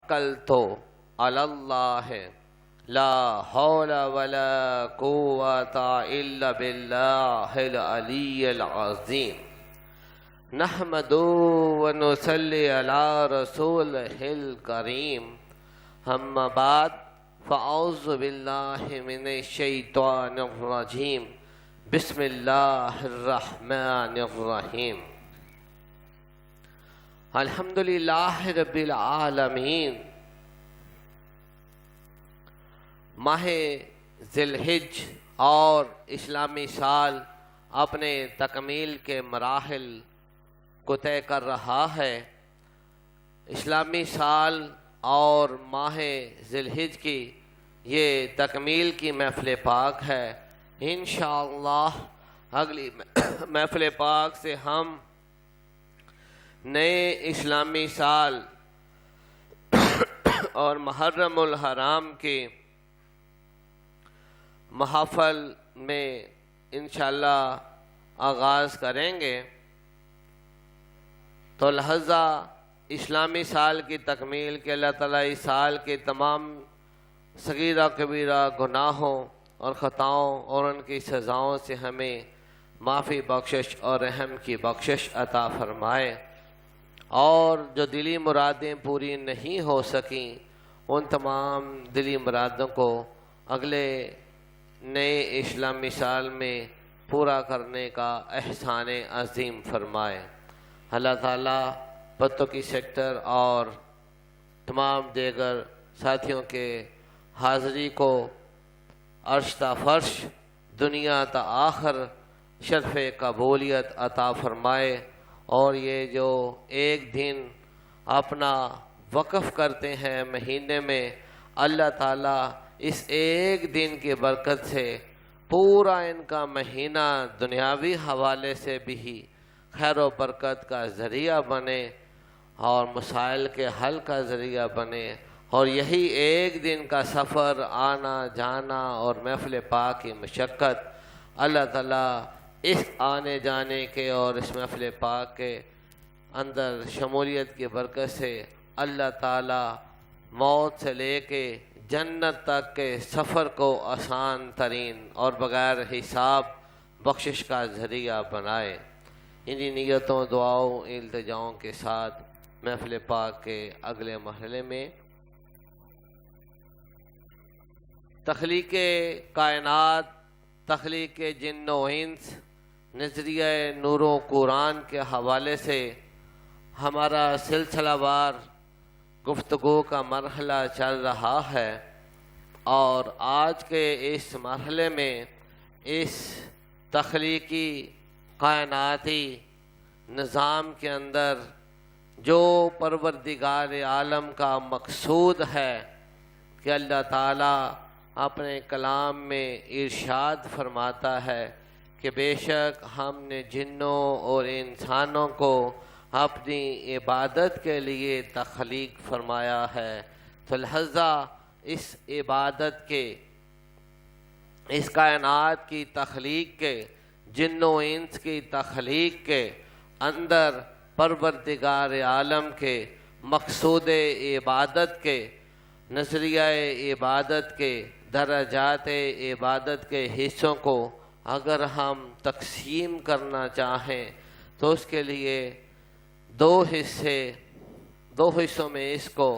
توکلتو علی اللہ لا حول ولا قوة الا باللہ العلی العظیم نحمدو ونصلی علی رسولہ الکریم اما بعد فاعوذ باللہ من الشیطان الرجیم بسم اللہ الرحمن الرحیم الحمدللہ رب العالمین۔ ماہ ذی الحج اور اسلامی سال اپنے تکمیل کے مراحل کو طے کر رہا ہے۔ اسلامی سال اور ماہ ذی الحج کی یہ تکمیل کی محفل پاک ہے۔ انشاءاللہ اگلی محفل پاک سے ہم نئے اسلامی سال اور محرم الحرام کے محافل میں انشاءاللہ آغاز کریں گے۔ تو لہذا اسلامی سال کی تکمیل کے اللہ تعالیٰ اس سال کے تمام صغیرہ کبیرہ گناہوں اور خطاؤں اور ان کی سزاؤں سے ہمیں معافی بخشش اور رحم کی بخشش عطا فرمائے، اور جو دلی مرادیں پوری نہیں ہو سکیں ان تمام دلی مرادوں کو اگلے نئے اسلامی سال میں پورا کرنے کا احسان عظیم فرمائے۔ اللہ تعالیٰ پتوکی سیکٹر اور تمام دیگر ساتھیوں کے حاضری کو عرش تا فرش دنیا تا آخر شرف قبولیت عطا فرمائے، اور یہ جو ایک دن اپنا وقف کرتے ہیں مہینے میں، اللہ تعالیٰ اس ایک دن کی برکت سے پورا ان کا مہینہ دنیاوی حوالے سے بھی خیر و برکت کا ذریعہ بنے اور مسائل کے حل کا ذریعہ بنے، اور یہی ایک دن کا سفر آنا جانا اور محفل پاک کی مشقت اللہ تعالیٰ اس آنے جانے کے اور اس محفل پاک کے اندر شمولیت کی برکت سے اللہ تعالیٰ موت سے لے کے جنت تک کے سفر کو آسان ترین اور بغیر حساب بخشش کا ذریعہ بنائے۔ انہی نیتوں دعاؤں التجاؤں کے ساتھ محفل پاک کے اگلے مرحلے میں تخلیق کائنات، تخلیق جن و انس، نظریہ نور و قرآن کے حوالے سے ہمارا سلسلہ وار گفتگو کا مرحلہ چل رہا ہے، اور آج کے اس مرحلے میں اس تخلیقی کائناتی نظام کے اندر جو پروردگار عالم کا مقصود ہے کہ اللہ تعالیٰ اپنے کلام میں ارشاد فرماتا ہے کہ بے شک ہم نے جنوں اور انسانوں کو اپنی عبادت کے لیے تخلیق فرمایا ہے، تو لہذا اس عبادت کے، اس کائنات کی تخلیق کے، جن و انس کی تخلیق کے اندر پروردگار عالم کے مقصود عبادت کے، نظریہ عبادت کے، درجات عبادت کے حصوں کو اگر ہم تقسیم کرنا چاہیں تو اس کے لیے دو حصوں میں اس کو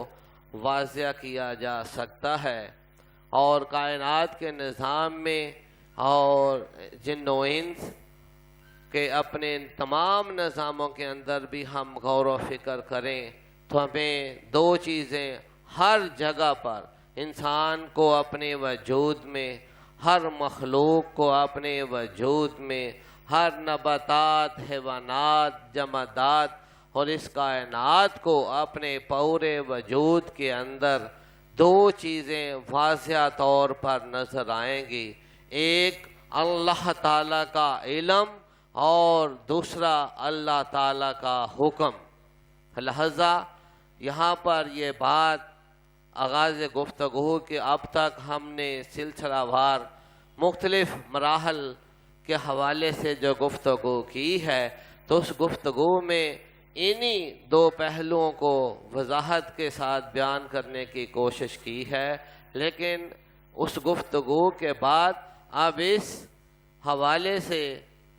واضح کیا جا سکتا ہے، اور کائنات کے نظام میں اور جن و انس کے اپنے تمام نظاموں کے اندر بھی ہم غور و فکر کریں تو ہمیں دو چیزیں ہر جگہ پر، انسان کو اپنے وجود میں، ہر مخلوق کو اپنے وجود میں، ہر نباتات، حیوانات، جمادات اور اس کائنات کو اپنے پورے وجود کے اندر دو چیزیں واضح طور پر نظر آئیں گی، ایک اللہ تعالیٰ کا علم اور دوسرا اللہ تعالیٰ کا حکم۔ لہذا یہاں پر یہ بات آغاز گفتگو کہ اب تک ہم نے سلسلہ وار مختلف مراحل کے حوالے سے جو گفتگو کی ہے، تو اس گفتگو میں انہی دو پہلوؤں کو وضاحت کے ساتھ بیان کرنے کی کوشش کی ہے، لیکن اس گفتگو کے بعد اب اس حوالے سے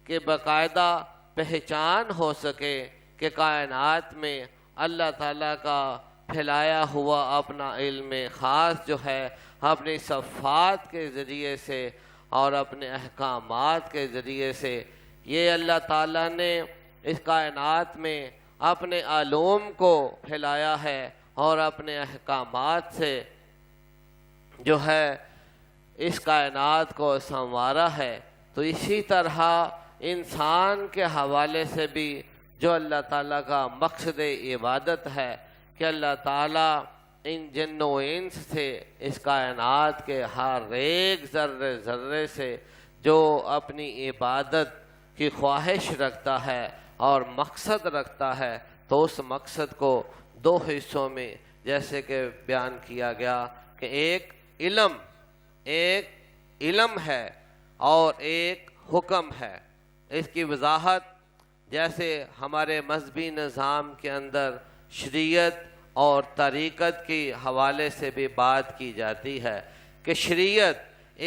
کہ باقاعدہ پہچان ہو سکے کہ کائنات میں اللہ تعالیٰ کا پھیلایا ہوا اپنا علم خاص جو ہے اپنی صفات کے ذریعے سے اور اپنے احکامات کے ذریعے سے، یہ اللہ تعالیٰ نے اس کائنات میں اپنے علوم کو پھیلایا ہے اور اپنے احکامات سے جو ہے اس کائنات کو سنوارا ہے۔ تو اسی طرح انسان کے حوالے سے بھی جو اللہ تعالیٰ کا مقصد عبادت ہے کہ اللہ تعالیٰ ان جن و انس سے اس کائنات کے ہر ایک ذرے ذرے سے جو اپنی عبادت کی خواہش رکھتا ہے اور مقصد رکھتا ہے، تو اس مقصد کو دو حصوں میں جیسے کہ بیان کیا گیا کہ ایک علم ہے اور ایک حکم ہے۔ اس کی وضاحت جیسے ہمارے مذہبی نظام کے اندر شریعت اور طریقت کے حوالے سے بھی بات کی جاتی ہے کہ شریعت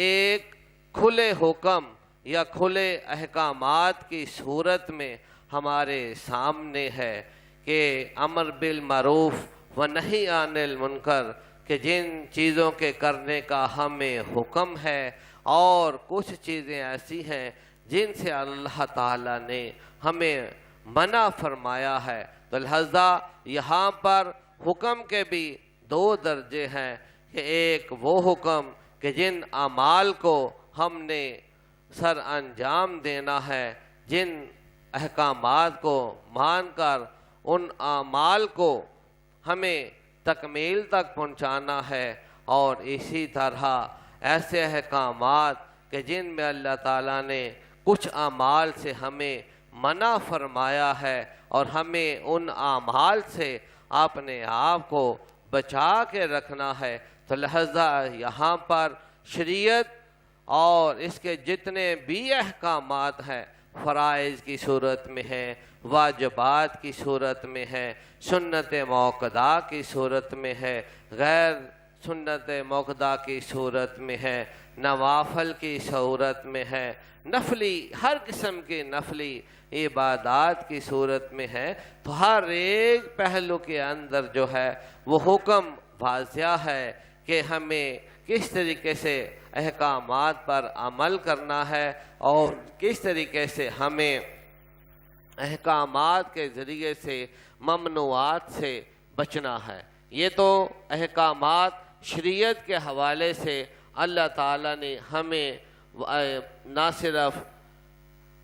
ایک کھلے حکم یا کھلے احکامات کی صورت میں ہمارے سامنے ہے کہ امر بالمعروف و نہی عن المنکر، کہ جن چیزوں کے کرنے کا ہمیں حکم ہے اور کچھ چیزیں ایسی ہیں جن سے اللہ تعالیٰ نے ہمیں منع فرمایا ہے۔ تو لہذا یہاں پر حکم کے بھی دو درجے ہیں کہ ایک وہ حکم کہ جن اعمال کو ہم نے سر انجام دینا ہے، جن احکامات کو مان کر ان اعمال کو ہمیں تکمیل تک پہنچانا ہے، اور اسی طرح ایسے احکامات کہ جن میں اللہ تعالیٰ نے کچھ اعمال سے ہمیں منع فرمایا ہے اور ہمیں ان اعمال سے اپنے آپ کو بچا کے رکھنا ہے۔ تو لہذا یہاں پر شریعت اور اس کے جتنے بھی احکامات ہیں، فرائض کی صورت میں ہیں، واجبات کی صورت میں ہے، سنت موقدہ کی صورت میں ہے، غیر سنت موقدہ کی صورت میں ہے، نوافل کی صورت میں ہے، نفلی ہر قسم کی نفلی عبادات کی صورت میں ہے، تو ہر ایک پہلو کے اندر جو ہے وہ حکم واضح ہے کہ ہمیں کس طریقے سے احکامات پر عمل کرنا ہے اور کس طریقے سے ہمیں احکامات کے ذریعے سے ممنوعات سے بچنا ہے۔ یہ تو احکامات شریعت کے حوالے سے اللہ تعالیٰ نے ہمیں نہ صرف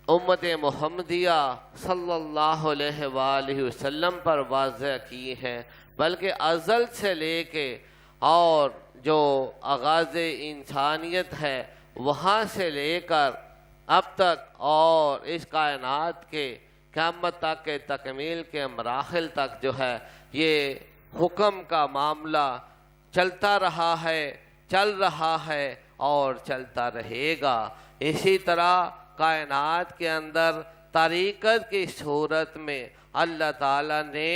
امت محمدیہ صلی اللہ علیہ وآلہ وسلم پر واضح کی ہیں، بلکہ ازل سے لے کے اور جو آغاز انسانیت ہے وہاں سے لے کر اب تک اور اس کائنات کے قیامت تک کے تکمیل کے مراحل تک جو ہے یہ حکم کا معاملہ چلتا رہا ہے، چل رہا ہے اور چلتا رہے گا۔ اسی طرح کائنات کے اندر طریقت کی صورت میں اللہ تعالیٰ نے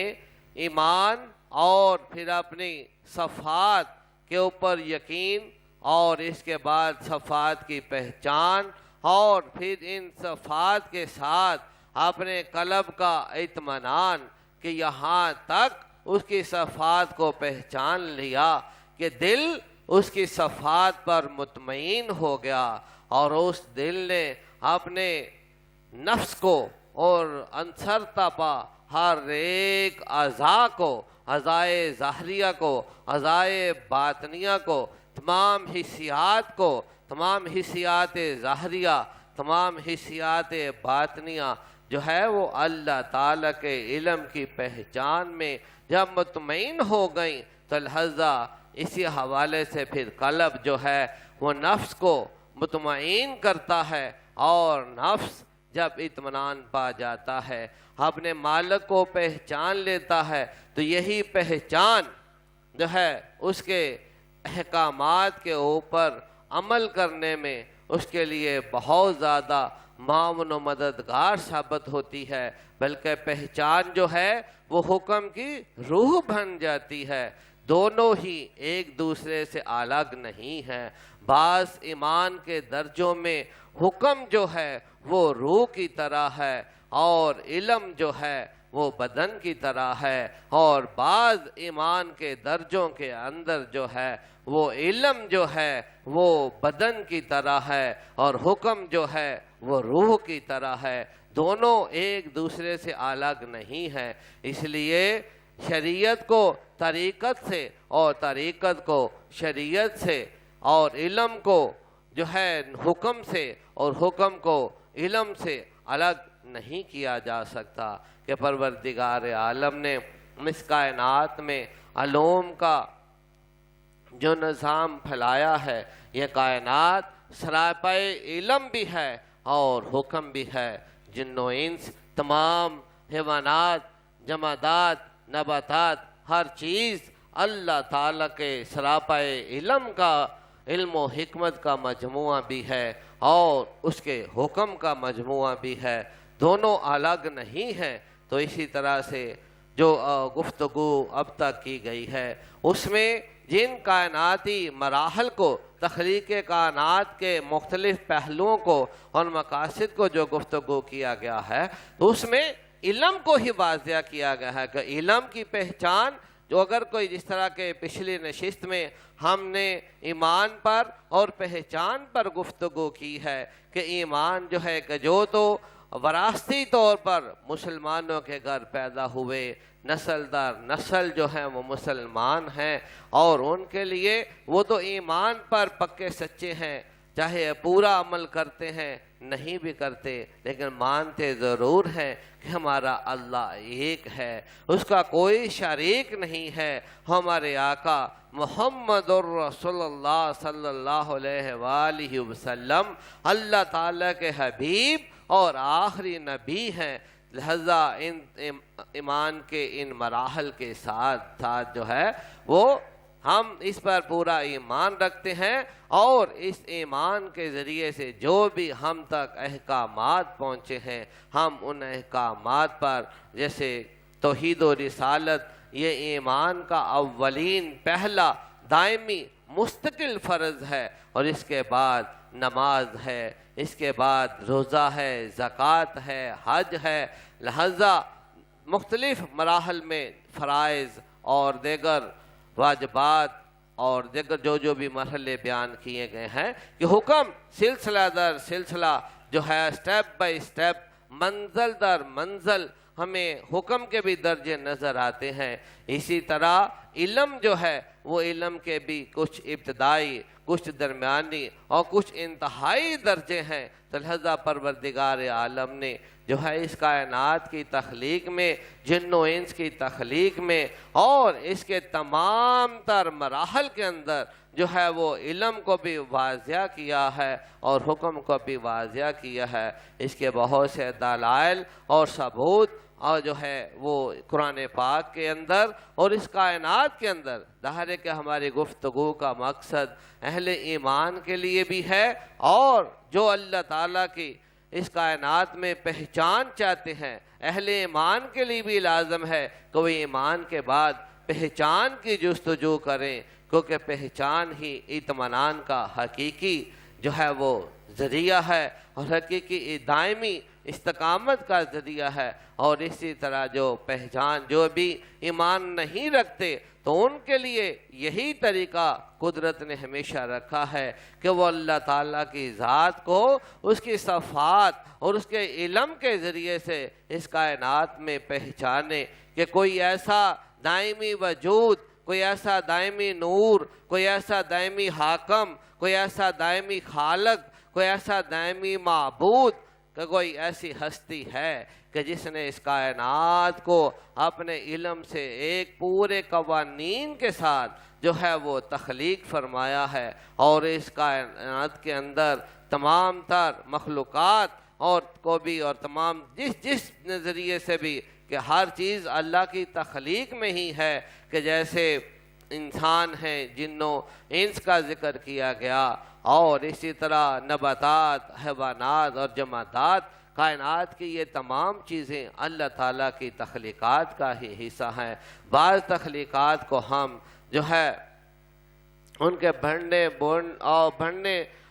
ایمان اور پھر اپنی صفات کے اوپر یقین اور اس کے بعد صفات کی پہچان اور پھر ان صفات کے ساتھ اپنے قلب کا اطمینان کہ یہاں تک اس کی صفات کو پہچان لیا کہ دل اس کی صفات پر مطمئن ہو گیا اور اس دل نے اپنے نفس کو اور عنصر تپا ہر ایک اعضاء کو، اعضائے ظاہریہ کو، اعضائے باطنیہ کو، تمام حسیات کو، تمام حسیات ظاہریہ، تمام حسیات باطنیہ جو ہے وہ اللہ تعالیٰ کے علم کی پہچان میں جب مطمئن ہو گئیں، تو لہذا اسی حوالے سے پھر قلب جو ہے وہ نفس کو مطمئن کرتا ہے، اور نفس جب اطمینان پا جاتا ہے، اپنے مالک کو پہچان لیتا ہے، تو یہی پہچان جو ہے اس کے احکامات کے اوپر عمل کرنے میں اس کے لیے بہت زیادہ معاون و مددگار ثابت ہوتی ہے، بلکہ پہچان جو ہے وہ حکم کی روح بن جاتی ہے۔ دونوں ہی ایک دوسرے سے الگ نہیں ہیں۔ بعض ایمان کے درجوں میں حکم جو ہے وہ روح کی طرح ہے اور علم جو ہے وہ بدن کی طرح ہے، اور بعض ایمان کے درجوں کے اندر جو ہے وہ علم جو ہے وہ بدن کی طرح ہے اور حکم جو ہے وہ روح کی طرح ہے۔ دونوں ایک دوسرے سے الگ نہیں ہیں۔ اس لیے شریعت کو طریقت سے اور طریقت کو شریعت سے اور علم کو جو ہے حکم سے اور حکم کو علم سے الگ نہیں کیا جا سکتا، کہ پروردگار عالم نے اس کائنات میں علوم کا جو نظام پھیلایا ہے، یہ کائنات سراپے علم بھی ہے اور حکم بھی ہے۔ جن و انس، تمام حیوانات، جمادات، نباتات، ہر چیز اللہ تعالیٰ کے سراپے علم کا، علم و حکمت کا مجموعہ بھی ہے اور اس کے حکم کا مجموعہ بھی ہے، دونوں الگ نہیں ہیں۔ تو اسی طرح سے جو گفتگو اب تک کی گئی ہے، اس میں جن کائناتی مراحل کو، تخلیق کائنات کے مختلف پہلوؤں کو اور مقاصد کو جو گفتگو کیا گیا ہے، تو اس میں علم کو ہی واضح کیا گیا ہے کہ علم کی پہچان جو اگر کوئی، جس طرح کے پچھلی نشست میں ہم نے ایمان پر اور پہچان پر گفتگو کی ہے کہ ایمان جو ہے کہ جو تو وراثتی طور پر مسلمانوں کے گھر پیدا ہوئے، نسل در نسل جو ہیں وہ مسلمان ہیں، اور ان کے لیے وہ تو ایمان پر پکے سچے ہیں، چاہے پورا عمل کرتے ہیں نہیں بھی کرتے، لیکن مانتے ضرور ہیں کہ ہمارا اللہ ایک ہے، اس کا کوئی شریک نہیں ہے۔ ہمارے آقا محمد الرسول اللہ صلی اللہ علیہ وآلہ وسلم اللہ تعالیٰ کے حبیب اور آخری نبی ہیں، لہذا ان ایمان کے ان مراحل کے ساتھ جو ہے وہ ہم اس پر پورا ایمان رکھتے ہیں، اور اس ایمان کے ذریعے سے جو بھی ہم تک احکامات پہنچے ہیں، ہم ان احکامات پر، جیسے توحید و رسالت، یہ ایمان کا اولین پہلا دائمی مستقل فرض ہے، اور اس کے بعد نماز ہے، اس کے بعد روزہ ہے، زکوٰۃ ہے، حج ہے، لہذا مختلف مراحل میں فرائض اور دیگر واجبات اور دیگر جو بھی مرحلے بیان کیے گئے ہیں کہ حکم سلسلہ در سلسلہ جو ہے، سٹیپ بائی سٹیپ، منزل در منزل ہمیں حکم کے بھی درجے نظر آتے ہیں۔ اسی طرح علم جو ہے وہ علم کے بھی کچھ ابتدائی، کچھ درمیانی اور کچھ انتہائی درجے ہیں، تو لہذا پروردگار عالم نے جو ہے اس کائنات کی تخلیق میں، جن و انس کی تخلیق میں اور اس کے تمام تر مراحل کے اندر جو ہے وہ علم کو بھی واضح کیا ہے اور حکم کو بھی واضح کیا ہے۔ اس کے بہت سے دلائل اور ثبوت اور جو ہے وہ قرآن پاک کے اندر اور اس کائنات کے اندر، ظاہر ہے کہ ہماری گفتگو کا مقصد اہل ایمان کے لیے بھی ہے، اور جو اللہ تعالیٰ کی اس کائنات میں پہچان چاہتے ہیں، اہل ایمان کے لیے بھی لازم ہے کہ وہ ایمان کے بعد پہچان کی جستجو کریں، کیونکہ پہچان ہی اطمینان کا حقیقی جو ہے وہ ذریعہ ہے اور حقیقی دائمی استقامت کا ذریعہ ہے۔ اور اسی طرح جو پہچان، جو بھی ایمان نہیں رکھتے، تو ان کے لیے یہی طریقہ قدرت نے ہمیشہ رکھا ہے کہ وہ اللہ تعالیٰ کی ذات کو اس کی صفات اور اس کے علم کے ذریعے سے اس کائنات میں پہچانے کہ کوئی ایسا دائمی وجود، کوئی ایسا دائمی نور، کوئی ایسا دائمی حاکم، کوئی ایسا دائمی خالق، کوئی ایسا دائمی معبود، کہ کوئی ایسی ہستی ہے کہ جس نے اس کائنات کو اپنے علم سے ایک پورے قوانین کے ساتھ جو ہے وہ تخلیق فرمایا ہے، اور اس کائنات کے اندر تمام تر مخلوقات اور کو بھی، اور تمام جس نظریے سے بھی، کہ ہر چیز اللہ کی تخلیق میں ہی ہے، کہ جیسے انسان ہیں، جنوں انس کا ذکر کیا گیا، اور اسی طرح نباتات، حیوانات اور جمادات، کائنات کی یہ تمام چیزیں اللہ تعالیٰ کی تخلیقات کا ہی حصہ ہیں۔ بعض تخلیقات کو ہم جو ہے ان کے بڑھنے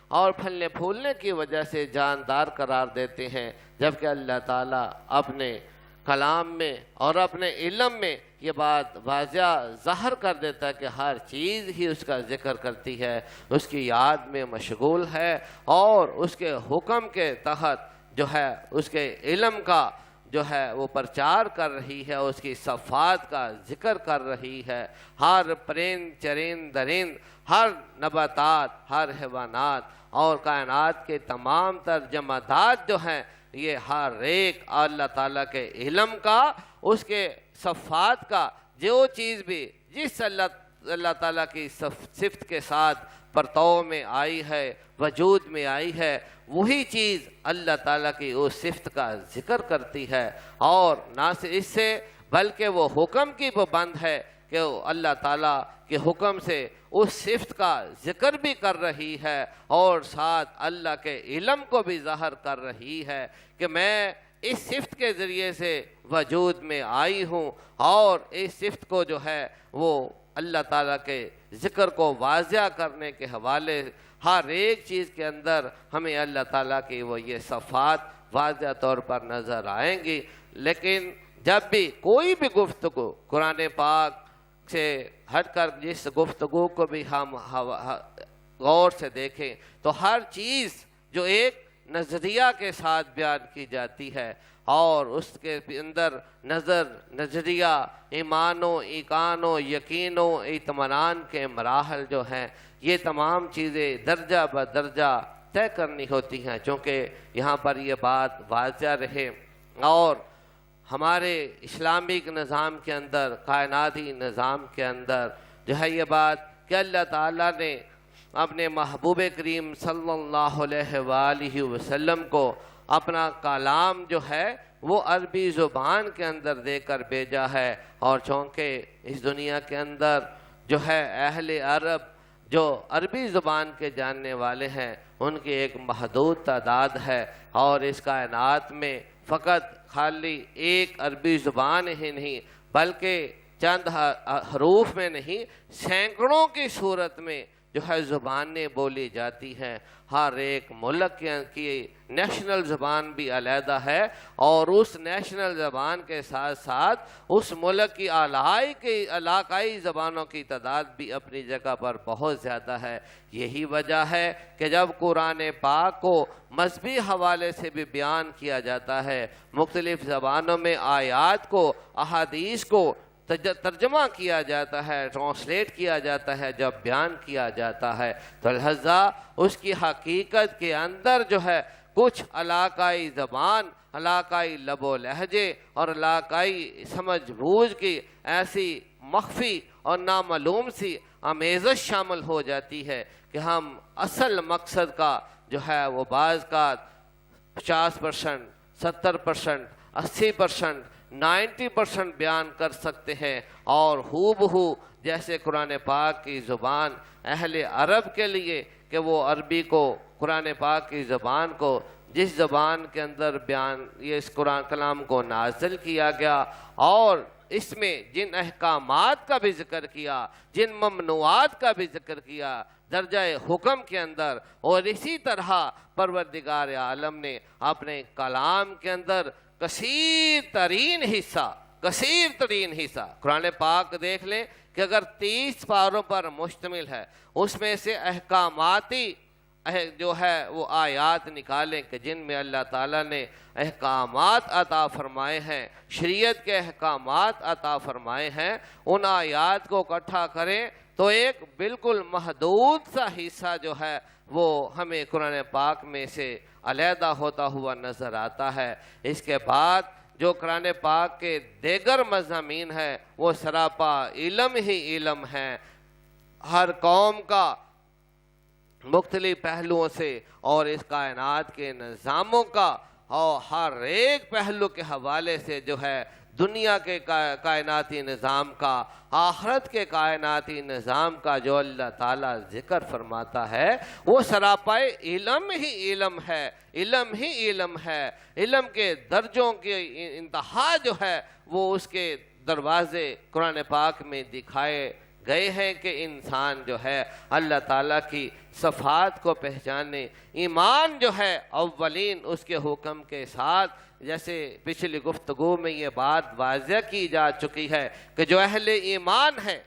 اور پھلنے پھولنے کی وجہ سے جاندار قرار دیتے ہیں، جبکہ اللہ تعالیٰ اپنے کلام میں اور اپنے علم میں یہ بات واضح ظاہر کر دیتا ہے کہ ہر چیز ہی اس کا ذکر کرتی ہے، اس کی یاد میں مشغول ہے، اور اس کے حکم کے تحت جو ہے اس کے علم کا جو ہے وہ پرچار کر رہی ہے، اس کی صفات کا ذکر کر رہی ہے۔ ہر پرند چرند درند، ہر نباتات، ہر حیوانات اور کائنات کے تمام تر جمادات جو ہیں، یہ ہر ایک اللہ تعالیٰ کے علم کا، اس کے صفات کا، جو چیز بھی جس اللہ تعالیٰ کی صفت کے ساتھ پرتو میں آئی ہے، وجود میں آئی ہے، وہی چیز اللہ تعالیٰ کی اس صفت کا ذکر کرتی ہے، اور نہ صرف اس سے بلکہ وہ حکم کی پابند ہے کہ وہ اللہ تعالیٰ کے حکم سے اس صفت کا ذکر بھی کر رہی ہے، اور ساتھ اللہ کے علم کو بھی ظاہر کر رہی ہے کہ میں اس صفت کے ذریعے سے وجود میں آئی ہوں، اور اس صفت کو جو ہے وہ اللہ تعالیٰ کے ذکر کو واضح کرنے کے حوالے ہر ایک چیز کے اندر ہمیں اللہ تعالیٰ کی وہ یہ صفات واضح طور پر نظر آئیں گی۔ لیکن جب بھی کوئی بھی گفتگو قرآن پاک سے ہٹ کر جس گفتگو کو بھی ہم غور سے دیکھیں تو ہر چیز جو ایک نظریہ کے ساتھ بیان کی جاتی ہے، اور اس کے اندر نظریہ، ایمان و ایقان و یقین و اطمینان کے مراحل جو ہیں، یہ تمام چیزیں درجہ بدرجہ طے کرنی ہوتی ہیں، چونکہ یہاں پر یہ بات واضح رہے۔ اور ہمارے اسلامک نظام کے اندر، کائناتی نظام کے اندر جو ہے یہ بات کہ اللہ تعالیٰ نے اپنے محبوب کریم صلی اللہ علیہ وآلہ وسلم کو اپنا کلام جو ہے وہ عربی زبان کے اندر دے کر بھیجا ہے، اور چونکہ اس دنیا کے اندر جو ہے اہل عرب جو عربی زبان کے جاننے والے ہیں ان کی ایک محدود تعداد ہے، اور اس کائنات میں فقط خالی ایک عربی زبان ہی نہیں بلکہ چند حروف میں نہیں، سینکڑوں کی صورت میں جو ہے زبانیں بولی جاتی ہیں۔ ہر ایک ملک کی نیشنل زبان بھی علیحدہ ہے، اور اس نیشنل زبان کے ساتھ ساتھ اس ملک کی علاقائی زبانوں کی تعداد بھی اپنی جگہ پر بہت زیادہ ہے۔ یہی وجہ ہے کہ جب قرآن پاک کو مذہبی حوالے سے بھی بیان کیا جاتا ہے، مختلف زبانوں میں آیات کو، احادیث کو ترجمہ کیا جاتا ہے، ٹرانسلیٹ کیا جاتا ہے، جب بیان کیا جاتا ہے تو لہذا اس کی حقیقت کے اندر جو ہے کچھ علاقائی زبان، علاقائی لب و لہجے اور علاقائی سمجھ بوجھ کی ایسی مخفی اور نامعلوم سی آمیزش شامل ہو جاتی ہے کہ ہم اصل مقصد کا جو ہے وہ بعض کا 50%، 70%، 80%، 90% بیان کر سکتے ہیں، اور ہو بہو جیسے قرآن پاک کی زبان اہل عرب کے لیے کہ وہ عربی کو، قرآن پاک کی زبان کو جس زبان کے اندر بیان یہ اس قرآن کلام کو نازل کیا گیا، اور اس میں جن احکامات کا بھی ذکر کیا، جن ممنوعات کا بھی ذکر کیا درجہ حکم کے اندر، اور اسی طرح پروردگار عالم نے اپنے کلام کے اندر کثیر ترین حصہ قرآن پاک دیکھ لیں کہ اگر 30 پاروں پر مشتمل ہے، اس میں سے احکاماتی جو ہے وہ آیات نکالیں کہ جن میں اللہ تعالیٰ نے احکامات عطا فرمائے ہیں، شریعت کے احکامات عطا فرمائے ہیں، ان آیات کو اکٹھا کریں تو ایک بالکل محدود سا حصہ جو ہے وہ ہمیں قرآن پاک میں سے علیحدہ ہوتا ہوا نظر آتا ہے۔ اس کے بعد جو قرآن پاک کے دیگر مضامین ہیں وہ سراپا علم ہی علم ہیں، ہر قوم کا مختلف پہلوؤں سے اور اس کائنات کے نظاموں کا اور ہر ایک پہلو کے حوالے سے جو ہے دنیا کے کائناتی نظام کا، آخرت کے کائناتی نظام کا جو اللہ تعالیٰ ذکر فرماتا ہے وہ سراپائے علم ہی علم ہے، علم ہی علم ہے۔ علم کے درجوں کے انتہا جو ہے وہ اس کے دروازے قرآن پاک میں دکھائے گئے ہیں کہ انسان جو ہے اللہ تعالیٰ کی صفات کو پہچانے۔ ایمان جو ہے اولین اس کے حکم کے ساتھ، جیسے پچھلی گفتگو میں یہ بات واضح کی جا چکی ہے کہ جو اہل ایمان ہیں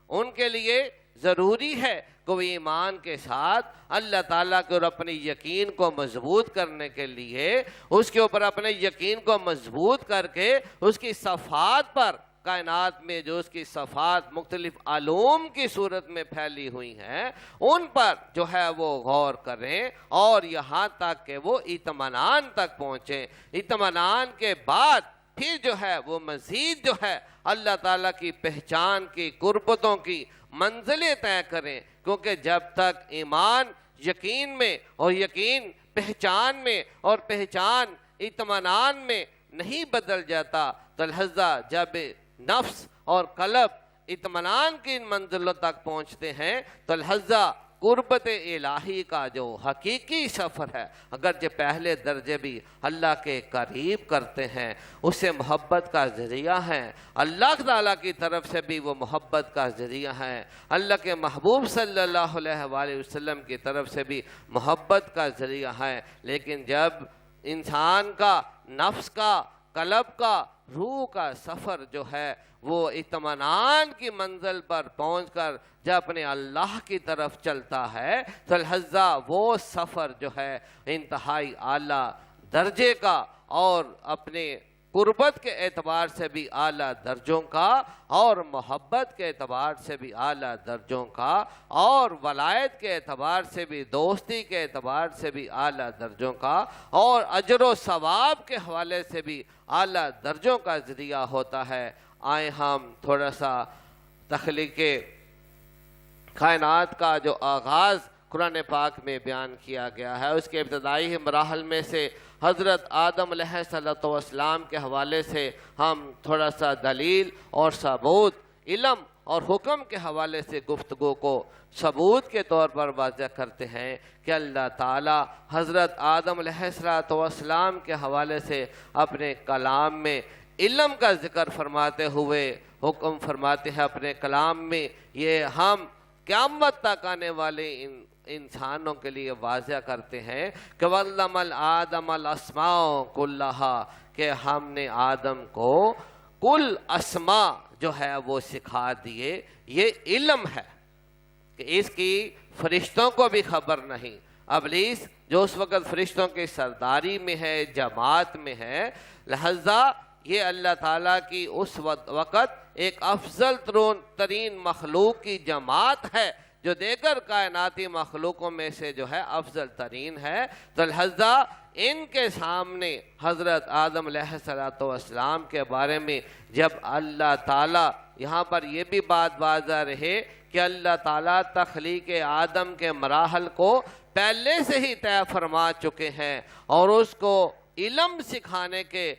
ان کے لیے ضروری ہے کہ وہ ایمان کے ساتھ اللہ تعالیٰ کے اور اپنے یقین کو مضبوط کرنے کے لیے اس کے اوپر اپنے یقین کو مضبوط کر کے اس کی صفات پر، کائنات میں جو اس کی صفات مختلف علوم کی صورت میں پھیلی ہوئی ہیں ان پر جو ہے وہ غور کریں، اور یہاں تک کہ وہ اطمینان تک پہنچیں۔ اطمینان کے بعد پھر جو ہے وہ مزید جو ہے اللہ تعالیٰ کی پہچان کی، قربتوں کی منزلیں طے کریں، کیونکہ جب تک ایمان یقین میں اور یقین پہچان میں اور پہچان اطمینان میں نہیں بدل جاتا، تو لہذا جب نفس اور قلب اطمینان کی ان منزلوں تک پہنچتے ہیں تو لہذا قربت الہی کا جو حقیقی سفر ہے، اگرچہ پہلے درجے بھی اللہ کے قریب کرتے ہیں، اسے محبت کا ذریعہ ہیں، اللہ تعالیٰ کی طرف سے بھی وہ محبت کا ذریعہ ہیں، اللہ کے محبوب صلی اللہ علیہ وآلہ وسلم کی طرف سے بھی محبت کا ذریعہ ہیں۔ لیکن جب انسان کا، نفس کا، قلب کا، روح کا سفر جو ہے وہ اطمینان کی منزل پر پہنچ کر جب اپنے اللہ کی طرف چلتا ہے تو لہذا وہ سفر جو ہے انتہائی اعلیٰ درجے کا اور اپنے قربت کے اعتبار سے بھی اعلیٰ درجوں کا، اور محبت کے اعتبار سے بھی اعلیٰ درجوں کا، اور ولایت کے اعتبار سے بھی، دوستی کے اعتبار سے بھی اعلیٰ درجوں کا، اور اجر و ثواب کے حوالے سے بھی اعلیٰ درجوں کا ذریعہ ہوتا ہے۔ آئیں ہم تھوڑا سا تخلیق کائنات کا جو آغاز قرآن پاک میں بیان کیا گیا ہے، اس کے ابتدائی مراحل میں سے حضرت آدم علیہ السلام کے حوالے سے ہم تھوڑا سا دلیل اور ثبوت، علم اور حکم کے حوالے سے گفتگو کو ثبوت کے طور پر واضح کرتے ہیں کہ اللہ تعالیٰ حضرت آدم علیہ السلام کے حوالے سے اپنے کلام میں علم کا ذکر فرماتے ہوئے حکم فرماتے ہیں اپنے کلام میں، یہ ہم قیامت تک آنے والے انسانوں کے لیے واضح کرتے ہیں کہ وَعَلَّمَ الْآدَمَ الْأَسْمَاءَ كُلَّهَا، کہ ہم نے آدم کو کل اسماء جو ہے وہ سکھا دیے۔ یہ علم ہے کہ اس کی فرشتوں کو بھی خبر نہیں۔ ابلیس جو اس وقت فرشتوں کی سرداری میں ہے، جماعت میں ہے، لہذا یہ اللہ تعالیٰ کی اس وقت ایک افضل ترین مخلوق کی جماعت ہے جو دیگر کائناتی مخلوقوں میں سے جو ہے افضل ترین ہے، تو لہذا ان کے سامنے حضرت آدم علیہ السلام کے بارے میں جب اللہ تعالیٰ، یہاں پر یہ بھی بات واضح رہے کہ اللہ تعالیٰ تخلیق آدم کے مراحل کو پہلے سے ہی طے فرما چکے ہیں، اور اس کو علم سکھانے کے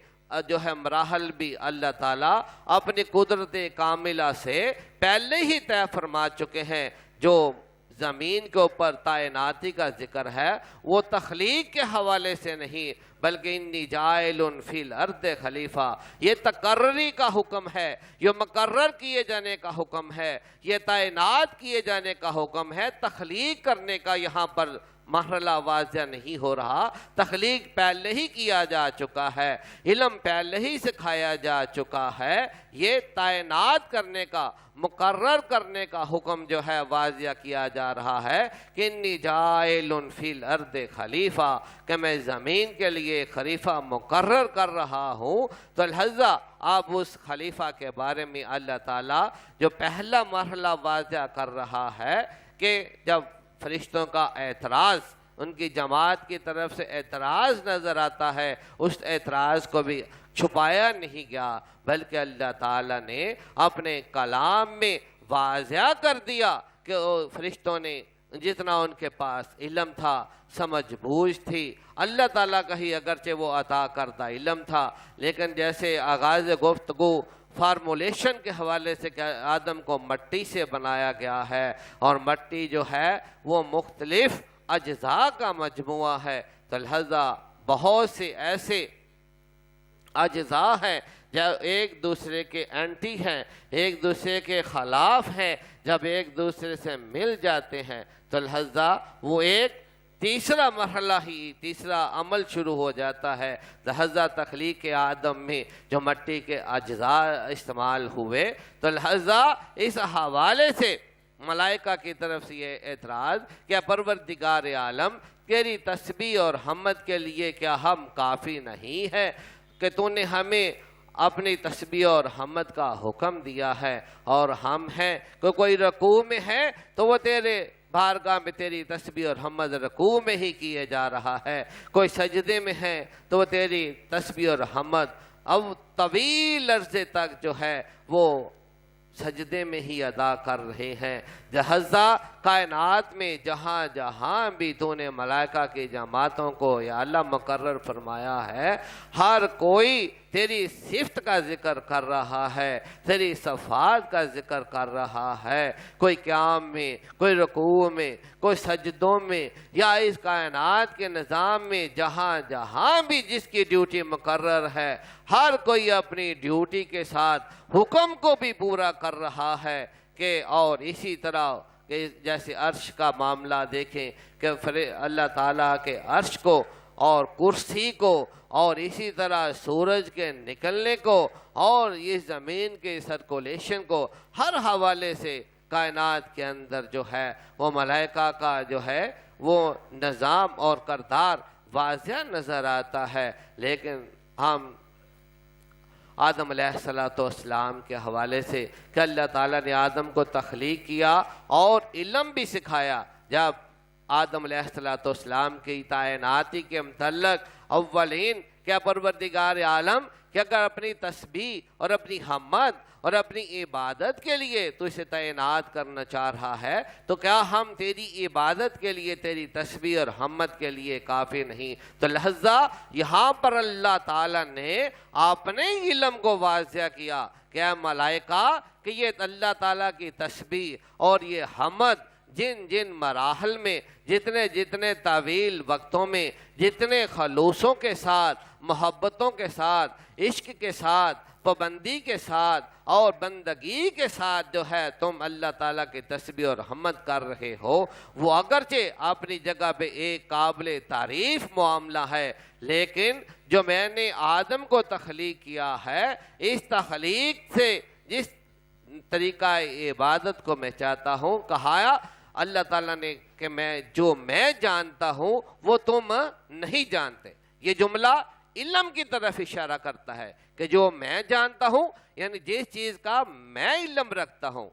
جو ہے مراحل بھی اللہ تعالیٰ اپنی قدرت کاملہ سے پہلے ہی طے فرما چکے ہیں۔ جو زمین کے اوپر تعیناتی کا ذکر ہے وہ تخلیق کے حوالے سے نہیں بلکہ انی جاعل فی الارض خلیفہ، یہ تقرری کا حکم ہے، یہ مقرر کیے جانے کا حکم ہے، یہ تعینات کیے جانے کا حکم ہے۔ تخلیق کرنے کا یہاں پر مرحلہ واضح نہیں ہو رہا، تخلیق پہلے ہی کیا جا چکا ہے، علم پہلے ہی سکھایا جا چکا ہے۔ یہ تعینات کرنے کا، مقرر کرنے کا حکم جو ہے واضح کیا جا رہا ہے کہ انی جاعل فی الارض خلیفہ، کہ میں زمین کے لیے خلیفہ مقرر کر رہا ہوں۔ تو لہذا اب اس خلیفہ کے بارے میں اللہ تعالیٰ جو پہلا مرحلہ واضح کر رہا ہے کہ جب فرشتوں کا اعتراض، ان کی جماعت کی طرف سے اعتراض نظر آتا ہے، اس اعتراض کو بھی چھپایا نہیں گیا بلکہ اللہ تعالیٰ نے اپنے کلام میں واضح کر دیا کہ فرشتوں نے جتنا ان کے پاس علم تھا، سمجھ بوجھ تھی، اللہ تعالیٰ کا ہی اگرچہ وہ عطا کردہ علم تھا، لیکن جیسے آغاز گفتگو فارمولیشن کے حوالے سے کہ آدم کو مٹی سے بنایا گیا ہے، اور مٹی جو ہے وہ مختلف اجزاء کا مجموعہ ہے، تو لہذا بہت سے ایسے اجزاء ہیں جو ایک دوسرے کے اینٹی ہیں، ایک دوسرے کے خلاف ہیں، جب ایک دوسرے سے مل جاتے ہیں تو لہذا وہ ایک تیسرا مرحلہ ہی، تیسرا عمل شروع ہو جاتا ہے۔ لہذا تخلیق آدم میں جو مٹی کے اجزاء استعمال ہوئے، تو لہذا اس حوالے سے ملائکہ کی طرف سے یہ اعتراض کہ پروردگار عالم تیری تسبیح اور حمد کے لیے کیا ہم کافی نہیں ہے کہ تو نے ہمیں اپنی تسبیح اور حمد کا حکم دیا ہے، اور ہم ہیں کہ کوئی رکوع میں ہے تو وہ تیرے بارگاہ میں تیری تسبیح اور حمد رکوع میں ہی کیے جا رہا ہے، کوئی سجدے میں ہے تو وہ تیری تسبیح اور حمد اب طویل عرصے تک جو ہے وہ سجدے میں ہی ادا کر رہے ہیں۔ لہذا کائنات میں جہاں جہاں بھی تو نے ملائکہ کی جماعتوں کو یا اللہ مقرر فرمایا ہے، ہر کوئی تیری صفت کا ذکر کر رہا ہے، تیری صفات کا ذکر کر رہا ہے، کوئی قیام میں، کوئی رکوع میں، کوئی سجدوں میں، یا اس کائنات کے نظام میں جہاں جہاں بھی جس کی ڈیوٹی مقرر ہے، ہر کوئی اپنی ڈیوٹی کے ساتھ حکم کو بھی پورا کر رہا ہے کہ اور اسی طرح کہ جیسے عرش کا معاملہ دیکھیں کہ اللہ تعالیٰ کے عرش کو اور کرسی کو اور اسی طرح سورج کے نکلنے کو اور اس زمین کے سرکولیشن کو ہر حوالے سے کائنات کے اندر جو ہے وہ ملائکہ کا جو ہے وہ نظام اور کردار واضح نظر آتا ہے۔ لیکن ہم آدم علیہ السلام کے حوالے سے کہ اللہ تعالیٰ نے آدم کو تخلیق کیا اور علم بھی سکھایا، جب آدم علیہ السلام کی تعیناتی کے متعلق اولین کیا پروردگار عالم کہ اگر اپنی تسبیح اور اپنی حمد اور اپنی عبادت کے لیے تو اسے تعینات کرنا چاہ رہا ہے، تو کیا ہم تیری عبادت کے لیے، تیری تسبیح اور حمد کے لیے کافی نہیں؟ تو لہذا یہاں پر اللہ تعالیٰ نے اپنے علم کو واضح کیا کہ اے ملائکہ کہ یہ اللہ تعالیٰ کی تسبیح اور یہ حمد جن جن مراحل میں، جتنے جتنے طویل وقتوں میں، جتنے خلوصوں کے ساتھ، محبتوں کے ساتھ، عشق کے ساتھ، پابندی کے ساتھ اور بندگی کے ساتھ جو ہے تم اللہ تعالیٰ کی تسبیح اور حمد کر رہے ہو، وہ اگرچہ اپنی جگہ پہ ایک قابل تعریف معاملہ ہے، لیکن جو میں نے آدم کو تخلیق کیا ہے، اس تخلیق سے جس طریقہ عبادت کو میں چاہتا ہوں، کہا اللہ تعالیٰ نے کہ میں جانتا ہوں وہ تم نہیں جانتے۔ یہ جملہ علم کی طرف اشارہ کرتا ہے کہ جو میں جانتا ہوں، یعنی جس چیز کا میں علم رکھتا ہوں،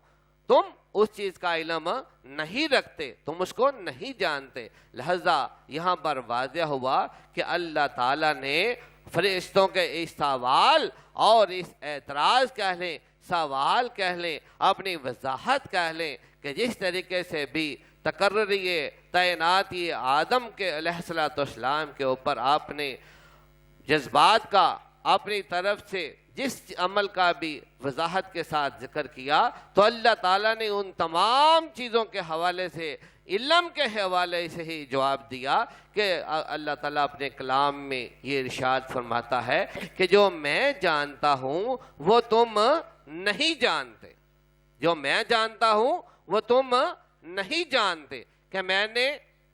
تم اس چیز کا علم نہیں رکھتے، تم اس کو نہیں جانتے۔ لہذا یہاں پر واضح ہوا کہ اللہ تعالیٰ نے فرشتوں کے اس سوال اور اس اعتراض کہہ لیں، سوال کہہ لیں، اپنی وضاحت کہہ لیں کہ جس طریقے سے بھی تقرری تعیناتی آدم کے علیہ السلام کے اوپر آپ نے جذبات کا اپنی طرف سے جس عمل کا بھی وضاحت کے ساتھ ذکر کیا، تو اللہ تعالیٰ نے ان تمام چیزوں کے حوالے سے، علم کے حوالے سے ہی جواب دیا کہ اللہ تعالیٰ اپنے کلام میں یہ ارشاد فرماتا ہے کہ جو میں جانتا ہوں وہ تم نہیں جانتے، جو میں جانتا ہوں وہ تم نہیں جانتے، کہ میں نے،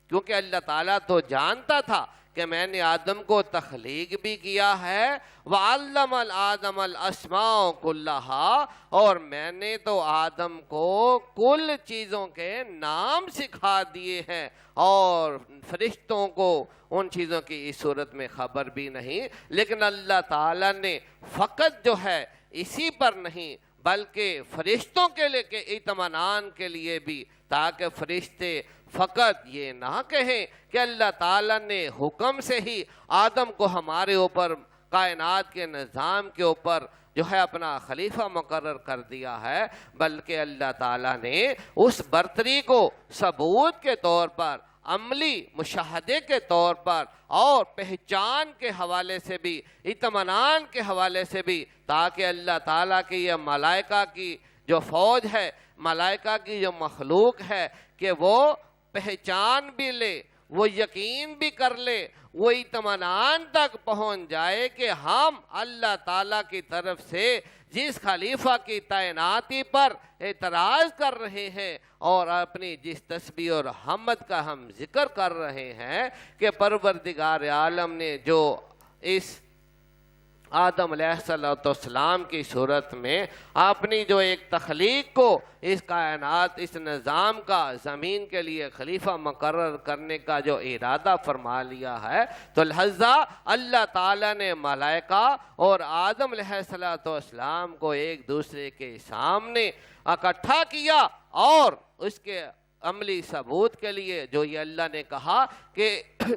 کیونکہ اللہ تعالیٰ تو جانتا تھا کہ میں نے آدم کو تخلیق بھی کیا ہے، وَعَلَّمَ الْآدَمَ الْأَسْمَاءَ كُلَّهَا، اور میں نے تو آدم کو کل چیزوں کے نام سکھا دیے ہیں، اور فرشتوں کو ان چیزوں کی اس صورت میں خبر بھی نہیں۔ لیکن اللہ تعالیٰ نے فقط جو ہے اسی پر نہیں بلکہ فرشتوں کے لئے کہ اطمینان کے لیے بھی، تاکہ فرشتے فقط یہ نہ کہیں کہ اللہ تعالیٰ نے حکم سے ہی آدم کو ہمارے اوپر، کائنات کے نظام کے اوپر جو ہے اپنا خلیفہ مقرر کر دیا ہے، بلکہ اللہ تعالیٰ نے اس برتری کو ثبوت کے طور پر، عملی مشاہدے کے طور پر اور پہچان کے حوالے سے بھی، اطمینان کے حوالے سے بھی، تاکہ اللہ تعالیٰ کی یہ ملائکہ کی جو فوج ہے، ملائکہ کی جو مخلوق ہے، کہ وہ پہچان بھی لے، وہ یقین بھی کر لے، وہ اطمینان تک پہنچ جائے کہ ہم اللہ تعالیٰ کی طرف سے جس خلیفہ کی تعیناتی پر اعتراض کر رہے ہیں اور اپنی جس تسبیح اور حمد کا ہم ذکر کر رہے ہیں کہ پروردگار عالم نے جو اس آدم علیہ السلام کی صورت میں اپنی جو ایک تخلیق کو، اس کائنات، اس نظام کا زمین کے لیے خلیفہ مقرر کرنے کا جو ارادہ فرما لیا ہے، تو لہذا اللہ تعالیٰ نے ملائکہ اور آدم علیہ السلام کو ایک دوسرے کے سامنے اکٹھا کیا، اور اس کے عملی ثبوت کے لیے جو یہ اللہ نے کہا کہ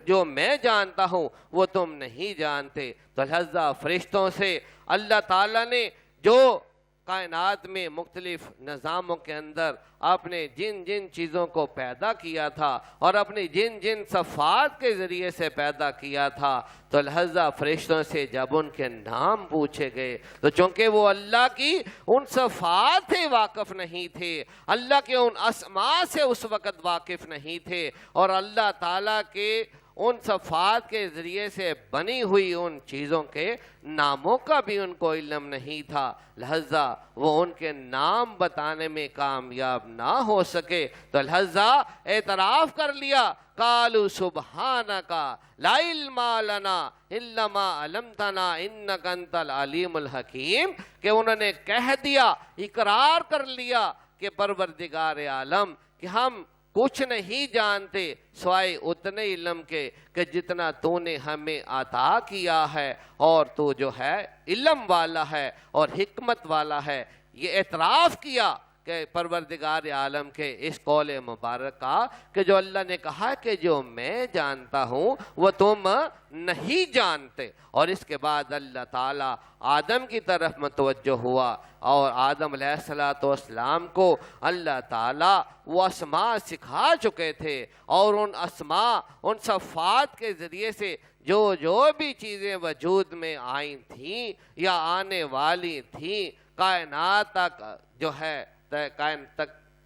جو میں جانتا ہوں وہ تم نہیں جانتے، تو لہذا فرشتوں سے اللہ تعالیٰ نے جو کائنات میں مختلف نظاموں کے اندر اپنے جن جن چیزوں کو پیدا کیا تھا اور اپنی جن جن صفات کے ذریعے سے پیدا کیا تھا، تو لہذا فرشتوں سے جب ان کے نام پوچھے گئے تو چونکہ وہ اللہ کی ان صفات سے واقف نہیں تھے، اللہ کے ان اسماء سے اس وقت واقف نہیں تھے، اور اللہ تعالیٰ کے ان صفات کے ذریعے سے بنی ہوئی ان چیزوں کے ناموں کا بھی ان کو علم نہیں تھا، لہذا وہ ان کے نام بتانے میں کامیاب نہ ہو سکے، تو لہذا اعتراف کر لیا، قالوا سبحانک لا علم لنا الا ما علمتنا انک انت العلیم الحکیم، کہ انہوں نے کہہ دیا، اقرار کر لیا کہ پروردگار عالم کہ ہم کچھ نہیں جانتے سوائے اتنے علم کے کہ جتنا تو نے ہمیں عطا کیا ہے، اور تو جو ہے علم والا ہے اور حکمت والا ہے۔ یہ اعتراف کیا کہ پروردگار عالم کے اس قول مبارک کا کہ جو اللہ نے کہا کہ جو میں جانتا ہوں وہ تم نہیں جانتے، اور اس کے بعد اللہ تعالیٰ آدم کی طرف متوجہ ہوا، اور آدم علیہ السلام کو اللہ تعالیٰ وہ اسماء سکھا چکے تھے، اور ان اسماء، ان صفات کے ذریعے سے جو بھی چیزیں وجود میں آئی تھیں یا آنے والی تھیں، کائنات تک جو ہے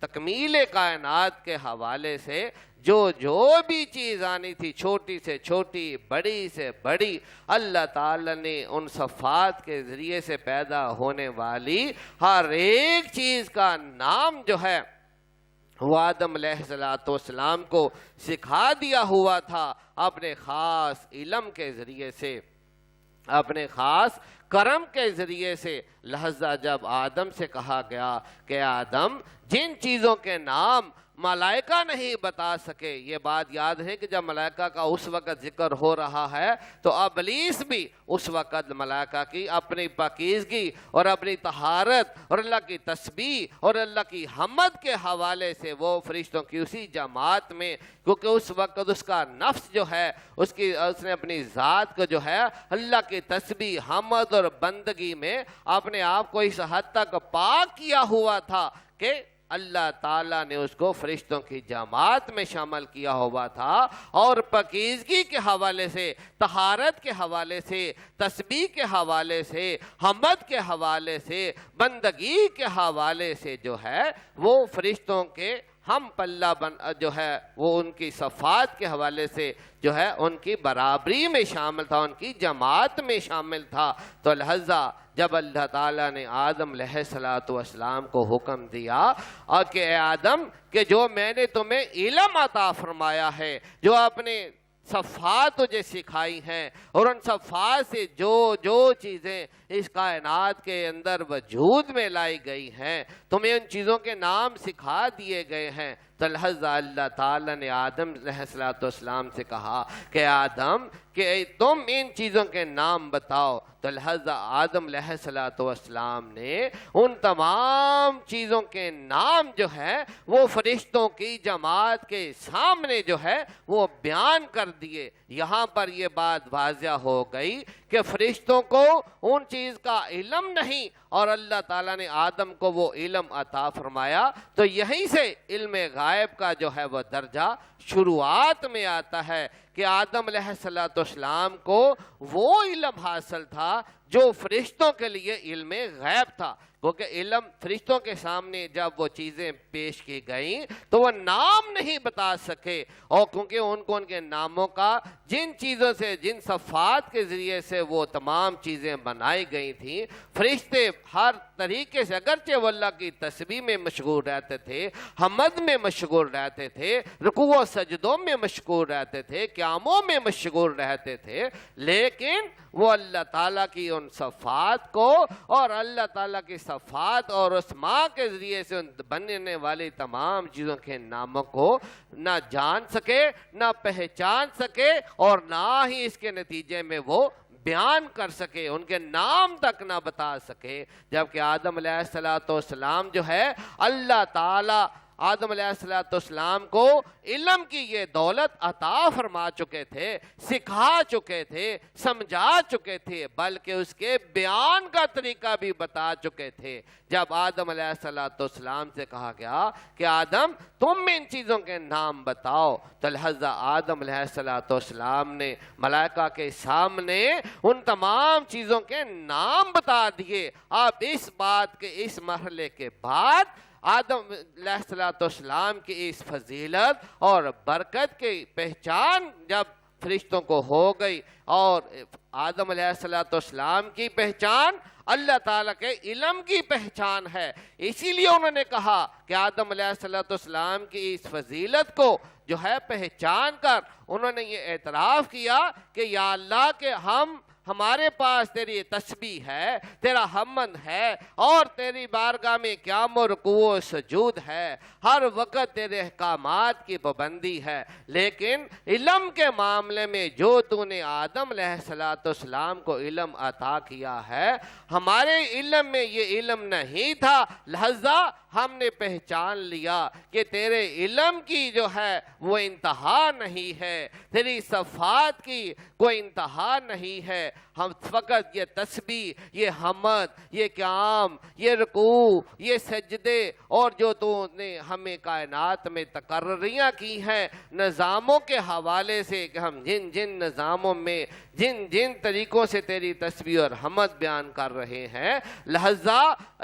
تکمیل کائنات کے حوالے سے جو بھی چیز آنی تھی، چھوٹی سے چھوٹی، بڑی سے بڑی، اللہ تعالیٰ نے ان صفات کے ذریعے سے پیدا ہونے والی ہر ایک چیز کا نام جو ہے وہ آدم علیہ السلام کو سکھا دیا ہوا تھا اپنے خاص علم کے ذریعے سے، اپنے خاص کرم کے ذریعے سے۔ لہذا جب آدم سے کہا گیا کہ آدم جن چیزوں کے نام ملائکہ نہیں بتا سکے، یہ بات یاد ہے کہ جب ملائکہ کا اس وقت ذکر ہو رہا ہے تو ابلیس بھی اس وقت ملائکہ کی اپنی پاکیزگی اور اپنی طہارت اور اللہ کی تسبیح اور اللہ کی حمد کے حوالے سے وہ فرشتوں کی اسی جماعت میں، کیونکہ اس وقت اس کا نفس جو ہے اس نے اپنی ذات کو جو ہے اللہ کی تسبیح، حمد اور بندگی میں اپنے آپ کو اس حد تک پاک کیا ہوا تھا کہ اللہ تعالیٰ نے اس کو فرشتوں کی جماعت میں شامل کیا ہوا تھا، اور پاکیزگی کے حوالے سے، طہارت کے حوالے سے، تسبیح کے حوالے سے، حمد کے حوالے سے، بندگی کے حوالے سے جو ہے وہ فرشتوں کے ہم پلہ جو ہے وہ ان کی صفات کے حوالے سے جو ہے ان کی برابری میں شامل تھا، ان کی جماعت میں شامل تھا۔ تو لہذا جب اللہ تعالیٰ نے آدم علیہ السلام کو حکم دیا اور کہ اے آدم کہ جو میں نے تمہیں علم عطا فرمایا ہے، جو اپنے صفات تجھے سکھائی ہیں، اور ان صفات سے جو چیزیں اس کائنات کے اندر وجود میں لائی گئی ہیں، تمہیں ان چیزوں کے نام سکھا دیے گئے ہیں، تو لہذا اللہ تعالیٰ نے آدم علیہ السلام سے کہا کہ آدم کہ تم ان چیزوں کے نام بتاؤ۔ تو لہذا آدم علیہ السلام نے ان تمام چیزوں کے نام جو ہے وہ فرشتوں کی جماعت کے سامنے جو ہے وہ بیان کر دیے۔ یہاں پر یہ بات واضح ہو گئی کہ کہ فرشتوں کو ان چیز کا علم نہیں اور اللہ تعالیٰ نے آدم کو وہ علم عطا فرمایا. تو یہیں سے علم غائب کا جو ہے وہ درجہ شروعات میں آتا ہے کہ آدم علیہ السلام کو وہ علم حاصل تھا جو فرشتوں کے لیے علم غیب تھا. کیونکہ علم فرشتوں کے سامنے جب وہ چیزیں پیش کی گئیں تو وہ نام نہیں بتا سکے, اور کیونکہ ان کو ان کے ناموں کا جن چیزوں سے, جن صفات کے ذریعے سے وہ تمام چیزیں بنائی گئی تھیں, فرشتے ہر طریقے سے, اگرچہ وہ اللہ کی تسبیح میں مشغول رہتے تھے, حمد میں مشغول رہتے تھے, رکوع و سجدوں میں مشغول رہتے تھے, قیاموں میں مشغول رہتے تھے, لیکن وہ اللہ تعالیٰ کی ان صفات کو اور اللہ تعالیٰ کی صفات اور اسماء کے ذریعے سے بننے والی تمام چیزوں کے ناموں کو نہ جان سکے, نہ پہچان سکے, اور نہ ہی اس کے نتیجے میں وہ بیان کر سکے, ان کے نام تک نہ بتا سکے. جبکہ آدم علیہ السلام جو ہے, اللہ تعالیٰ آدم علیہ السلام کو علم کی یہ دولت عطا فرما چکے تھے, سکھا چکے تھے, سمجھا چکے تھے, بلکہ اس کے بیان کا طریقہ بھی بتا چکے تھے. جب آدم علیہ السلام سے کہا گیا کہ آدم تم ان چیزوں کے نام بتاؤ, تو لہذا آدم علیہ السلام نے ملائکہ کے سامنے ان تمام چیزوں کے نام بتا دیے. اب اس بات کے اس مرحلے کے بعد آدم علیہ السلام کی اس فضیلت اور برکت کی پہچان جب فرشتوں کو ہو گئی, اور آدم علیہ السلام کی پہچان اللہ تعالیٰ کے علم کی پہچان ہے, اسی لیے انہوں نے کہا کہ آدم علیہ السلام کی اس فضیلت کو جو ہے پہچان کر انہوں نے یہ اعتراف کیا کہ یا اللہ کہ ہمارے پاس تیری تسبیح ہے, تیرا حمد ہے, اور تیری بارگاہ میں قیام و رکوع و سجود ہے, ہر وقت تیرے احکامات کی پابندی ہے, لیکن علم کے معاملے میں جو تو نے آدم علیہ السلام کو علم عطا کیا ہے, ہمارے علم میں یہ علم نہیں تھا, لہذا ہم نے پہچان لیا کہ تیرے علم کی جو ہے وہ انتہا نہیں ہے, تیری صفات کی کوئی انتہا نہیں ہے. ہم فقط یہ تسبیح, یہ حمد, یہ قیام, یہ رکوع, یہ سجدے, اور جو تو نے ہمیں کائنات میں تقرریاں کی ہیں نظاموں کے حوالے سے کہ ہم جن جن نظاموں میں جن جن طریقوں سے تیری تسبیح اور حمد بیان کر رہے ہیں, لہذا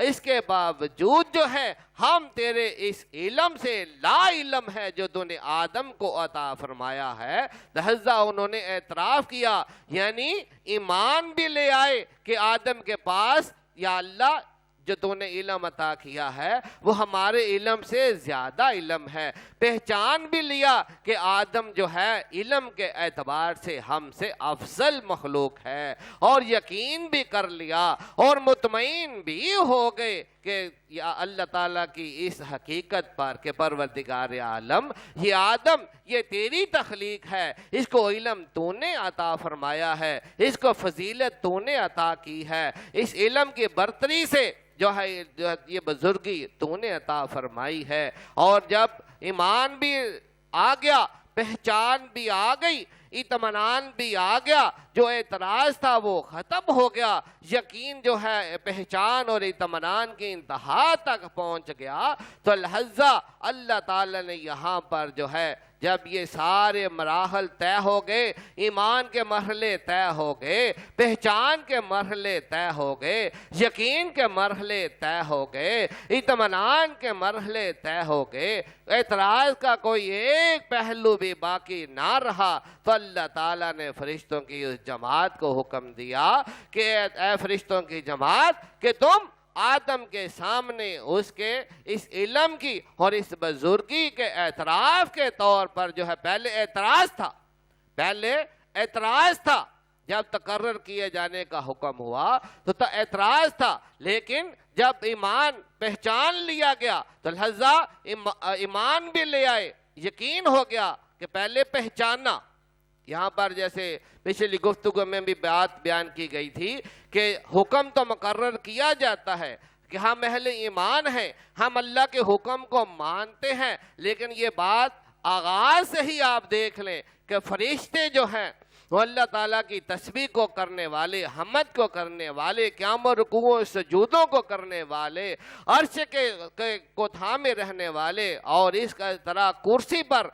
اس کے باوجود جو ہے ہم تیرے اس علم سے لا علم ہے جو تو نے آدم کو عطا فرمایا ہے. لہذا انہوں نے اعتراف کیا, یعنی ایمان بھی لے آئے کہ آدم کے پاس یا اللہ جو تو نے علم عطا کیا ہے وہ ہمارے علم سے زیادہ علم ہے, پہچان بھی لیا کہ آدم جو ہے علم کے اعتبار سے ہم سے افضل مخلوق ہے, اور یقین بھی کر لیا اور مطمئن بھی ہو گئے کہ یا اللہ تعالیٰ کی اس حقیقت پر کہ پروردگار عالم یہ آدم یہ تیری تخلیق ہے, اس کو علم تو نے عطا فرمایا ہے, اس کو فضیلت تو نے عطا کی ہے, اس علم کی برتری سے جو ہے یہ بزرگی تو نے عطا فرمائی ہے. اور جب ایمان بھی آ گیا, پہچان بھی آ گئی, اطمینان بھی آ گیا, جو اعتراض تھا وہ ختم ہو گیا, یقین جو ہے پہچان اور اطمینان کی انتہا تک پہنچ گیا, تو لہذا اللہ تعالیٰ نے یہاں پر جو ہے جب یہ سارے مراحل طے ہو گئے, ایمان کے مرحلے طے ہو گئے, پہچان کے مرحلے طے ہو گئے, یقین کے مرحلے طے ہو گئے, اطمینان کے مرحلے طے ہو گئے, اعتراض کا کوئی ایک پہلو بھی باقی نہ رہا, تو اللہ تعالیٰ نے فرشتوں کی اس جماعت کو حکم دیا کہ اے فرشتوں کی جماعت کہ تم آدم کے سامنے اس کے اس علم کی اور اس بزرگی کے اعتراف کے طور پر جو ہے پہلے اعتراض تھا جب تقرر کیے جانے کا حکم ہوا تو اعتراض تھا, لیکن جب ایمان پہچان لیا گیا تو لہذا ایمان بھی لے آئے, یقین ہو گیا کہ پہلے پہچاننا. یہاں پر جیسے پچھلی گفتگو میں بھی بات بیان کی گئی تھی کہ حکم تو مقرر کیا جاتا ہے کہ ہم اہل ایمان ہیں, ہم اللہ کے حکم کو مانتے ہیں, لیکن یہ بات آغاز سے ہی آپ دیکھ لیں کہ فرشتے جو ہیں وہ اللہ تعالیٰ کی تسبیح کو کرنے والے، حمد کو کرنے والے، قیام و رکوع و سجودوں کو کرنے والے، عرش کو تھامے رہنے والے، اور اس کا طرح کرسی پر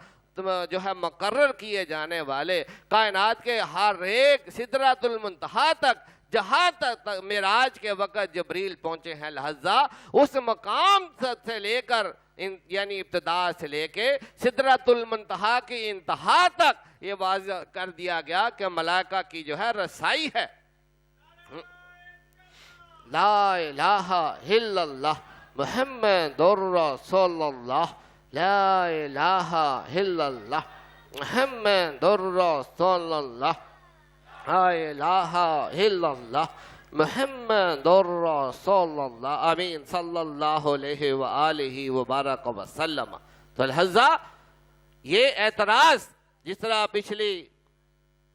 جو ہے مقرر کیے جانے والے، کائنات کے ہر ایک سدرۃ المنتہا تک، جہاں تک معراج کے وقت جبریل پہنچے ہیں، لہذا اس مقام سے لے کر یعنی ابتدا سے لے کے سدرۃ المنتہا کی انتہا تک یہ واضح کر دیا گیا کہ ملائکہ کی جو ہے رسائی ہے۔ لا الہ الا اللہ محمد رسول اللہ، لا الہ الا اللہ محمد رسول اللہ، لا الہ الا اللہ محمد رسول اللہ، آمین صلی اللہ علیہ وآلہ وبارک وسلم۔ تو لہذا یہ اعتراض، جس طرح پچھلی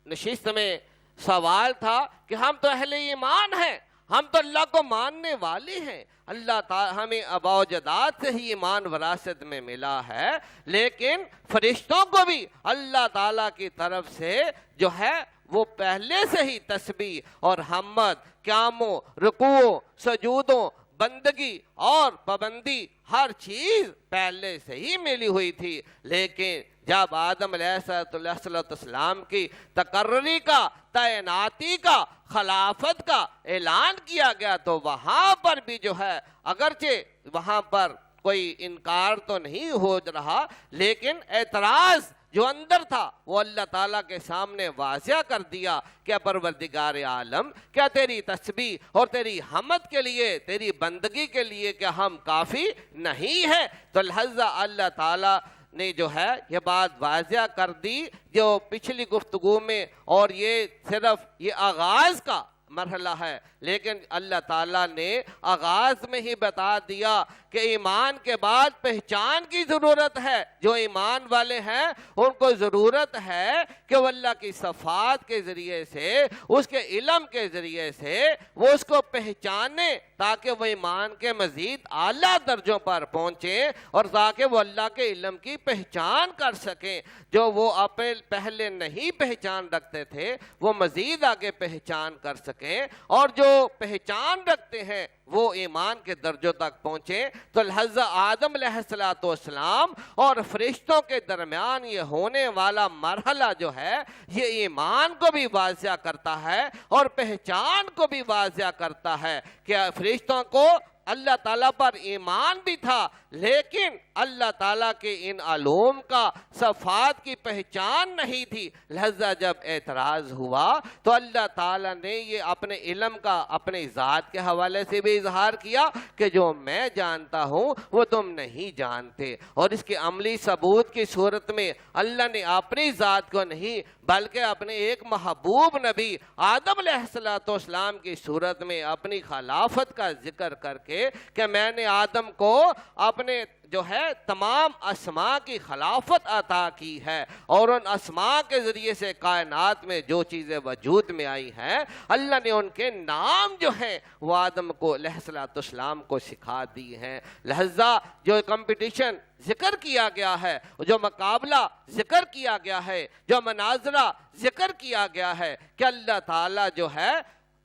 نشست میں سوال تھا کہ ہم تو اہل ایمان ہیں، ہم تو اللہ کو ماننے والے ہیں، اللہ تعالی ہمیں آباء و اجداد سے ہی ایمان وراثت میں ملا ہے، لیکن فرشتوں کو بھی اللہ تعالیٰ کی طرف سے جو ہے وہ پہلے سے ہی تسبیح اور حمد، قیاموں، رکوعوں، سجودوں، بندگی اور پابندی ہر چیز پہلے سے ہی ملی ہوئی تھی، لیکن جب آدم علیہ السلام کی تقرری کا، تعیناتی کا، خلافت کا اعلان کیا گیا تو وہاں پر بھی جو ہے اگرچہ وہاں پر کوئی انکار تو نہیں ہو رہا، لیکن اعتراض جو اندر تھا وہ اللہ تعالیٰ کے سامنے واضح کر دیا کہ پروردگار عالم، کیا تیری تسبیح اور تیری حمد کے لیے، تیری بندگی کے لیے کیا ہم کافی نہیں ہیں؟ تو لہذا اللہ تعالیٰ نے جو ہے یہ بات واضح کر دی جو پچھلی گفتگو میں، اور یہ صرف یہ آغاز کا مرحلہ ہے، لیکن اللہ تعالیٰ نے آغاز میں ہی بتا دیا کہ ایمان کے بعد پہچان کی ضرورت ہے۔ جو ایمان والے ہیں ان کو ضرورت ہے کہ وہ اللہ کی صفات کے ذریعے سے، اس کے علم کے ذریعے سے وہ اس کو پہچانے، تاکہ وہ ایمان کے مزید اعلیٰ درجوں پر پہنچیں، اور تاکہ وہ اللہ کے علم کی پہچان کر سکیں، جو وہ اپنے پہلے نہیں پہچان رکھتے تھے وہ مزید آگے پہچان کر سکیں، اور جو پہچان رکھتے ہیں وہ ایمان کے درجوں تک پہنچے۔ تو لہذا آدم علیہ السلام اور فرشتوں کے درمیان یہ ہونے والا مرحلہ جو ہے یہ ایمان کو بھی واضح کرتا ہے اور پہچان کو بھی واضح کرتا ہے کہ فرشتوں کو اللہ تعالیٰ پر ایمان بھی تھا، لیکن اللہ تعالیٰ کے ان علوم کا، صفات کی پہچان نہیں تھی۔ لہذا جب اعتراض ہوا تو اللہ تعالیٰ نے یہ اپنے علم کا اپنی ذات کے حوالے سے بھی اظہار کیا کہ جو میں جانتا ہوں وہ تم نہیں جانتے، اور اس کے عملی ثبوت کی صورت میں اللہ نے اپنی ذات کو نہیں بلکہ اپنے ایک محبوب نبی آدم علیہ السلام کی صورت میں اپنی خلافت کا ذکر کر کے کہ میں نے آدم کو اپنے جو ہے تمام اسماء کی خلافت عطا کی ہے، اور ان اسماء کے ذریعے سے کائنات میں جو چیزیں وجود میں آئی ہیں اللہ نے ان کے نام جو ہیں وہ آدم کو علیہ السلام کو سکھا دی ہیں۔ لہذا جو کمپٹیشن ذکر کیا گیا ہے، جو مقابلہ ذکر کیا گیا ہے، جو مناظرہ ذکر کیا گیا ہے، کہ اللہ تعالیٰ جو ہے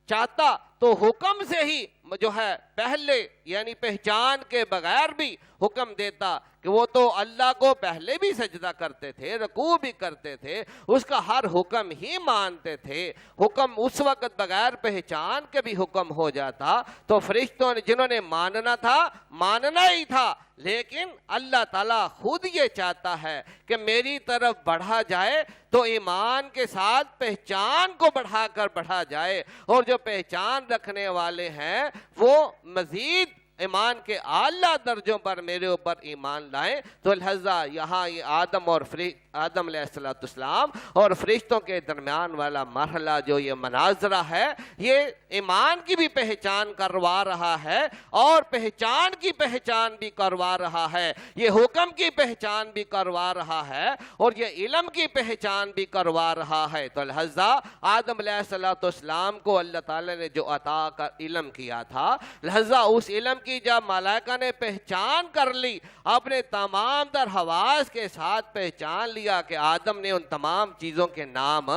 چاہتا تو حکم سے ہی جو ہے پہلے یعنی پہچان کے بغیر بھی حکم دیتا، کہ وہ تو اللہ کو پہلے بھی سجدہ کرتے تھے، رکوع بھی کرتے تھے، اس کا ہر حکم ہی مانتے تھے، حکم اس وقت بغیر پہچان کے بھی حکم ہو جاتا تو فرشتوں نے جنہوں نے ماننا تھا ماننا ہی تھا، لیکن اللہ تعالیٰ خود یہ چاہتا ہے کہ میری طرف بڑھا جائے تو ایمان کے ساتھ پہچان کو بڑھا جائے، اور جو پہچان رکھنے والے ہیں وہ مزید ایمان کے اعلیٰ درجوں پر میرے اوپر ایمان لائیں۔ تو لہذا یہاں یہ آدم علیہ السلام اور فرشتوں کے درمیان والا مرحلہ جو یہ مناظرہ ہے یہ ایمان کی بھی پہچان کروا رہا ہے، اور پہچان کی پہچان بھی کروا رہا ہے، یہ حکم کی پہچان بھی کروا رہا ہے، اور یہ علم کی پہچان بھی کروا رہا ہے۔ تو لہذا آدم علیہ السلام کو اللہ تعالی نے جو عطا کا علم کیا تھا، لہذا اس علم کی جب ملائکہ نے پہچان کر لی، اپنے تمام تر حواس کے ساتھ پہچان لیا کہ آدم نے ان تمام چیزوں کے نام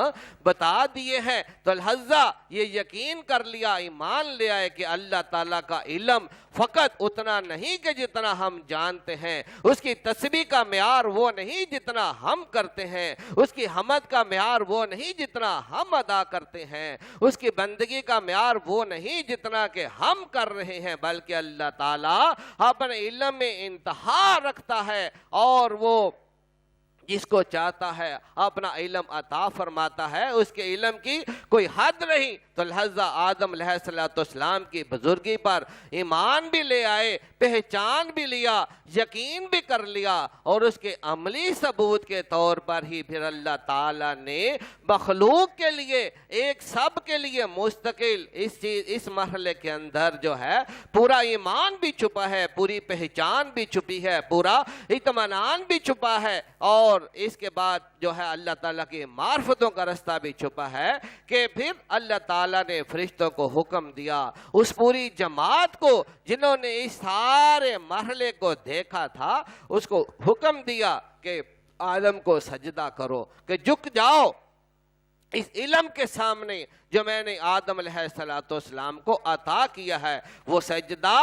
بتا دیے ہیں، تو لہذا یہ یقین کر لیا، ایمان لے آئے کہ اللہ تعالیٰ کا علم فقط اتنا نہیں کہ جتنا ہم جانتے ہیں، اس کی تسبیح کا معیار وہ نہیں جتنا ہم کرتے ہیں، اس کی حمد کا معیار وہ نہیں جتنا ہم ادا کرتے ہیں، اس کی بندگی کا معیار وہ نہیں جتنا کہ ہم کر رہے ہیں، بلکہ اللہ تعالیٰ اپنے علم میں انتہا رکھتا ہے اور وہ جس کو چاہتا ہے اپنا علم عطا فرماتا ہے، اس کے علم کی کوئی حد نہیں۔ تو لہذا آدم علیہ السلام کی بزرگی پر ایمان بھی لے آئے، پہچان بھی لیا، یقین بھی کر لیا، اور اس کے عملی ثبوت کے طور پر ہی پھر اللہ تعالیٰ نے مخلوق کے لیے، ایک سب کے لیے مستقل اس مرحلے کے اندر جو ہے پورا ایمان بھی چھپا ہے، پوری پہچان بھی چھپی ہے، پورا اطمینان بھی چھپا ہے، اور اس کے بعد جو ہے اللہ تعالیٰ کی معرفتوں کا رستہ بھی چھپا ہے کہ پھر اللہ تعالیٰ نے فرشتوں کو حکم دیا، اس پوری جماعت کو جنہوں نے اس سارے مرحلے کو دیکھا تھا، اس کو حکم دیا کہ آدم کو سجدہ کرو، کہ جھک جاؤ اس علم کے سامنے جو میں نے آدم علیہ السلام کو عطا کیا ہے۔ وہ سجدہ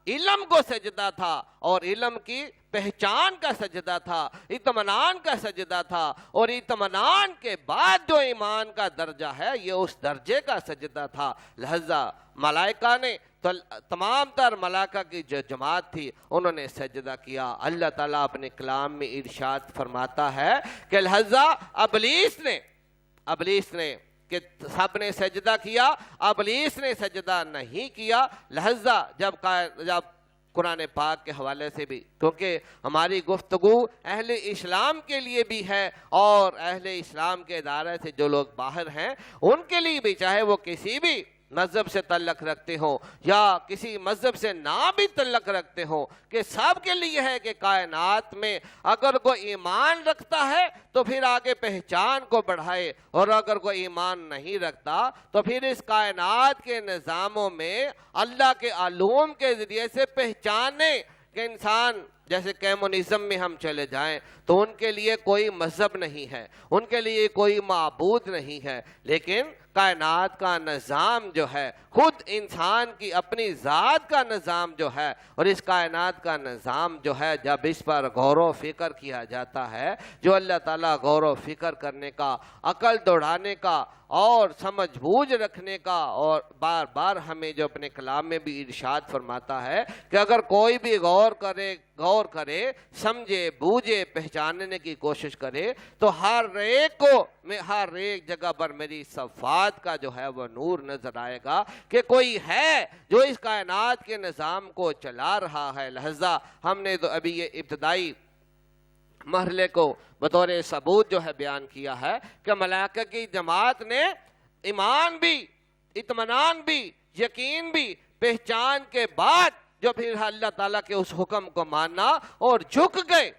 علم کو سجدہ تھا، اور علم کی پہچان کا سجدہ تھا، اطمینان کا سجدہ تھا، اور اطمینان کے بعد جو ایمان کا درجہ ہے یہ اس درجے کا سجدہ تھا۔ لہذا ملائکہ نے تو تمام تر ملائکہ کی جو جماعت تھی انہوں نے سجدہ کیا۔ اللہ تعالیٰ اپنے کلام میں ارشاد فرماتا ہے کہ لہذا ابلیس نے کہ سب نے سجدہ کیا، ابلیس نے سجدہ نہیں کیا۔ لہذا جب قرآن پاک کے حوالے سے بھی، کیونکہ ہماری گفتگو اہل اسلام کے لیے بھی ہے اور اہل اسلام کے ادارے سے جو لوگ باہر ہیں ان کے لیے بھی، چاہے وہ کسی بھی مذہب سے تعلق رکھتے ہوں یا کسی مذہب سے نہ بھی تعلق رکھتے ہوں، کہ سب کے لیے ہے کہ کائنات میں اگر کوئی ایمان رکھتا ہے تو پھر آگے پہچان کو بڑھائے، اور اگر کوئی ایمان نہیں رکھتا تو پھر اس کائنات کے نظاموں میں اللہ کے علوم کے ذریعے سے پہچانے کہ انسان، جیسے کمیونزم میں ہم چلے جائیں تو ان کے لیے کوئی مذہب نہیں ہے، ان کے لیے کوئی معبود نہیں ہے، لیکن کائنات کا نظام جو ہے خود انسان کی اپنی ذات کا نظام جو ہے، اور اس کائنات کا نظام جو ہے جب اس پر غور و فکر کیا جاتا ہے، جو اللہ تعالیٰ غور و فکر کرنے کا، عقل دوڑانے کا اور سمجھ بوجھ رکھنے کا، اور بار بار ہمیں جو اپنے کلام میں بھی ارشاد فرماتا ہے کہ اگر کوئی بھی غور کرے، سمجھے، بوجھے، پہچاننے کی کوشش کرے تو ہر ایک جگہ پر میری صفات کا جو ہے وہ نور نظر آئے گا کہ کوئی ہے جو اس کائنات کے نظام کو چلا رہا ہے۔ لہذا ہم نے تو ابھی یہ ابتدائی مرحلے کو بطور ثبوت جو ہے بیان کیا ہے کہ ملائکہ کی جماعت نے ایمان بھی، اطمینان بھی، یقین بھی، پہچان کے بعد جو پھر اللہ تعالیٰ کے اس حکم کو ماننا اور جھک گئے،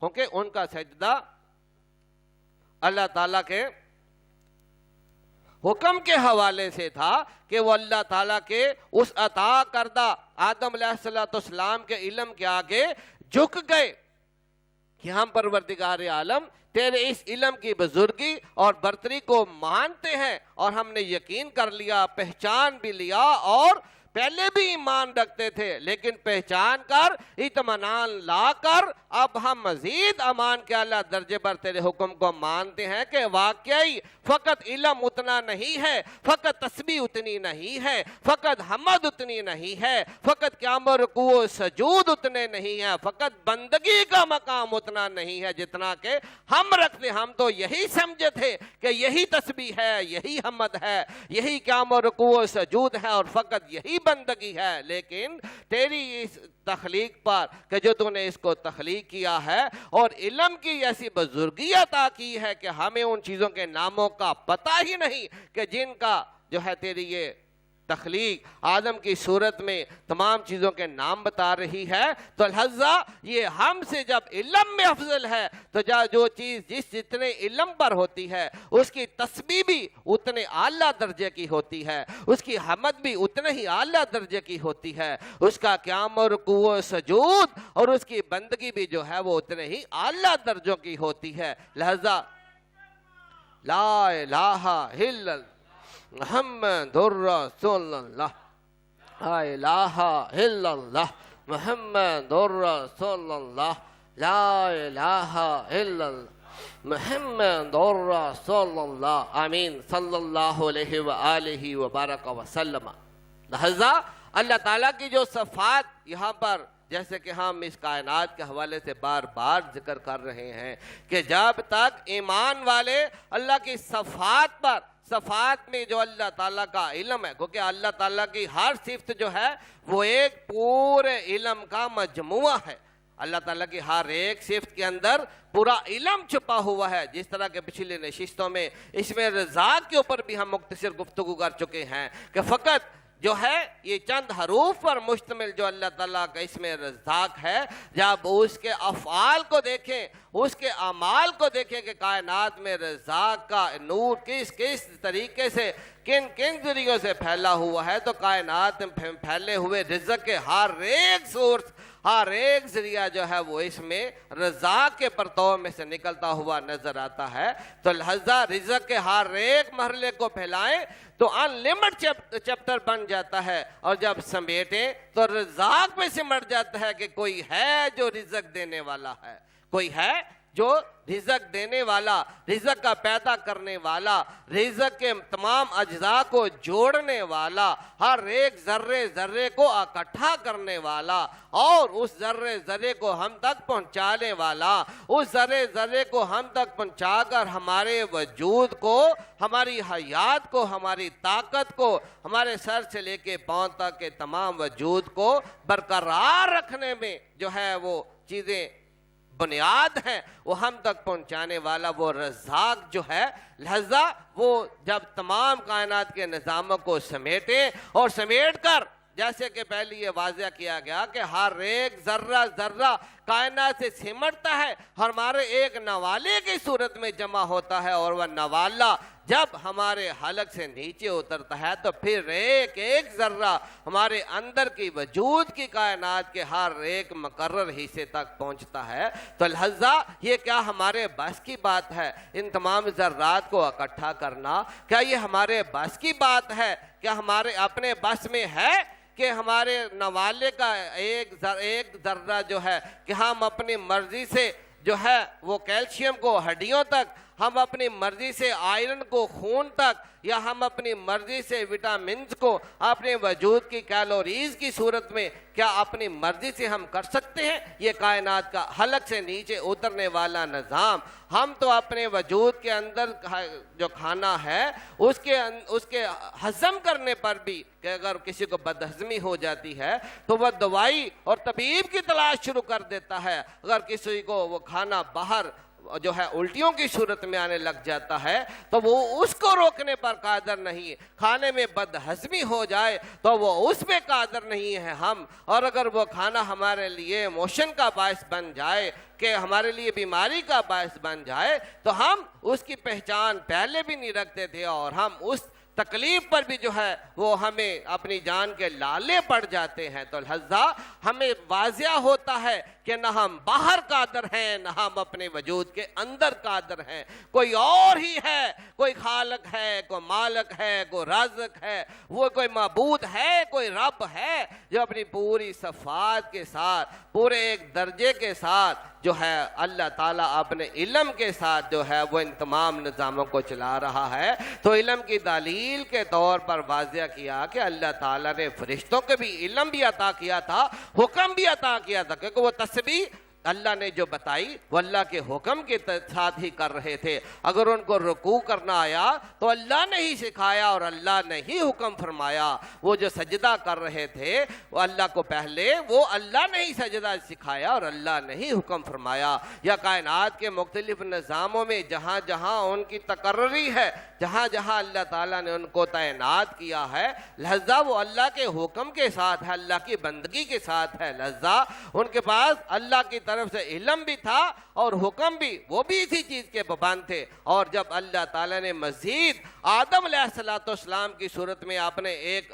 کیونکہ ان کا سجدہ اللہ تعالیٰ کے حکم کے حوالے سے تھا کہ وہ اللہ تعالیٰ کے اس عطا کردہ آدم علیہ السلام کے علم کے آگے جھک گئے کہ ہم پروردگار عالم تیرے اس علم کی بزرگی اور برتری کو مانتے ہیں، اور ہم نے یقین کر لیا، پہچان بھی لیا، اور پہلے بھی ایمان رکھتے تھے لیکن پہچان کر، اطمینان لا کر اب ہم مزید امان کے اعلیٰ درجے پر تیرے حکم کو مانتے ہیں کہ واقعی فقط علم اتنا نہیں ہے، فقط تسبیح اتنی نہیں ہے، فقط حمد اتنی نہیں ہے، فقط قیام و رکوع و سجود اتنے نہیں ہے، فقط بندگی کا مقام اتنا نہیں ہے جتنا کہ ہم رکھتے۔ ہم تو یہی سمجھے تھے کہ یہی تسبیح ہے، یہی حمد ہے، یہی قیام و رکوع و سجود ہے، اور فقط یہی بندگی ہے، لیکن تیری اس تخلیق پر کہ جو تو نے اس کو تخلیق کیا ہے اور علم کی ایسی بزرگی عطا کی ہے کہ ہمیں ان چیزوں کے ناموں کا پتہ ہی نہیں کہ جن کا جو ہے تیری یہ تخلیق آدم کی صورت میں تمام چیزوں کے نام بتا رہی ہے، تو لہذا یہ ہم سے جب علم میں افضل ہے تو جو چیز جتنے علم پر ہوتی ہے اس کی تسبیح بھی اتنے اعلیٰ درجے کی ہوتی ہے، اس کی حمد بھی اتنے ہی اعلیٰ درجے کی ہوتی ہے، اس کا قیام و رکوع و سجود اور اس کی بندگی بھی جو ہے وہ اتنے ہی اعلیٰ درجوں کی ہوتی ہے۔ لہذا لا الہ الا اللہ محمد رسول اللہ، لا الہ الا اللہ محمد رسول اللہ، لا الہ الا اللہ محمد رسول اللہ، آمین صلی اللہ علیہ وآلہ وبارک وسلم۔ لہذا اللہ تعالیٰ کی جو صفات یہاں پر جیسے کہ ہم اس کائنات کے حوالے سے بار بار ذکر کر رہے ہیں کہ جب تک ایمان والے اللہ کی صفات میں جو اللہ تعالیٰ کا علم ہے، کیونکہ اللہ تعالیٰ کی ہر صفت جو ہے وہ ایک پورے علم کا مجموعہ ہے، اللہ تعالیٰ کی ہر ایک صفت کے اندر پورا علم چھپا ہوا ہے، جس طرح کے پچھلی نشستوں میں اس میں رضاق کے اوپر بھی ہم مختصر گفتگو کر چکے ہیں کہ فقط جو ہے یہ چند حروف پر مشتمل جو اللہ تعالیٰ کا اس میں رزاق ہے، جب اس کے افعال کو دیکھیں، اس کے اعمال کو دیکھیں کہ کائنات میں رزاق کا نور کس طریقے سے کن ذریعوں سے پھیلا ہوا ہے، تو کائنات میں پھیلے ہوئے رزق کے ہر ایک سورس، ہر ایک ذریعہ جو ہے وہ اس میں رزاق کے پرتو میں سے نکلتا ہوا نظر آتا ہے۔ تو لہذا رزق کے ہر ایک مرحلے کو پھیلائیں تو ان لمٹ چیپٹر بن جاتا ہے، اور جب سمیٹیں تو رزاق میں سمٹ جاتا ہے کہ کوئی ہے جو رزق دینے والا ہے، کوئی ہے جو رزق دینے والا، رزق کا پیدا کرنے والا، رزق کے تمام اجزاء کو جوڑنے والا، ہر ایک ذرے کو اکٹھا کرنے والا، اور اس ذرے کو ہم تک پہنچانے والا، اس ذرے کو ہم تک پہنچا کر ہمارے وجود کو، ہماری حیات کو، ہماری طاقت کو، ہمارے سر سے لے کے پاؤں تک کے تمام وجود کو برقرار رکھنے میں جو ہے وہ چیزیں بنیاد ہیں، وہ ہم تک پہنچانے والا وہ رزاق جو ہے۔ لہذا وہ جب تمام کائنات کے نظاموں کو سمیٹیں اور سمیٹ کر، جیسے کہ پہلے یہ واضح کیا گیا کہ ہر ایک ذرہ کائنات سے سمٹتا ہے، ہمارے ایک نوالے کی صورت میں جمع ہوتا ہے، اور وہ نوالا جب ہمارے حلق سے نیچے اترتا ہے تو پھر ایک ذرہ ہمارے اندر کی وجود کی کائنات کے ہر ایک مقرر حصے تک پہنچتا ہے۔ تو لہذا یہ کیا ہمارے بس کی بات ہے ان تمام ذرات کو اکٹھا کرنا؟ کیا یہ ہمارے بس کی بات ہے؟ کیا ہمارے اپنے بس میں ہے کہ ہمارے نوالے کا ایک ذرہ جو ہے کہ ہم اپنی مرضی سے جو ہے وہ کیلشیم کو ہڈیوں تک، ہم اپنی مرضی سے آئرن کو خون تک، یا ہم اپنی مرضی سے وٹامنز کو اپنے وجود کی کیلوریز کی صورت میں کیا اپنی مرضی سے ہم کر سکتے ہیں؟ یہ کائنات کا حلق سے نیچے اترنے والا نظام، ہم تو اپنے وجود کے اندر جو کھانا ہے اس کے ہضم کرنے پر بھی کہ اگر کسی کو بدہضمی ہو جاتی ہے تو وہ دوائی اور طبیب کی تلاش شروع کر دیتا ہے، اگر کسی کو وہ کھانا باہر جو ہے الٹیوں کی صورت میں آنے لگ جاتا ہے تو وہ اس کو روکنے پر قادر نہیں، کھانے میں بدہضمی ہو جائے تو وہ اس پہ قادر نہیں ہے ہم، اور اگر وہ کھانا ہمارے لیے موشن کا باعث بن جائے کہ ہمارے لیے بیماری کا باعث بن جائے تو ہم اس کی پہچان پہلے بھی نہیں رکھتے تھے، اور ہم اس تکلیف پر بھی جو ہے وہ ہمیں اپنی جان کے لالے پڑ جاتے ہیں۔ تو لہذا ہمیں واضح ہوتا ہے کہ نہ ہم باہر قادر ہیں، نہ ہم اپنے وجود کے اندر قادر ہیں، کوئی اور ہی ہے، کوئی خالق ہے، کوئی مالک ہے، کوئی رازق ہے، وہ کوئی معبود ہے، کوئی رب ہے جو اپنی پوری صفات کے ساتھ، پورے ایک درجے کے ساتھ جو ہے اللہ تعالیٰ اپنے علم کے ساتھ جو ہے وہ ان تمام نظاموں کو چلا رہا ہے۔ تو علم کی دلیل کے طور پر واضح کیا کہ اللہ تعالیٰ نے فرشتوں کے بھی علم بھی عطا کیا تھا، حکم بھی عطا کیا تھا، کیونکہ وہ تسبیح اللہ نے جو بتائی وہ اللہ کے حکم کے ساتھ ہی کر رہے تھے. اگر ان کو رکوع کرنا آیا تو اللہ نے ہی سکھایا اور اللہ نے ہی حکم فرمایا. وہ جو سجدہ کر رہے تھے وہ اللہ کو پہلے وہ اللہ نے ہی سجدہ سکھایا اور اللہ نے ہی حکم فرمایا. یا کائنات کے مختلف نظاموں میں جہاں جہاں ان کی تقرری ہے, جہاں جہاں اللہ تعالیٰ نے ان کو تعینات کیا ہے, لہذا وہ اللہ کے حکم کے ساتھ ہے, اللہ کی بندگی کے ساتھ ہے. لہذا ان کے پاس اللہ کی طرف سے علم بھی تھا اور حکم بھی, وہ بھی اسی چیز کے پابند تھے. اور جب اللہ تعالیٰ نے مزید آدم علیہ السلام کی صورت میں آپ نے ایک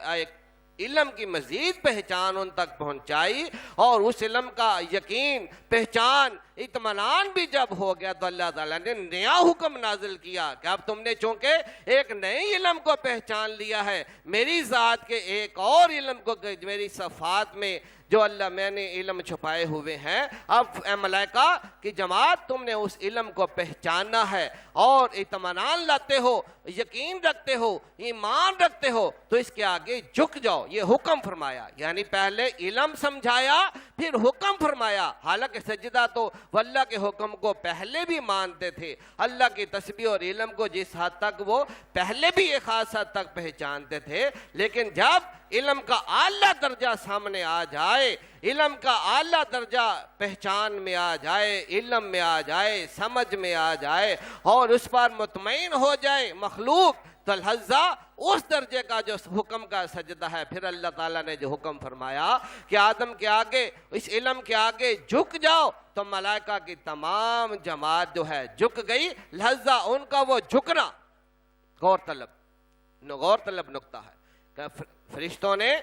علم کی مزید پہچان ان تک پہنچائی اور اس علم کا یقین, پہچان, اطمینان بھی جب ہو گیا تو اللہ تعالیٰ نے نیا حکم نازل کیا کہ اب تم نے چونکہ ایک نئے علم کو پہچان لیا ہے, میری ذات کے ایک اور علم کو, میری صفات میں جو اللہ میں نے علم چھپائے ہوئے ہیں, اب اے ملائکہ کی جماعت تم نے اس علم کو پہچاننا ہے اور اطمینان لاتے ہو, یقین رکھتے ہو, ایمان رکھتے ہو تو اس کے آگے جھک جاؤ. یہ حکم فرمایا, یعنی پہلے علم سمجھایا پھر حکم فرمایا. حالانکہ سجدہ تو وہ اللہ کے حکم کو پہلے بھی مانتے تھے, اللہ کی تسبیح اور علم کو جس حد تک وہ پہلے بھی ایک خاص حد تک پہچانتے تھے, لیکن جب علم کا اعلیٰ درجہ سامنے آ جائے, علم کا اعلیٰ درجہ پہچان میں آ جائے, علم میں آ جائے, سمجھ میں آ جائے اور اس پر مطمئن ہو جائے مخلوق, تو لہذا اس درجے کا جو حکم کا سجدہ ہے, پھر اللہ تعالیٰ نے جو حکم فرمایا کہ آدم کے آگے, اس علم کے آگے جھک جاؤ, تو ملائکہ کی تمام جماعت جو ہے جھک گئی. لہذا ان کا وہ جھکنا غور طلب نقطہ ہے کہ فرشتوں نے,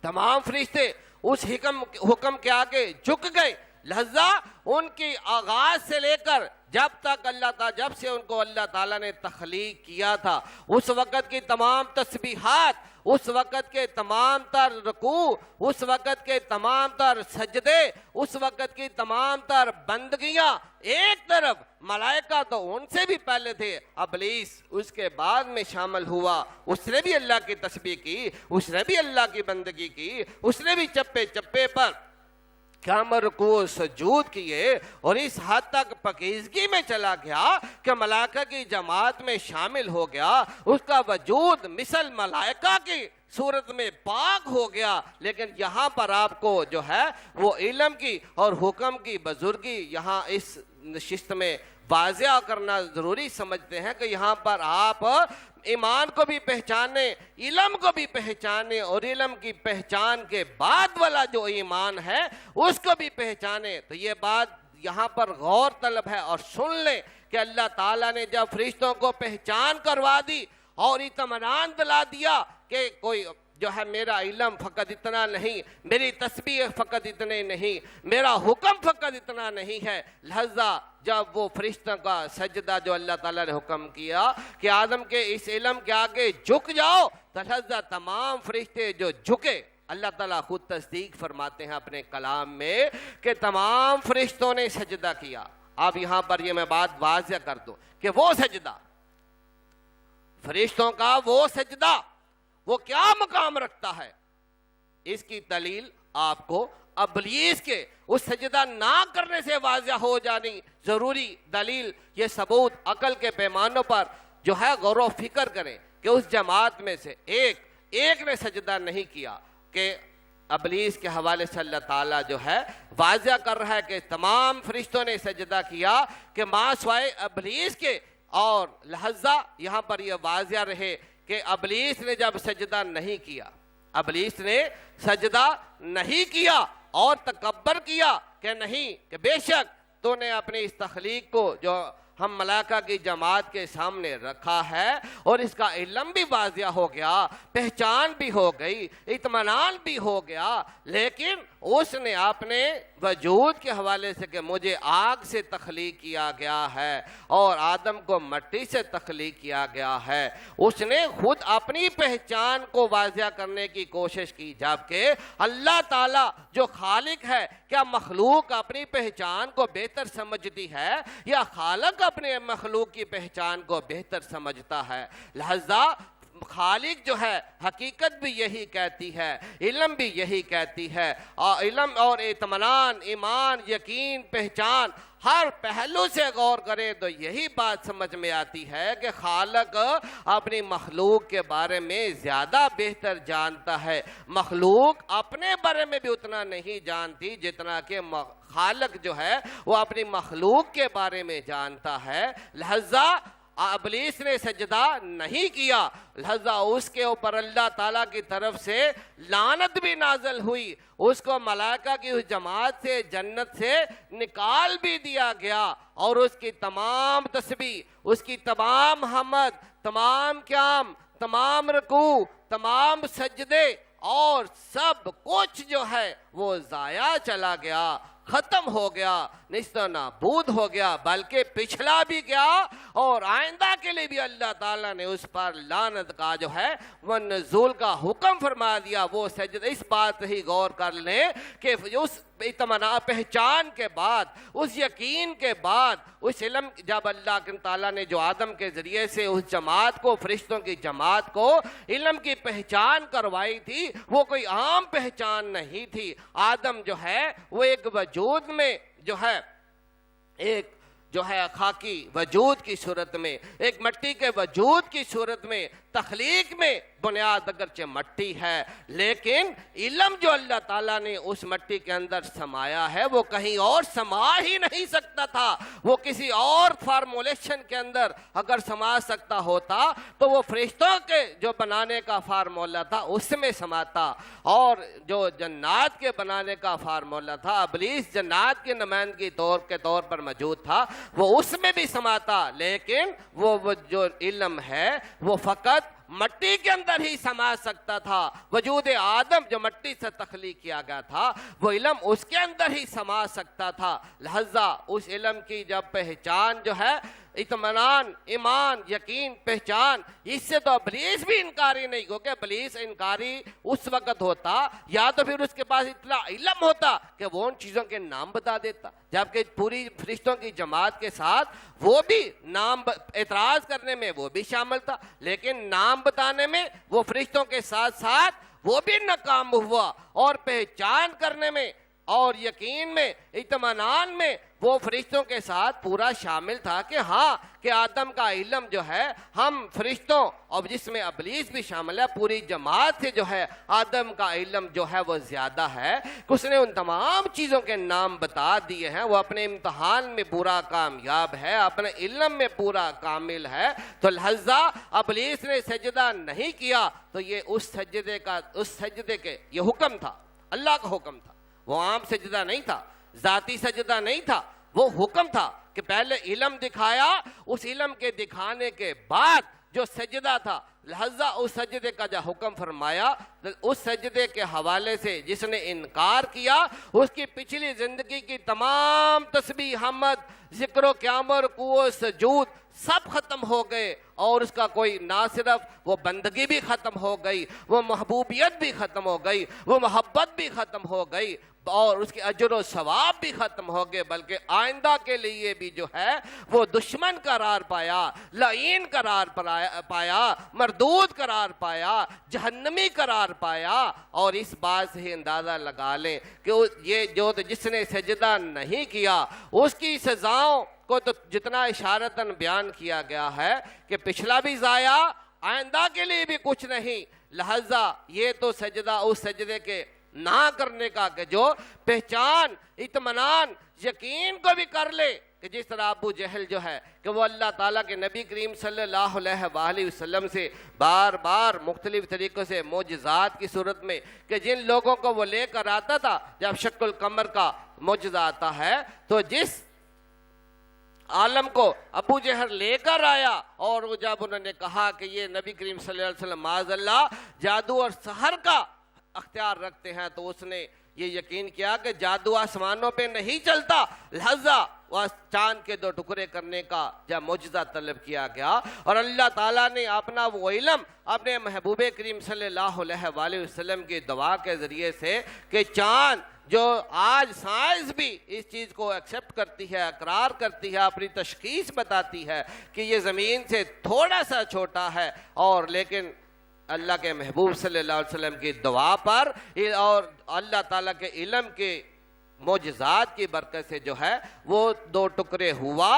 تمام فرشتے اس حکم کے آگے جھک گئے. لہذا ان کی آغاز سے لے کر جب تک جب سے ان کو اللہ تعالیٰ نے تخلیق کیا تھا, اس وقت کی تمام تسبیحات, اس وقت کے تمام تر رکوع, اس وقت کے تمام تر سجدے, اس وقت کی تمام تر بندگیاں ایک طرف, ملائکہ تو ان سے بھی پہلے تھے, ابلیس اس کے بعد میں شامل ہوا, اس نے بھی اللہ کی تسبیح کی, اس نے بھی اللہ کی بندگی کی, اس نے بھی چپے چپے پر قیام رکوع سجود کیے اور اس حد تک پاکیزگی میں چلا گیا کہ ملائکہ کی جماعت میں شامل ہو گیا. اس کا وجود مثل ملائکہ کی صورت میں پاک ہو گیا. لیکن یہاں پر آپ کو جو ہے وہ علم کی اور حکم کی بزرگی یہاں اس نشست میں واضح کرنا ضروری سمجھتے ہیں کہ یہاں پر آپ ایمان کو بھی پہچانے, علم کو بھی پہچانے اور علم کی پہچان کے بعد والا جو ایمان ہے اس کو بھی پہچانے. تو یہ بات یہاں پر غور طلب ہے اور سن لیں کہ اللہ تعالیٰ نے جب فرشتوں کو پہچان کروا دی اور اطمینان دلا دیا کہ کوئی جو ہے میرا علم فقط اتنا نہیں, میری تسبیح فقط اتنے نہیں, میرا حکم فقط اتنا نہیں ہے, لہذا جب وہ فرشتوں کا سجدہ جو اللہ تعالیٰ نے حکم کیا کہ آدم کے اس علم کے آگے جھک جاؤ, تو لہذا تمام فرشتے جو جھکے, اللہ تعالیٰ خود تصدیق فرماتے ہیں اپنے کلام میں کہ تمام فرشتوں نے سجدہ کیا. اب یہاں پر یہ میں بات واضح کر دوں کہ وہ سجدہ, فرشتوں کا وہ سجدہ, وہ کیا مقام رکھتا ہے, اس کی دلیل آپ کو ابلیس کے اس سجدہ نہ کرنے سے واضح ہو جانی ضروری. دلیل یہ ثبوت عقل کے پیمانوں پر جو ہے غور و فکر کریں کہ اس جماعت میں سے ایک نے سجدہ نہیں کیا, کہ ابلیس کے حوالے سے اللہ تعالیٰ جو ہے واضح کر رہا ہے کہ تمام فرشتوں نے سجدہ کیا کہ ماں سوائے ابلیس کے. اور لہذا یہاں پر یہ واضح رہے کہ ابلیس نے جب سجدہ نہیں کیا, ابلیس نے سجدہ نہیں کیا اور تکبر کیا کہ نہیں, کہ بے شک تو نے اپنی اس تخلیق کو جو ہم ملائکہ کی جماعت کے سامنے رکھا ہے اور اس کا علم بھی واضح ہو گیا, پہچان بھی ہو گئی, اطمینان بھی ہو گیا, لیکن اس نے اپنے وجود کے حوالے سے کہ مجھے آگ سے تخلیق کیا گیا ہے اور آدم کو مٹی سے تخلیق کیا گیا ہے, اس نے خود اپنی پہچان کو واضح کرنے کی کوشش کی. جبکہ اللہ تعالیٰ جو خالق ہے, کیا مخلوق اپنی پہچان کو بہتر سمجھتی ہے یا خالق اپنے مخلوق کی پہچان کو بہتر سمجھتا ہے؟ لہذا خالق جو ہے حقیقت بھی یہی کہتی ہے، علم بھی یہی کہتی ہے، اور علم اور اطمینان، ایمان، یقین، پہچان، ہر پہلو سے غور کریں تو یہی بات سمجھ میں آتی ہے کہ خالق اپنی مخلوق کے بارے میں زیادہ بہتر جانتا ہے۔ مخلوق اپنے بارے میں بھی اتنا نہیں جانتی جتنا کہ خالق جو ہے وہ اپنی مخلوق کے بارے میں جانتا ہے۔ لہذا ابلیس نے سجدہ نہیں کیا، لہذا اس کے اوپر اللہ تعالیٰ کی طرف سے لعنت بھی نازل ہوئی، اس کو ملائکہ کی اس جماعت سے، جنت سے نکال بھی دیا گیا، اور اس کی تمام تسبیح، اس کی تمام حمد، تمام قیام، تمام رکوع، تمام سجدے اور سب کچھ جو ہے وہ ضائع چلا گیا، ختم ہو گیا، نیست و نابود ہو گیا، بلکہ پچھلا بھی گیا، اور آئندہ کے لیے بھی اللہ تعالیٰ نے اس پر لعنت کا جو ہے وہ نزول کا حکم فرما دیا۔ وہ سجدہ، اس بات ہی غور کر لیں کہ اس اطمینان، پہچان کے بعد، اس یقین کے بعد، اس علم، جب اللہ تعالیٰ نے جو آدم کے ذریعے سے اس جماعت کو، فرشتوں کی جماعت کو علم کی پہچان کروائی تھی، وہ کوئی عام پہچان نہیں تھی۔ آدم جو ہے وہ ایک وجود میں جو ہے، ایک جو ہے خاکی وجود کی صورت میں، ایک مٹی کے وجود کی صورت میں، تخلیق میں بنیاد اگرچہ مٹی ہے، لیکن علم جو اللہ تعالیٰ نے اس مٹی کے اندر سمایا ہے وہ کہیں اور سما ہی نہیں سکتا تھا۔ وہ کسی اور فارمولیشن کے اندر اگر سما سکتا ہوتا تو وہ فرشتوں کے جو بنانے کا فارمولا تھا اس میں سماتا، اور جو جنات کے بنانے کا فارمولا تھا، ابلیس جنات کے نمائندگی کے طور پر موجود تھا، وہ اس میں بھی سماتا، لیکن وہ جو علم ہے وہ فقط مٹی کے اندر ہی سما سکتا تھا۔ وجود آدم جو مٹی سے تخلیق کیا گیا تھا، وہ علم اس کے اندر ہی سما سکتا تھا۔ لہذا اس علم کی جب پہچان جو ہے، اطمینان، ایمان، یقین، پہچان، اس سے تو ابلیس بھی انکاری نہیں، کیونکہ ابلیس انکاری اس وقت ہوتا یا تو پھر اس کے پاس اتنا علم ہوتا کہ وہ ان چیزوں کے نام بتا دیتا، جبکہ پوری فرشتوں کی جماعت کے ساتھ وہ بھی نام اعتراض کرنے میں وہ بھی شامل تھا، لیکن نام بتانے میں وہ فرشتوں کے ساتھ ساتھ وہ بھی ناکام ہوا، اور پہچان کرنے میں اور یقین میں، اطمینان میں وہ فرشتوں کے ساتھ پورا شامل تھا کہ ہاں، کہ آدم کا علم جو ہے، ہم فرشتوں اور جس میں ابلیس بھی شامل ہے، پوری جماعت سے جو ہے آدم کا علم جو ہے وہ زیادہ ہے، کہ اس نے ان تمام چیزوں کے نام بتا دیے ہیں، وہ اپنے امتحان میں پورا کامیاب ہے، اپنے علم میں پورا کامل ہے۔ تو لہذا ابلیس نے سجدہ نہیں کیا، تو یہ اس سجدے کے یہ حکم تھا، اللہ کا حکم تھا، وہ عام سجدہ نہیں تھا، ذاتی سجدہ نہیں تھا، وہ حکم تھا کہ پہلے علم دکھایا، اس علم کے دکھانے کے بعد جو سجدہ تھا، لہذا اس سجدے کا جو حکم فرمایا، اس سجدے کے حوالے سے جس نے انکار کیا، اس کی پچھلی زندگی کی تمام تسبیح، حمد، ذکر و قیام و رکوع و سجود سب ختم ہو گئے، اور اس کا کوئی نہ صرف وہ بندگی بھی ختم ہو گئی، وہ محبوبیت بھی ختم ہو گئی، وہ محبت بھی ختم ہو گئی، اور اس کے اجر و ثواب بھی ختم ہو گئے، بلکہ آئندہ کے لیے بھی جو ہے وہ دشمن قرار پایا، لعین قرار پایا، مردود قرار پایا، جہنمی قرار پایا۔ اور اس بات سے اندازہ لگا لیں کہ یہ جو جس نے سجدہ نہیں کیا اس کی سزاؤں کو تو جتنا اشارتاً بیان کیا گیا ہے کہ پچھلا بھی ضائع، آئندہ کے لیے بھی کچھ نہیں، لہذا یہ تو سجدہ اس سجدے کے نہ کرنے کا کہ جو پہچان، اطمینان، یقین کو بھی کر لے، کہ جس طرح ابو جہل جو ہے کہ وہ اللہ تعالیٰ کے نبی کریم صلی اللہ علیہ وآلہ وسلم سے بار بار مختلف طریقوں سے معجزات کی صورت میں، کہ جن لوگوں کو وہ لے کر آتا تھا، جب شق القمر کا معجزہ آتا ہے تو جس عالم کو ابو جہل لے کر آیا، اور وہ جب انہوں نے کہا کہ یہ نبی کریم صلی اللہ علیہ وسلم معاذ اللہ جادو اور سحر کا اختیار رکھتے ہیں، تو اس نے یہ یقین کیا کہ جادو آسمانوں پہ نہیں چلتا، لہذا وہ چاند کے 2 ٹکڑے کرنے کا جب معجزہ طلب کیا گیا، اور اللہ تعالیٰ نے اپنا وہ علم اپنے محبوب کریم صلی اللہ علیہ وآلہ وسلم کی دعا کے ذریعے سے، کہ چاند جو آج سائنس بھی اس چیز کو ایکسپٹ کرتی ہے، اقرار کرتی ہے، اپنی تشخیص بتاتی ہے کہ یہ زمین سے تھوڑا سا چھوٹا ہے، اور لیکن اللہ کے محبوب صلی اللہ علیہ وسلم کی دعا پر اور اللہ تعالیٰ کے علم کے معجزات کی برکت سے جو ہے وہ 2 ٹکڑے ہوا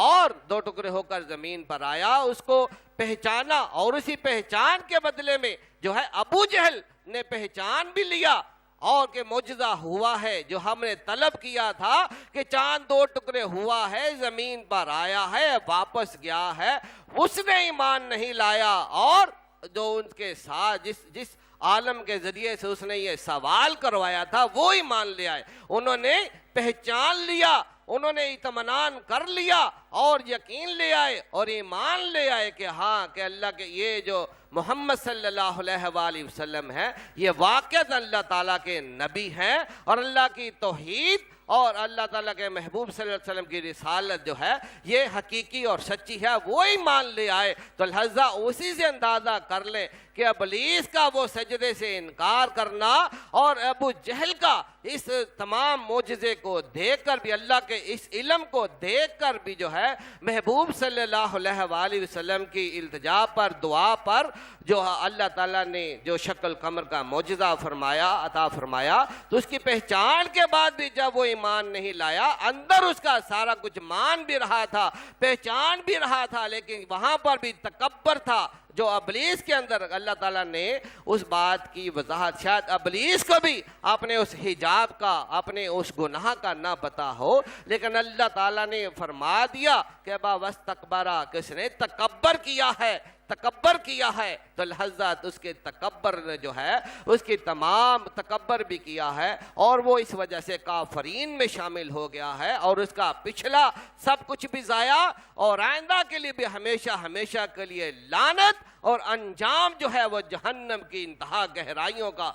اور 2 ٹکڑے ہو کر زمین پر آیا، اس کو پہچانا، اور اسی پہچان کے بدلے میں جو ہے ابو جہل نے پہچان بھی لیا اور کہ معجزہ ہوا ہے جو ہم نے طلب کیا تھا کہ چاند 2 ٹکڑے ہوا ہے، زمین پر آیا ہے، واپس گیا ہے، اس نے ایمان نہیں لایا، اور جو ان کے ساتھ جس عالم کے ذریعے سے اس نے یہ سوال کروایا تھا وہ ایمان لے آئے، انہوں نے پہچان لیا، انہوں نے اطمینان کر لیا اور یقین لے آئے اور ایمان لے آئے کہ ہاں کہ اللہ کے یہ جو محمد صلی اللہ علیہ وآلہ وسلم ہے یہ واقعات اللہ تعالیٰ کے نبی ہیں، اور اللہ کی توحید اور اللہ تعالیٰ کے محبوب صلی اللہ علیہ وسلم کی رسالت جو ہے یہ حقیقی اور سچی ہے، وہ ایمان لے آئے۔ تو لہذا اسی سے اندازہ کر لیں کہ ابلیس کا وہ سجدے سے انکار کرنا اور ابو جہل کا اس تمام معجزے کو دیکھ کر بھی، اللہ کے اس علم کو دیکھ کر بھی جو ہے محبوب صلی اللہ علیہ وآلہ وسلم کی التجا پر، دعا پر جو اللہ تعالیٰ نے جو شکل قمر کا معجزہ فرمایا، عطا فرمایا، تو اس کی پہچان کے بعد بھی جب وہ ایمان نہیں لایا، اندر اس کا سارا کچھ مان بھی رہا تھا، پہچان بھی رہا تھا، لیکن وہاں پر بھی تکبر تھا جو ابلیس کے اندر۔ اللہ تعالیٰ نے اس بات کی وضاحت، شاید ابلیس کو بھی اپنے اس حجاب کا، اپنے اس گناہ کا نہ پتا ہو، لیکن اللہ تعالیٰ نے فرما دیا کہ با واستکبرا، کس نے تکبر کیا ہے، تکبر کیا ہے، تو لہذا اس کے تکبر نے جو ہے اس کی تمام تکبر بھی کیا ہے، اور وہ اس وجہ سے کافرین میں شامل ہو گیا ہے، اور اس کا پچھلا سب کچھ بھی ضائع، اور آئندہ کے لیے بھی ہمیشہ ہمیشہ کے لیے لعنت، اور انجام جو ہے وہ جہنم کی انتہا گہرائیوں کا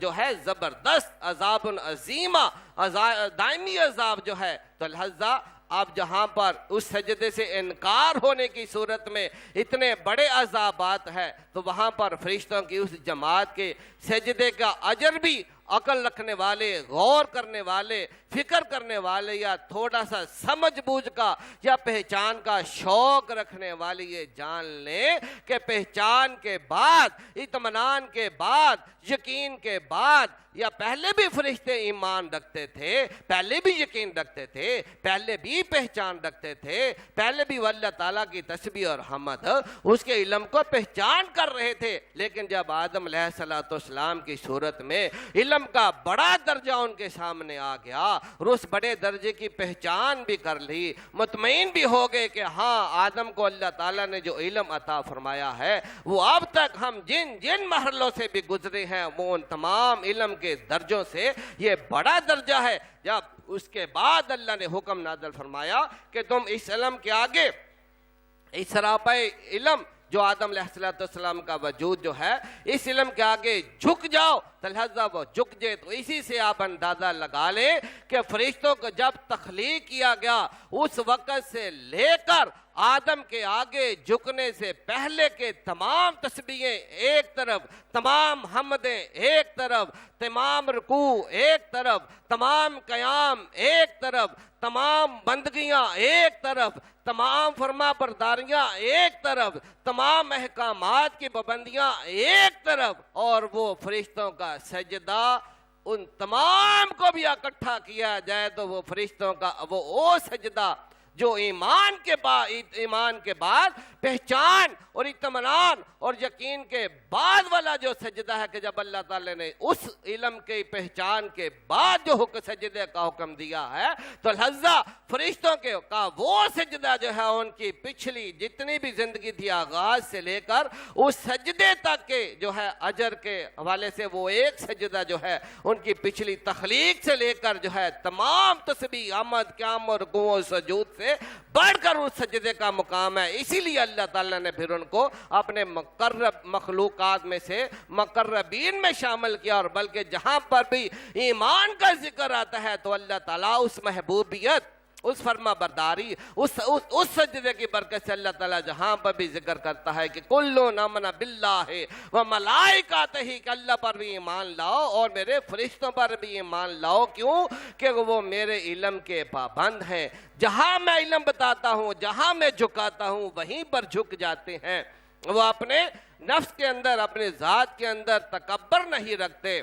جو ہے زبردست عذاب عظیمہ، دائمی عذاب جو ہے۔ تو لہذا آپ جہاں پر اس سجدے سے انکار ہونے کی صورت میں اتنے بڑے عذابات ہیں، تو وہاں پر فرشتوں کی اس جماعت کے سجدے کا اجر بھی عقل رکھنے والے، غور کرنے والے، فکر کرنے والے، یا تھوڑا سا سمجھ بوجھ کا یا پہچان کا شوق رکھنے والے یہ جان لیں کہ پہچان کے بعد، اطمینان کے بعد، یقین کے بعد، یا پہلے بھی فرشتے ایمان رکھتے تھے، پہلے بھی یقین رکھتے تھے، پہلے بھی پہچان رکھتے تھے، پہلے بھی وہ اللہ تعالیٰ کی تسبیح اور حمد اس کے علم کو پہچان کر رہے تھے، لیکن جب آدم علیہ السلام کی صورت میں علم کا بڑا درجہ ان کے سامنے آ گیا اور اس بڑے درجے کی پہچان بھی کر لی، مطمئن بھی ہو گئے کہ ہاں آدم کو اللہ تعالیٰ نے جو علم عطا فرمایا ہے وہ اب تک ہم جن مرحلوں سے بھی گزرے ہیں وہ ان تمام علم کے درجوں سے یہ بڑا درجہ ہے۔ جب اس کے بعد اللہ نے حکم نازل فرمایا کہ تم اس علم کے آگے، اس سراپے علم جو آدم علیہ السلام کا وجود جو ہے اس علم کے آگے جھک جاؤ، تو لہذا وہ جھک جائے۔ تو اسی سے آپ اندازہ لگا لیں کہ فرشتوں کو جب تخلیق کیا گیا اس وقت سے لے کر آدم کے آگے جھکنے سے پہلے کے تمام تسبیحیں ایک طرف، تمام حمدیں ایک طرف، تمام رکوع ایک طرف، تمام قیام ایک طرف، تمام بندگیاں ایک طرف، تمام فرما برداریاں ایک طرف، تمام احکامات کی پابندیاں ایک طرف، اور وہ فرشتوں کا سجدہ ان تمام کو بھی اکٹھا کیا جائے تو وہ فرشتوں کا وہ سجدہ جو ایمان کے بعد پہچان اور اطمینان اور یقین کے بعد والا جو سجدہ ہے کہ جب اللہ تعالی نے اس علم کے پہچان کے بعد جو سجدے کا حکم دیا ہے تو لہذا فرشتوں کا وہ سجدہ جو ہے ان کی پچھلی جتنی بھی زندگی تھی آغاز سے لے کر اس سجدے تک کے جو ہے اجر کے حوالے سے وہ ایک سجدہ جو ہے ان کی پچھلی تخلیق سے لے کر جو ہے تمام تسبیح حمد قیام اور رکوع و سجود سے بڑھ کر اس سجدے کا مقام ہے۔ اسی لیے اللہ تعالیٰ نے پھر ان کو اپنے مقرب مخلوقات میں سے مقربین میں شامل کیا، اور بلکہ جہاں پر بھی ایمان کا ذکر آتا ہے تو اللہ تعالیٰ اس محبوبیت، اس فرما برداری، اس سجدے کی برکت سے اللہ تعالیٰ جہاں پر بھی ذکر کرتا ہے کہ کلون آمن باللہ و ملائکاتہ، کہ اللہ پر بھی ایمان لاؤ اور میرے فرشتوں پر بھی ایمان لاؤ۔ کیوں؟ کہ وہ میرے علم کے پابند ہیں، جہاں میں علم بتاتا ہوں، جہاں میں جھکاتا ہوں وہیں پر جھک جاتے ہیں، وہ اپنے نفس کے اندر اپنے ذات کے اندر تکبر نہیں رکھتے۔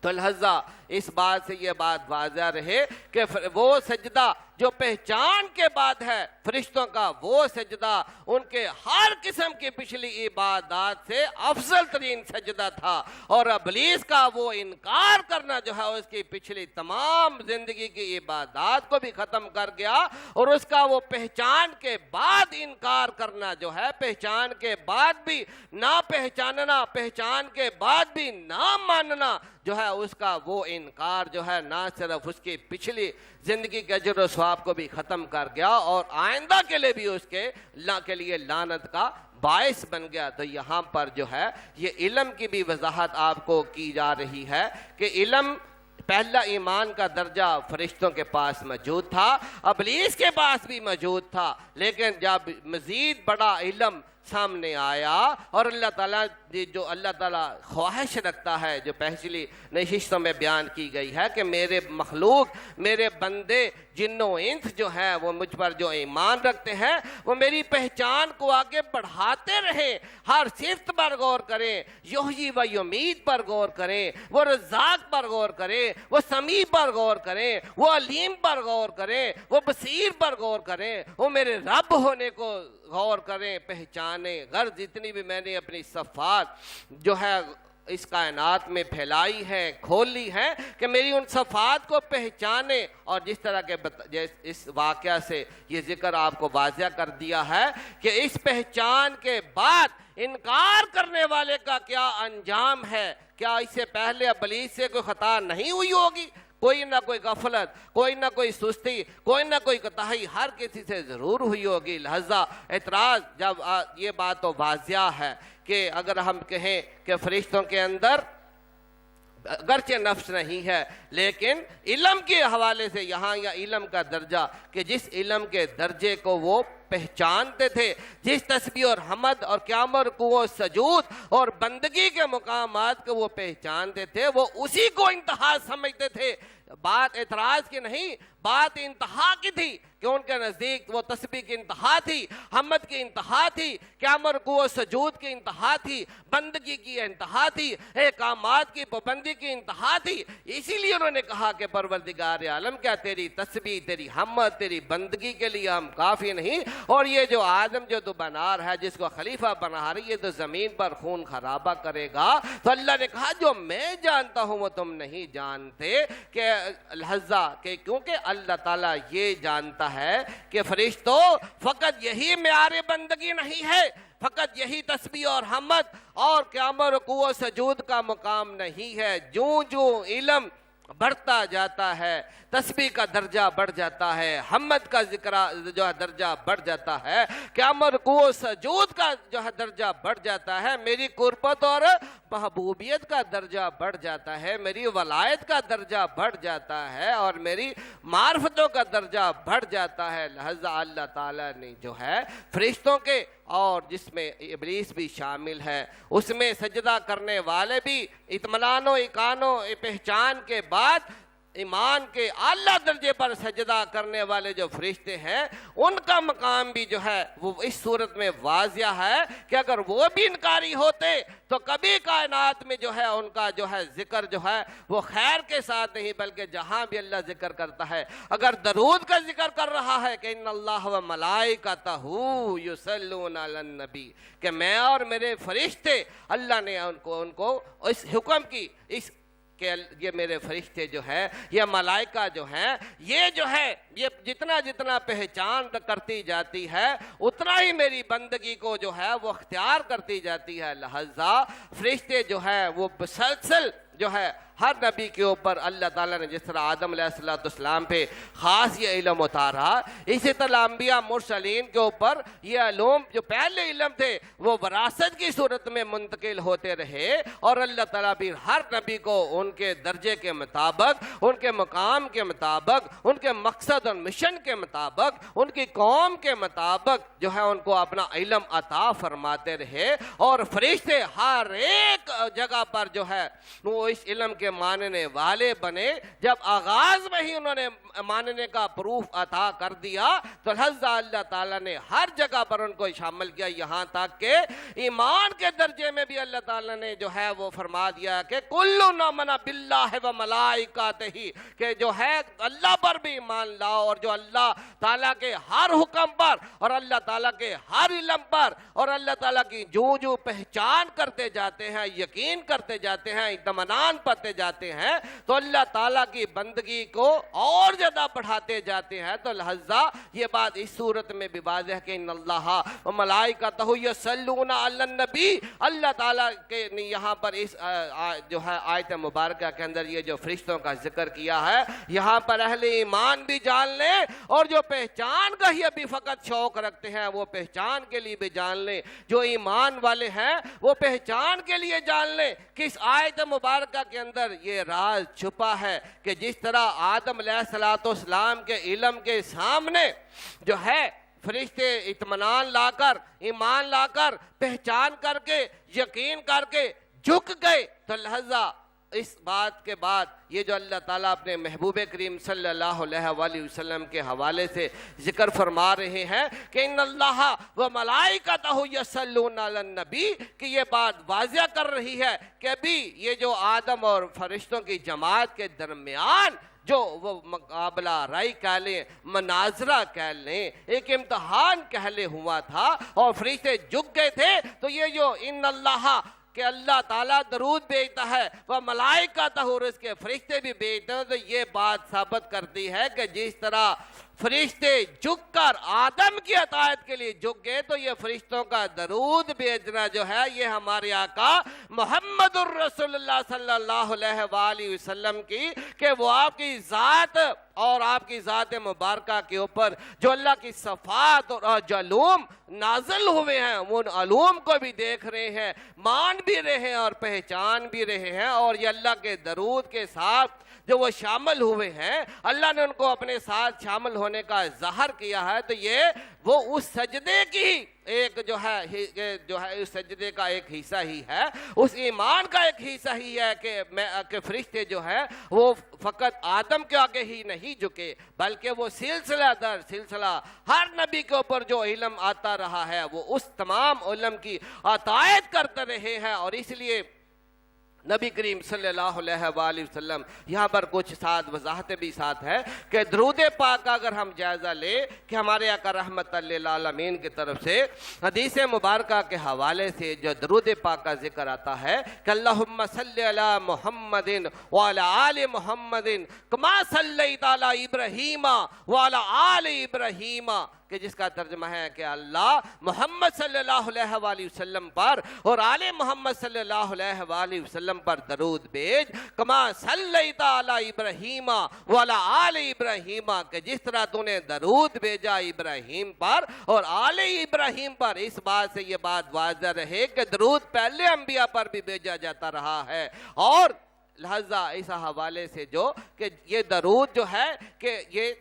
تو لہذا اس بات سے یہ بات واضح رہے کہ وہ سجدہ جو پہچان کے بعد ہے فرشتوں کا، وہ سجدہ ان کے ہر قسم کی پچھلی عبادات سے افضل ترین سجدہ تھا، اور ابلیس کا وہ انکار کرنا جو ہے اس کی پچھلی تمام زندگی کی عبادات کو بھی ختم کر گیا، اور اس کا وہ پہچان کے بعد انکار کرنا جو ہے، پہچان کے بعد بھی نہ پہچاننا، پہچان کے بعد بھی نہ ماننا جو ہے، اس کا وہ انکار جو ہے نہ صرف اس کی پچھلی زندگی کے اجر و ثواب کو بھی ختم کر گیا، اور آئندہ کے لیے بھی اس کے لیے لعنت کا باعث بن گیا۔ تو یہاں پر جو ہے یہ علم کی بھی وضاحت آپ کو کی جا رہی ہے کہ علم پہلا ایمان کا درجہ فرشتوں کے پاس موجود تھا، ابلیس کے پاس بھی موجود تھا، لیکن جب مزید بڑا علم سامنے آیا اور اللہ تعالیٰ جو اللہ تعالیٰ خواہش رکھتا ہے، جو پہلی نشستوں میں بیان کی گئی ہے کہ میرے مخلوق، میرے بندے جن و انس جو ہیں وہ مجھ پر جو ایمان رکھتے ہیں وہ میری پہچان کو آگے بڑھاتے رہیں، ہر صفت پر غور کریں، یحیی و یمیت پر غور کریں، وہ رزاق پر غور کریں، وہ سمیع پر غور کریں، وہ علیم پر غور کریں، وہ بصیر پر غور کریں، وہ میرے رب ہونے کو غور کریں، پہچانیں۔ غرض جتنی بھی میں نے اپنی صفات جو ہے اس کائنات میں پھیلائی ہیں، کھولی ہیں، کہ میری ان صفات کو پہچانیں، اور جس طرح کے اس واقعہ سے یہ ذکر آپ کو واضح کر دیا ہے کہ اس پہچان کے بعد انکار کرنے والے کا کیا انجام ہے۔ کیا اس سے پہلے ابلیس سے کوئی خطا نہیں ہوئی ہوگی؟ کوئی نہ کوئی غفلت، کوئی نہ کوئی سستی، کوئی نہ کوئی کوتاہی ہر کسی سے ضرور ہوئی ہوگی۔ لہذا اعتراض جب یہ بات تو واضح ہے کہ اگر ہم کہیں کہ فرشتوں کے اندر اگرچہ نفس نہیں ہے، لیکن علم کے حوالے سے یہاں یا علم کا درجہ کہ جس علم کے درجے کو وہ پہچانتے تھے، جس تسبیح اور حمد اور قیام اور رکوع و سجود اور بندگی کے مقامات کو وہ پہچانتے تھے، وہ اسی کو انتہا سمجھتے تھے۔ بات اعتراض کی نہیں، بات انتہا کی تھی کہ ان کے نزدیک وہ تسبیح کی انتہا تھی، حمد کی انتہا تھی، قیام و رکوع و سجود کی انتہا تھی، بندگی کی انتہا تھی، احکامات کی پابندی کی انتہا تھی۔ اسی لیے انہوں نے کہا کہ پروردگار عالم، کیا تیری تسبیح، تیری حمد، تیری بندگی کے لیے ہم کافی نہیں؟ اور یہ جو آدم جو تو بنا رہا ہے، جس کو خلیفہ بنا رہی ہے، تو زمین پر خون خرابہ کرے گا۔ تو اللہ نے کہا جو میں جانتا ہوں وہ تم نہیں جانتے، کہ لہذا کہ کیونکہ اللہ تعالیٰ یہ جانتا ہے کہ فرشتوں فقط یہی معیار بندگی نہیں ہے، فقط یہی تسبیح اور حمد اور قیام و رکوع و سجود کا مقام نہیں ہے۔ جوں جوں علم بڑھتا جاتا ہے، تسبیح کا درجہ بڑھ جاتا ہے، حمد کا ذکر جو ہے درجہ بڑھ جاتا ہے، قیام و رکوع و سجود کا جو ہے درجہ بڑھ جاتا ہے، میری قربت اور محبوبیت کا درجہ بڑھ جاتا ہے، میری ولایت کا درجہ بڑھ جاتا ہے، اور میری معرفتوں کا درجہ بڑھ جاتا ہے۔ لہذا اللہ تعالیٰ نے جو ہے فرشتوں کے، اور جس میں ابلیس بھی شامل ہے، اس میں سجدہ کرنے والے بھی اطمینان و ایقان و پہچان کے بعد ایمان کے اعلیٰ درجے پر سجدہ کرنے والے جو فرشتے ہیں، ان کا مقام بھی جو ہے وہ اس صورت میں واضح ہے کہ اگر وہ بھی انکاری ہوتے تو کبھی کائنات میں جو ہے ان کا جو ہے ذکر جو ہے وہ خیر کے ساتھ نہیں، بلکہ جہاں بھی اللہ ذکر کرتا ہے، اگر درود کا ذکر کر رہا ہے کہ ان اللہ و ملائکتہ یصلون علی النبی، کہ میں اور میرے فرشتے، اللہ نے ان کو اس حکم کی، اس کہ یہ میرے فرشتے جو ہے، یہ ملائکہ جو ہیں، یہ جو ہے یہ جتنا جتنا پہچان کرتی جاتی ہے اتنا ہی میری بندگی کو جو ہے وہ اختیار کرتی جاتی ہے۔ لہذا فرشتے جو ہے وہ مسلسل جو ہے ہر نبی کے اوپر اللہ تعالیٰ نے جس طرح آدم علیہ السلام پہ خاص یہ علم اتارا، اسی طرح انبیاء مرسلین کے اوپر یہ علوم جو پہلے علم تھے وہ وراثت کی صورت میں منتقل ہوتے رہے، اور اللہ تعالیٰ بھی ہر نبی کو ان کے درجے کے مطابق، ان کے مقام کے مطابق، ان کے مقصد اور مشن کے مطابق، ان کی قوم کے مطابق جو ہے ان کو اپنا علم عطا فرماتے رہے، اور فرشتے ہر ایک جگہ پر جو ہے وہ اس علم کے کے ماننے والے بنے. جب آغاز میں ہی انہوں نے ماننے کا پروف عطا کر دیا تو لہذا اللہ تعالیٰ نے ہر جگہ پر ان کو شامل کیا، یہاں تک کہ ایمان کے درجے میں بھی اللہ تعالیٰ نے جو ہے وہ فرما دیا کہ کلو نامنا باللہ و ملائکاتہ، کہ جو ہے اللہ پر بھی ایمان لاؤ، اور جو اللہ تعالیٰ کے ہر حکم پر اور اللہ تعالیٰ کے ہر علم پر اور اللہ تعالیٰ کی جو پہچان کرتے جاتے ہیں، یقین کرتے جاتے ہیں، اطمینان پاتے جاتے ہیں، تو اللہ تعالیٰ کی بندگی کو اور زیادہ بڑھاتے جاتے ہیں. تو لہذا یہ بات اس صورت میں بھی واضح ہے کہ ان اللہ و ملائکتہ یصلون علی النبی، اللہ تعالیٰ کے نے یہاں پر اس جو ہے آیت مبارکہ کے اندر یہ جو فرشتوں کا ذکر کیا ہے، یہاں پر اہل ایمان بھی جان لیں اور جو پہچان کا ہی ابھی فقط شوق رکھتے ہیں وہ پہچان کے لیے بھی جان لیں، جو ایمان والے ہیں وہ پہچان کے لیے جان لیں کہ اس آیت مبارکہ کے اندر یہ راز چھپا ہے کہ جس طرح آدم علیہ السلام کے علم کے سامنے جو ہے فرشتے اطمینان لا کر، ایمان لا کر، پہچان کر کے، یقین کر کے جھک گئے، تو لہذا اس بات کے بعد یہ جو اللہ تعالیٰ اپنے محبوب کریم صلی اللہ علیہ وآلہ وسلم کے حوالے سے ذکر فرما رہے ہیں کہ ان اللہ و ملائکتہ یصلون علی النبی، کہ یہ بات واضح کر رہی ہے کہ ابھی یہ جو آدم اور فرشتوں کی جماعت کے درمیان جو وہ مقابلہ رائی کہہ لیں، مناظرہ کہہ لیں، ایک امتحان کہہ لیں ہوا تھا اور فرشتے جھک گئے تھے، تو یہ جو ان اللہ کہ اللہ تعالیٰ درود بھیجتا ہے وہ ملائکہ اور اس کے فرشتے بھی بھیجتے ہیں، تو یہ بات ثابت کرتی ہے کہ جس طرح فرشتے جھک کر آدم کی اطاعت کے لیے جھک گئے، تو یہ فرشتوں کا درود بھیجنا جو ہے یہ ہمارے آقا محمد الرسول اللہ صلی اللہ علیہ وآلہ وسلم کی، کہ وہ آپ کی ذات اور آپ کی ذات مبارکہ کے اوپر جو اللہ کی صفات اور جو علوم نازل ہوئے ہیں ان علوم کو بھی دیکھ رہے ہیں، مان بھی رہے ہیں اور پہچان بھی رہے ہیں، اور یہ اللہ کے درود کے ساتھ جو وہ شامل ہوئے ہیں، اللہ نے ان کو اپنے ساتھ شامل ہونے کا ظاہر کیا ہے. تو یہ وہ اس سجدے کی ایک جو ہے اس سجدے کا ایک حصہ ہی ہے، اس ایمان کا ایک حصہ ہی ہے کہ فرشتے جو ہے وہ فقط آدم کے آگے ہی نہیں جھکے، بلکہ وہ سلسلہ در سلسلہ ہر نبی کے اوپر جو علم آتا رہا ہے وہ اس تمام علم کی اطاعت کرتے رہے ہیں. اور اس لیے نبی کریم صلی اللہ علیہ وآلہ وسلم یہاں پر کچھ ساتھ وضاحتیں بھی ساتھ ہے کہ درود پاک کا اگر ہم جائزہ لیں کہ ہمارے آقا رحمت للعالمین کی طرف سے حدیث مبارکہ کے حوالے سے جو درود پاک کا ذکر آتا ہے کہ اللہم صلی علی محمد وعلی آل محمد کما صلیت علی ابراہیم وعلی آل ابراہیم، کہ جس کا ترجمہ ہے کہ اللہ محمد صلی اللہ علیہ وآلہ وسلم پر اور آل محمد صلی اللہ علیہ وآلہ وسلم پر درود بھیج، کما صلیت علی ابراہیم وعلی آل ابراہیم، کہ جس طرح تو نے درود بھیجا ابراہیم پر اور آل ابراہیم پر. اس بات سے یہ بات واضح رہے کہ درود پہلے انبیاء پر بھی بھیجا جاتا رہا ہے، اور لہذا اس حوالے سے جو کہ یہ درود جو ہے کہ یہ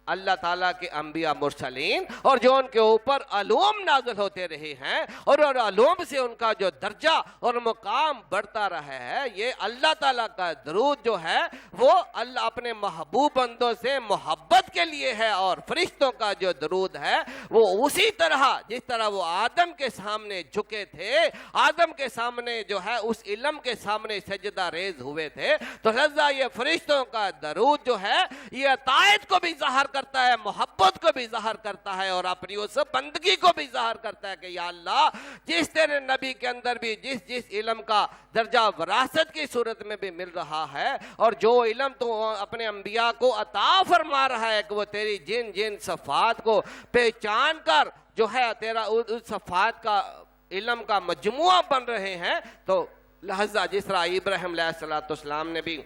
اللہ تعالیٰ کے انبیاء مرسلین اور جو ان کے اوپر علوم نازل ہوتے رہے ہیں اور علوم سے ان کا جو درجہ اور مقام بڑھتا رہا ہے، یہ اللہ تعالیٰ کا درود جو ہے وہ اللہ اپنے محبوب بندوں سے محبت کے لیے ہے، اور فرشتوں کا جو درود ہے وہ اسی طرح جس طرح وہ آدم کے سامنے جھکے تھے، آدم کے سامنے جو ہے اس علم کے سامنے سجدہ ریز ہوئے تھے، تو لہذا یہ فرشتوں کا درود جو ہے یہ اطاعت کو بھی ظاہر کرتا ہے، محبت کو بھی ظاہر کرتا ہے، اور اپنی اس بندگی کو بھی ظاہر کرتا ہے کہ یا اللہ جس تیرے نبی کے اندر بھی جس علم کا درجہ وراثت کی صورت میں بھی مل رہا ہے، اور جو علم تو اپنے انبیاء کو عطا فرما رہا ہے کہ وہ تیری جن صفات کو پہچان کر جو ہے تیرا اس صفات کا علم کا مجموعہ بن رہے ہیں، تو لہذا جس طرح ابراہیم علیہ السلام نے بھی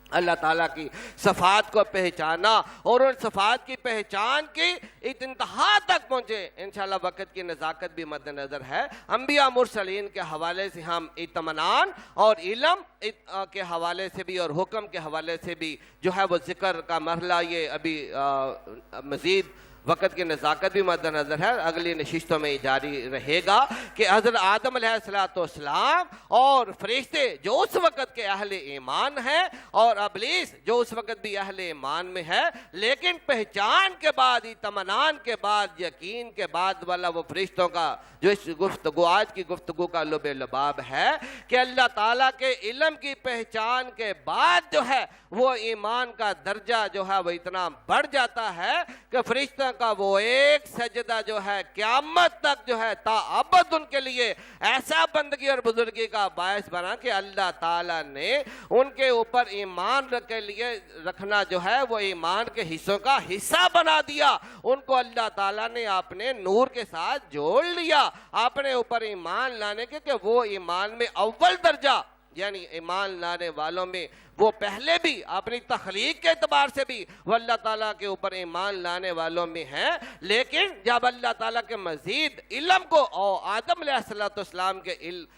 اللہ تعالیٰ کی صفات کو پہچانا اور ان صفات کی پہچان کی انتہا تک پہنچے. انشاءاللہ وقت کی نزاکت بھی مد نظر ہے، انبیاء مرسلین کے حوالے سے ہم اطمینان اور علم کے حوالے سے بھی اور حکم کے حوالے سے بھی جو ہے وہ ذکر کا مرحلہ یہ ابھی مزید وقت کی نزاکت بھی مد نظر ہے، اگلی نشستوں میں جاری رہے گا کہ حضرت آدم علیہ السلام اور فرشتے جو اس وقت کے اہل ایمان ہیں اور ابلیس جو اس وقت بھی اہل ایمان میں ہے، لیکن پہچان کے بعد، اطمینان کے بعد، یقین کے بعد والا وہ فرشتوں کا جو اس گفتگو، آج کی گفتگو کا لب لباب ہے کہ اللہ تعالیٰ کے علم کی پہچان کے بعد جو ہے وہ ایمان کا درجہ جو ہے وہ اتنا بڑھ جاتا ہے کہ فرشتوں کا وہ ایک سجدہ جو ہے قیامت تک جو ہے تا ابد ان کے لیے ایسا بندگی اور بزرگی کا باعث بنا کہ اللہ تعالیٰ نے ان کے اوپر ایمان کے لیے رکھنا جو ہے وہ ایمان کے حصوں کا حصہ بنا دیا. ان کو اللہ تعالیٰ نے اپنے نور کے ساتھ جوڑ لیا اپنے اوپر ایمان لانے کے، کہ وہ ایمان میں اول درجہ، یعنی ایمان لانے والوں میں وہ پہلے بھی اپنی تخلیق کے اعتبار سے بھی وہ اللہ تعالیٰ کے اوپر ایمان لانے والوں میں ہیں. لیکن جب اللہ تعالیٰ کے مزید علم کو اور آدم علیہ السلام کے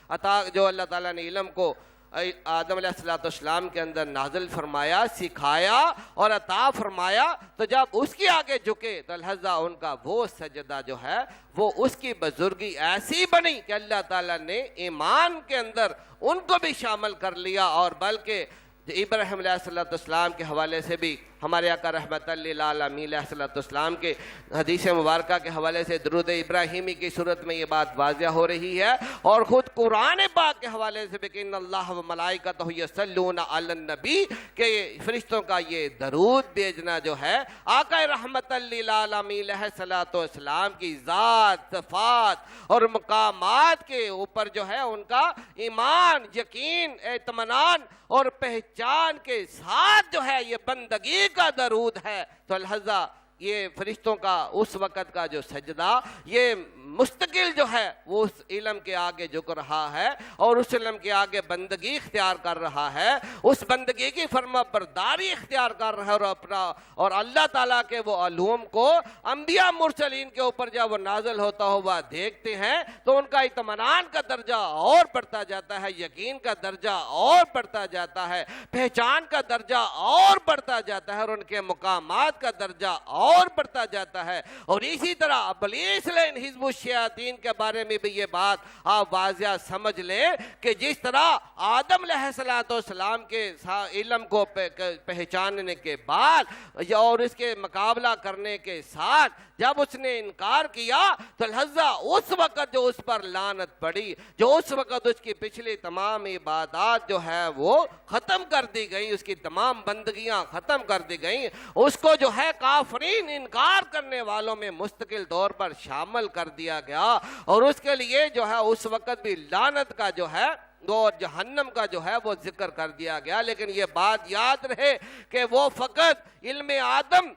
عطا، جو اللہ تعالیٰ نے علم کو آدم علیہ السلام کے اندر نازل فرمایا، سکھایا اور عطا فرمایا، تو جب اس کے آگے جھکے تو لہذا ان کا وہ سجدہ جو ہے وہ اس کی بزرگی ایسی بنی کہ اللہ تعالیٰ نے ایمان کے اندر ان کو بھی شامل کر لیا. اور بلکہ ابراہیم علیہ السلام کے حوالے سے بھی ہمارے آقا رحمت للعالمین علیہ السلام کے حدیث مبارکہ کے حوالے سے درود ابراہیمی کی صورت میں یہ بات واضح ہو رہی ہے، اور خود قرآن پاک کے حوالے سے بھی کہ ان اللہ و ملائکتہ یصلون علی النبی، کہ فرشتوں کا یہ درود بھیجنا جو ہے آقا رحمت للعالمین علیہ السلام کی ذات، صفات اور مقامات کے اوپر جو ہے ان کا ایمان، یقین، اطمینان اور پہچان کے ساتھ جو ہے یہ بندگی کا درود ہے. تو لہذا یہ فرشتوں کا اس وقت کا جو سجدہ یہ مستقل جو ہے وہ اس علم کے آگے جھک رہا ہے اور اس علم کے آگے بندگی اختیار کر رہا ہے، اس بندگی کی فرما برداری اختیار کر رہا ہے، اور اللہ تعالیٰ کے وہ علوم کو انبیاء مرسلین کے اوپر جب وہ نازل ہوتا ہوا دیکھتے ہیں تو ان کا اطمینان کا درجہ اور بڑھتا جاتا ہے، یقین کا درجہ اور بڑھتا جاتا ہے، پہچان کا درجہ اور بڑھتا جاتا ہے، اور ان کے مقامات کا درجہ اور بڑھتا جاتا ہے. اور اسی طرح ابلیس لین حزب الشیاطین کے بارے میں بھی یہ بات آپ واضح سمجھ لیں کہ جس طرح آدم علیہ السلام کے علم کو پہچاننے کے بعد اور اس کے مقابلہ کرنے کے ساتھ جب اس نے انکار کیا تو لہذا اس وقت جو اس پر لعنت پڑی، جو اس وقت اس کی پچھلی تمام عبادات جو ہے وہ ختم کر دی گئی، اس کی تمام بندگیاں ختم کر دی گئیں، اس کو جو ہے کافرین، انکار کرنے والوں میں مستقل طور پر شامل کر دیا گیا، اور اس کے لیے جو ہے اس وقت بھی لعنت کا جو ہے اور جہنم کا جو ہے وہ ذکر کر دیا گیا. لیکن یہ بات یاد رہے کہ وہ فقط علم آدم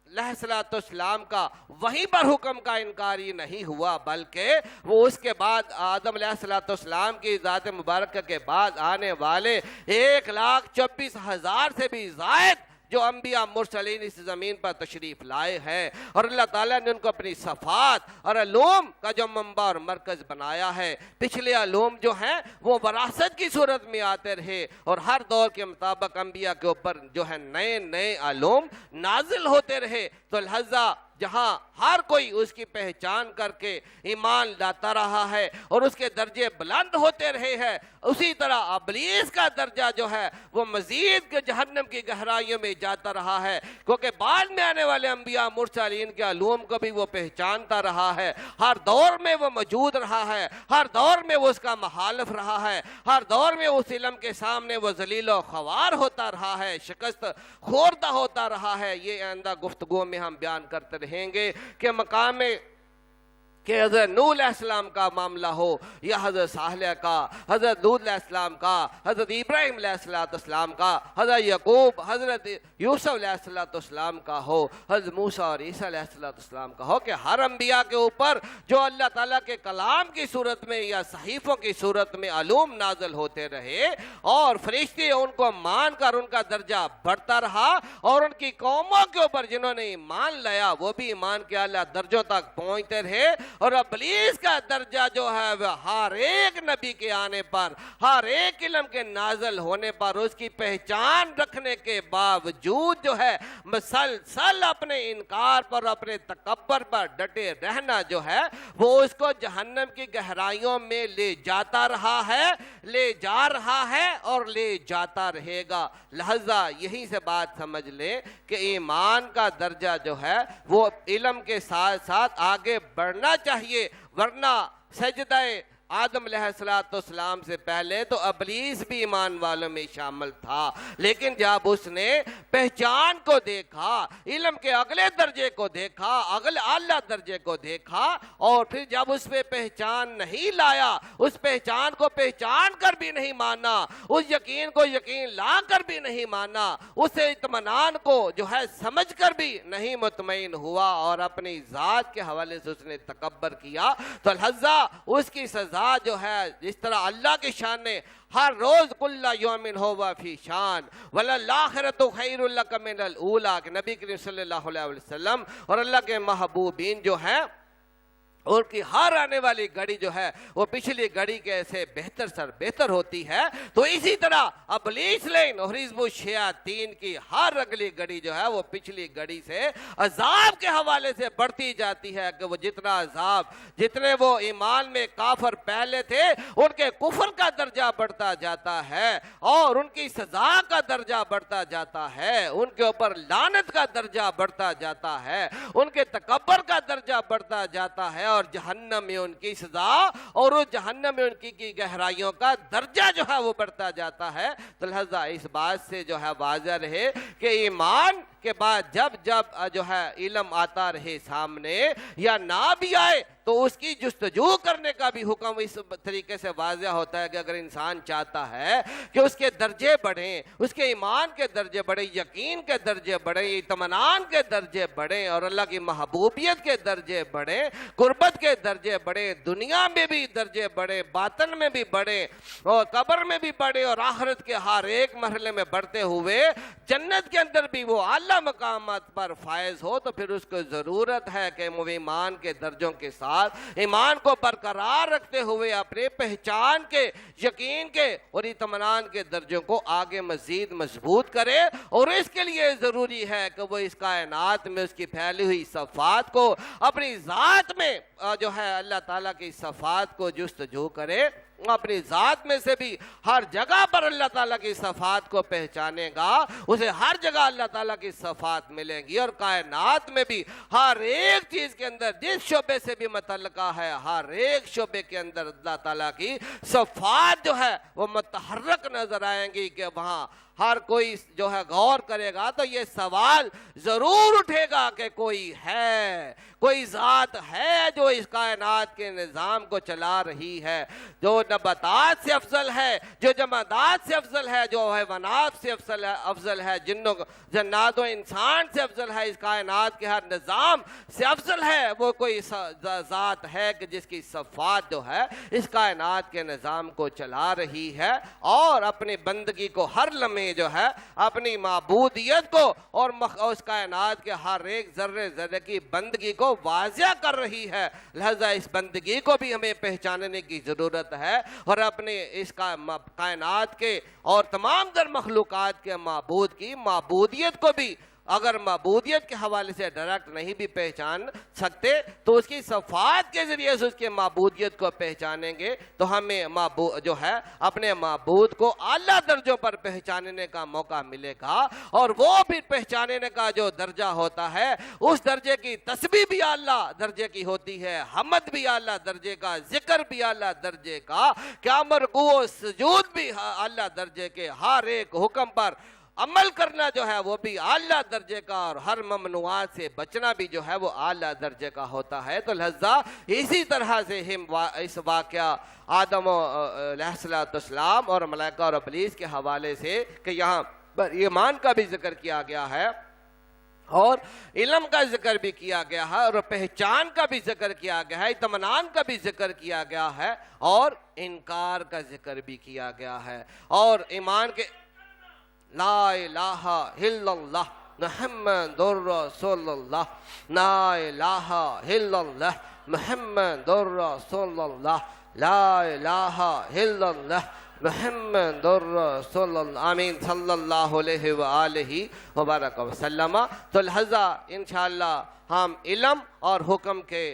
علیہ السلام کا وہیں پر حکم کا انکاری نہیں ہوا، بلکہ وہ اس کے بعد آدم علیہ السلام کی ذات مبارکہ کے بعد آنے والے 1,24,000 سے بھی زائد جو انبیاء مرسلین اس زمین پر تشریف لائے ہیں، اور اللہ تعالیٰ نے ان کو اپنی صفات اور علوم کا جو منبع اور مرکز بنایا ہے. پچھلے علوم جو ہیں وہ وراثت کی صورت میں آتے رہے، اور ہر دور کے مطابق انبیاء کے اوپر جو ہے نئے نئے علوم نازل ہوتے رہے. تو لہذا جہاں ہر کوئی اس کی پہچان کر کے ایمان لاتا رہا ہے اور اس کے درجے بلند ہوتے رہے ہیں، اسی طرح ابلیس کا درجہ جو ہے وہ مزید جہنم کی گہرائیوں میں جاتا رہا ہے، کیونکہ بعد میں آنے والے انبیاء مرسلین کے علوم کو بھی وہ پہچانتا رہا ہے، ہر دور میں وہ موجود رہا ہے، ہر دور میں وہ اس کا مخالف رہا ہے، ہر دور میں اس علم کے سامنے وہ ذلیل و خوار ہوتا رہا ہے، شکست خوردہ ہوتا رہا ہے. یہ آئندہ گفتگو میں ہم بیان کرتے رہیں گے کہ مقام کہ حضرت نوح علیہ السلام کا معاملہ ہو یا حضرت صالح کا، حضرت لوط علیہ السلام کا، حضرت ابراہیم علیہ السلام کا، حضرت یعقوب، حضرت یوسف علیہ السلام کا ہو، حضرت موسیٰ اور عیسیٰ علیہ السلام کا ہو، کہ ہر انبیاء کے اوپر جو اللہ تعالیٰ کے کلام کی صورت میں یا صحیفوں کی صورت میں علوم نازل ہوتے رہے، اور فرشتے ان کو مان کر ان کا درجہ بڑھتا رہا، اور ان کی قوموں کے اوپر جنہوں نے ایمان لایا وہ بھی ایمان کے اعلیٰ درجوں تک پہنچتے رہے، اور ابلیس کا درجہ جو ہے وہ ہر ایک نبی کے آنے پر، ہر ایک علم کے نازل ہونے پر، اس کی پہچان رکھنے کے باوجود جو ہے مسلسل اپنے انکار پر، اپنے تکبر پر ڈٹے رہنا جو ہے وہ اس کو جہنم کی گہرائیوں میں لے جاتا رہا ہے، لے جا رہا ہے اور لے جاتا رہے گا۔ لہذا یہی سے بات سمجھ لیں کہ ایمان کا درجہ جو ہے وہ علم کے ساتھ ساتھ آگے بڑھنا چاہیے، ورنہ سجدہ آدم علیہ السلام سے پہلے تو ابلیس بھی ایمان والوں میں شامل تھا، لیکن جب اس نے پہچان کو دیکھا، علم کے اگلے درجے کو دیکھا، اگلے اعلیٰ درجے کو دیکھا، اور پھر جب اس پہ پہچان نہیں لایا، اس پہچان کو پہچان کر بھی نہیں مانا، اس یقین کو یقین لا کر بھی نہیں مانا، اس اطمینان کو جو ہے سمجھ کر بھی نہیں مطمئن ہوا، اور اپنی ذات کے حوالے سے اس نے تکبر کیا، تو لہذا اس کی سزا جو ہے جس طرح اللہ کی شان نے ہر روز کل یوم ہوا فی شان وللآخرۃ خیر لک من الاولی، کہ نبی کریم صلی اللہ علیہ وسلم اور اللہ کے محبوبین جو ہیں ان کی ہر آنے والی گھڑی جو ہے وہ پچھلی گھڑی کے سے بہتر سر بہتر ہوتی ہے۔ تو اسی طرح ابلیس لین اور حزب الشیاطین کی ہر اگلی گھڑی جو ہے وہ پچھلی گھڑی سے عذاب کے حوالے سے بڑھتی جاتی ہے، کہ وہ جتنا عذاب، جتنے وہ ایمان میں کافر پہلے تھے ان کے کفر کا درجہ بڑھتا جاتا ہے، اور ان کی سزا کا درجہ بڑھتا جاتا ہے، ان کے اوپر لعنت کا درجہ بڑھتا جاتا ہے، ان کے تکبر کا درجہ بڑھتا جاتا ہے، اور جہنم میں ان کی سزا اور اس جہنم میں ان کی گہرائیوں کا درجہ جو ہے وہ بڑھتا جاتا ہے۔ تو لہذا اس بات سے جو ہے واضح رہے کہ ایمان کے بعد جب جو ہے علم آتا رہے سامنے یا نہ بھی آئے تو اس کی جستجو کرنے کا بھی حکم اس طریقے سے واضح ہوتا ہے کہ اگر انسان چاہتا ہے کہ اس کے درجے بڑھیں، اس کے ایمان کے درجے بڑھیں، یقین کے درجے بڑھیں، اطمینان کے درجے بڑھیں، اور اللہ کی محبوبیت کے درجے بڑھیں، قربت کے درجے بڑھیں، دنیا میں بھی درجے بڑھیں، باطن میں بھی بڑھیں، اور قبر میں بھی بڑھیں، اور آخرت کے ہر ایک مرحلے میں بڑھتے ہوئے جنت کے اندر بھی وہ اعلیٰ مقامات پر فائز ہو، تو پھر اس کو ضرورت ہے کہ وہ ایمان کے درجوں کے ساتھ ایمان کو برقرار رکھتے ہوئے اپنے پہچان کے، یقین کے اور اطمینان کے درجوں کو آگے مزید مضبوط کرے، اور اس کے لیے ضروری ہے کہ وہ اس کائنات میں اس کی پھیلی ہوئی صفات کو اپنی ذات میں جو ہے اللہ تعالیٰ کی صفات کو جستجو کرے، اپنی ذات میں سے بھی ہر جگہ پر اللہ تعالیٰ کی صفات کو پہچانے گا، اسے ہر جگہ اللہ تعالیٰ کی صفات ملیں گی، اور کائنات میں بھی ہر ایک چیز کے اندر جس شعبے سے بھی متعلقہ ہے ہر ایک شعبے کے اندر اللہ تعالیٰ کی صفات جو ہے وہ متحرک نظر آئیں گی، کہ وہاں ہر کوئی جو ہے غور کرے گا تو یہ سوال ضرور اٹھے گا کہ کوئی ہے، کوئی ذات ہے جو اس کائنات کے نظام کو چلا رہی ہے، جو نباتات سے افضل ہے، جو جمادات سے افضل ہے، جو حیوانات سے افضل ہے، جنوں جنات و انسان سے افضل ہے، اس کائنات کے ہر نظام سے افضل ہے، وہ کوئی ذات ہے کہ جس کی صفات جو ہے اس کائنات کے نظام کو چلا رہی ہے، اور اپنی بندگی کو ہر لمحے جو ہے اپنی معبودیت کو اور اس کائنات کے ہر ایک ذرے ذرے کی بندگی کو واضح کر رہی ہے۔ لہذا اس بندگی کو بھی ہمیں پہچاننے کی ضرورت ہے، اور اپنے اس کائنات کے اور تمام در مخلوقات کے معبود کی معبودیت کو بھی اگر معبودیت کے حوالے سے ڈائریکٹ نہیں بھی پہچان سکتے تو اس کی صفات کے ذریعے سے اس کے معبودیت کو پہچانیں گے، تو ہمیں جو ہے اپنے معبود کو اعلیٰ درجوں پر پہچاننے کا موقع ملے گا، اور وہ پھر پہچاننے کا جو درجہ ہوتا ہے اس درجے کی تسبیح بھی اعلیٰ درجے کی ہوتی ہے، حمد بھی اعلیٰ درجے کا، ذکر بھی اعلیٰ درجے کا، قیام رکوع و سجود بھی اعلیٰ درجے کے، ہر ایک حکم پر عمل کرنا جو ہے وہ بھی اعلیٰ درجے کا، اور ہر ممنوعات سے بچنا بھی جو ہے وہ اعلیٰ درجے کا ہوتا ہے۔ تو لہذا اسی طرح سے ہم اس واقعہ آدم علیہ السلام اور ملائکہ اور ابلیس کے حوالے سے کہ یہاں پر ایمان کا بھی ذکر کیا گیا ہے، اور علم کا ذکر بھی کیا گیا ہے، اور پہچان کا بھی ذکر کیا گیا ہے، اطمینان کا بھی ذکر کیا گیا ہے، اور انکار کا ذکر بھی کیا گیا ہے، اور ایمان کے لا الہ الا اللہ محمد رسول اللہ، لا الہ الا اللہ محمد رسول اللہ، لا الہ الا اللہ محمد رسول اللہ، آمین صلی اللہ علیہ وآلہ وبارک وسلم۔ تو لہذا انشاءاللہ ہم علم اور حکم کے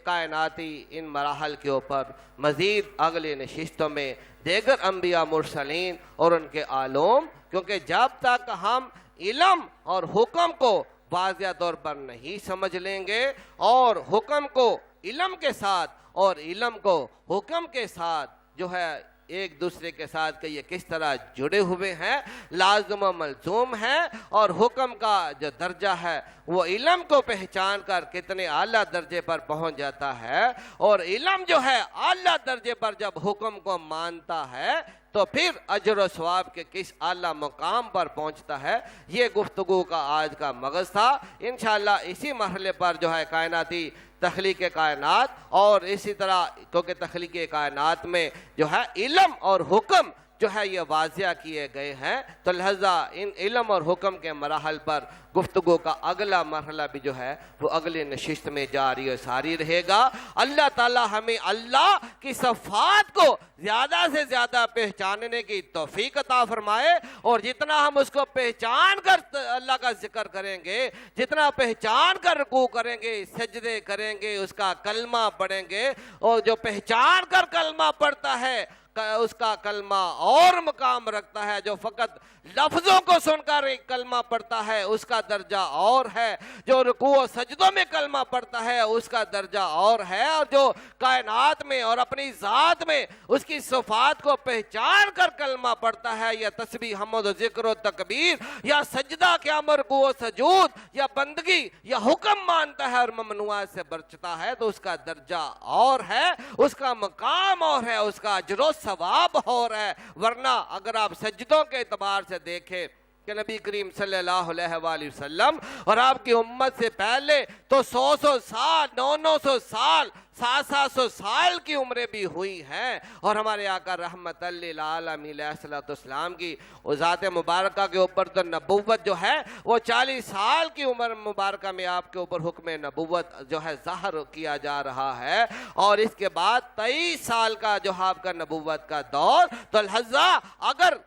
کائناتی ان مراحل کے اوپر مزید اگلی نشستوں میں دیگر انبیاء مرسلین اور ان کے علوم، کیونکہ جب تک ہم علم اور حکم کو واضح طور پر نہیں سمجھ لیں گے اور حکم کو علم کے ساتھ اور علم کو حکم کے ساتھ جو ہے ایک دوسرے کے ساتھ کہ یہ کس طرح جڑے ہوئے ہیں، لازم و ملزوم ہیں، اور حکم کا جو درجہ ہے وہ علم کو پہچان کر کتنے اعلیٰ درجے پر پہنچ جاتا ہے، اور علم جو ہے اعلیٰ درجے پر جب حکم کو مانتا ہے تو پھر اجر و ثواب کے کس اعلیٰ مقام پر پہنچتا ہے۔ یہ گفتگو کا آج کا مغز تھا۔ انشاءاللہ اسی مرحلے پر جو ہے کائناتی تخلیق کائنات، اور اسی طرح کیونکہ تخلیق کائنات میں جو ہے علم اور حکم جو ہے یہ واضح کیے گئے ہیں، تو لہذا ان علم اور حکم کے مراحل پر گفتگو کا اگلا مرحلہ بھی جو ہے وہ اگلی نشست میں جاری و ساری رہے گا۔ اللہ تعالی ہمیں اللہ کی صفات کو زیادہ سے زیادہ پہچاننے کی توفیق عطا فرمائے، اور جتنا ہم اس کو پہچان کر اللہ کا ذکر کریں گے، جتنا پہچان کر رکوع کریں گے، سجدے کریں گے، اس کا کلمہ پڑھیں گے، اور جو پہچان کر کلمہ پڑھتا ہے اس کا کلمہ اور مقام رکھتا ہے، جو فقط لفظوں کو سن کر ایک کلمہ پڑھتا ہے اس کا درجہ اور ہے، جو رکوع و سجدوں میں کلمہ پڑھتا ہے اس کا درجہ اور ہے، اور جو کائنات میں اور اپنی ذات میں اس کی صفات کو پہچان کر کلمہ پڑھتا ہے، یا تسبیح حمد و ذکر و تکبیر یا سجدہ قیام رکوع و سجود یا بندگی یا حکم مانتا ہے اور ممنوعات سے بچتا ہے، تو اس کا درجہ اور ہے، اس کا مقام اور ہے، اس کا اجر و ثواب اور ہے۔ ورنہ اگر آپ سجدوں کے اعتبار سے دیکھیں کہ نبی کریم صلی اللہ علیہ وآلہ وسلم اور آپ کی امت سے پہلے تو 100 سال 900 سال 700 سال کی عمریں بھی ہوئی ہیں، اور ہمارے آقا رحمت للعالمین علیہ الصلوۃ والسلام کی ذات مبارکہ کے اوپر تو نبوت جو ہے وہ 40 سال کی عمر مبارکہ میں آپ کے اوپر حکم نبوت جو ہے ظاہر کیا جا رہا ہے، اور اس کے بعد 23 سال کا جو آپ کا نبوت کا دور۔ تو لہذا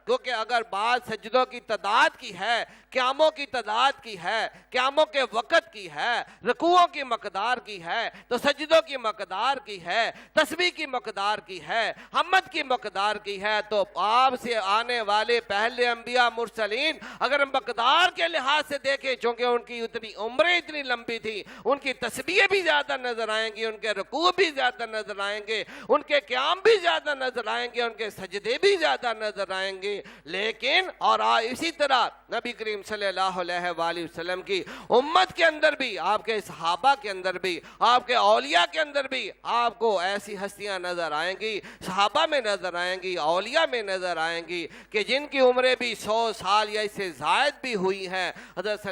کیونکہ اگر بعض سجدوں کی تعداد کی ہے، قیاموں کی تعداد کی ہے، قیاموں کے وقت کی ہے، رکوعوں کی مقدار کی ہے، تو سجدوں کی مقدار کی ہے، تسبیح کی مقدار کی ہے، حمد کی مقدار کی ہے، تو آپ سے آنے والے پہلے انبیاء مرسلین اگر مقدار کے لحاظ سے دیکھیں، چونکہ ان کی اتنی عمریں اتنی لمبی تھی، ان کی تسبیح بھی زیادہ نظر آئیں گی، ان کے رکوع بھی زیادہ نظر آئیں گے، ان کے قیام بھی زیادہ نظر آئیں گے، ان کے سجدے بھی زیادہ نظر آئیں گے، لیکن اور اسی طرح نبی کریم صلی اللہ علیہ وآلہ وسلم کی امت کے اندر بھی، آپ کے صحابہ کے اندر بھی، آپ کے اولیاء کے اندر بھی آپ کو ایسی ہستیاں نظر آئیں گی، صحابہ میں نظر آئیں گی، اولیاء میں نظر آئیں گی کہ جن کی عمریں بھی 100 سال یا اس سے زائد بھی ہوئی ہیں۔ حضرت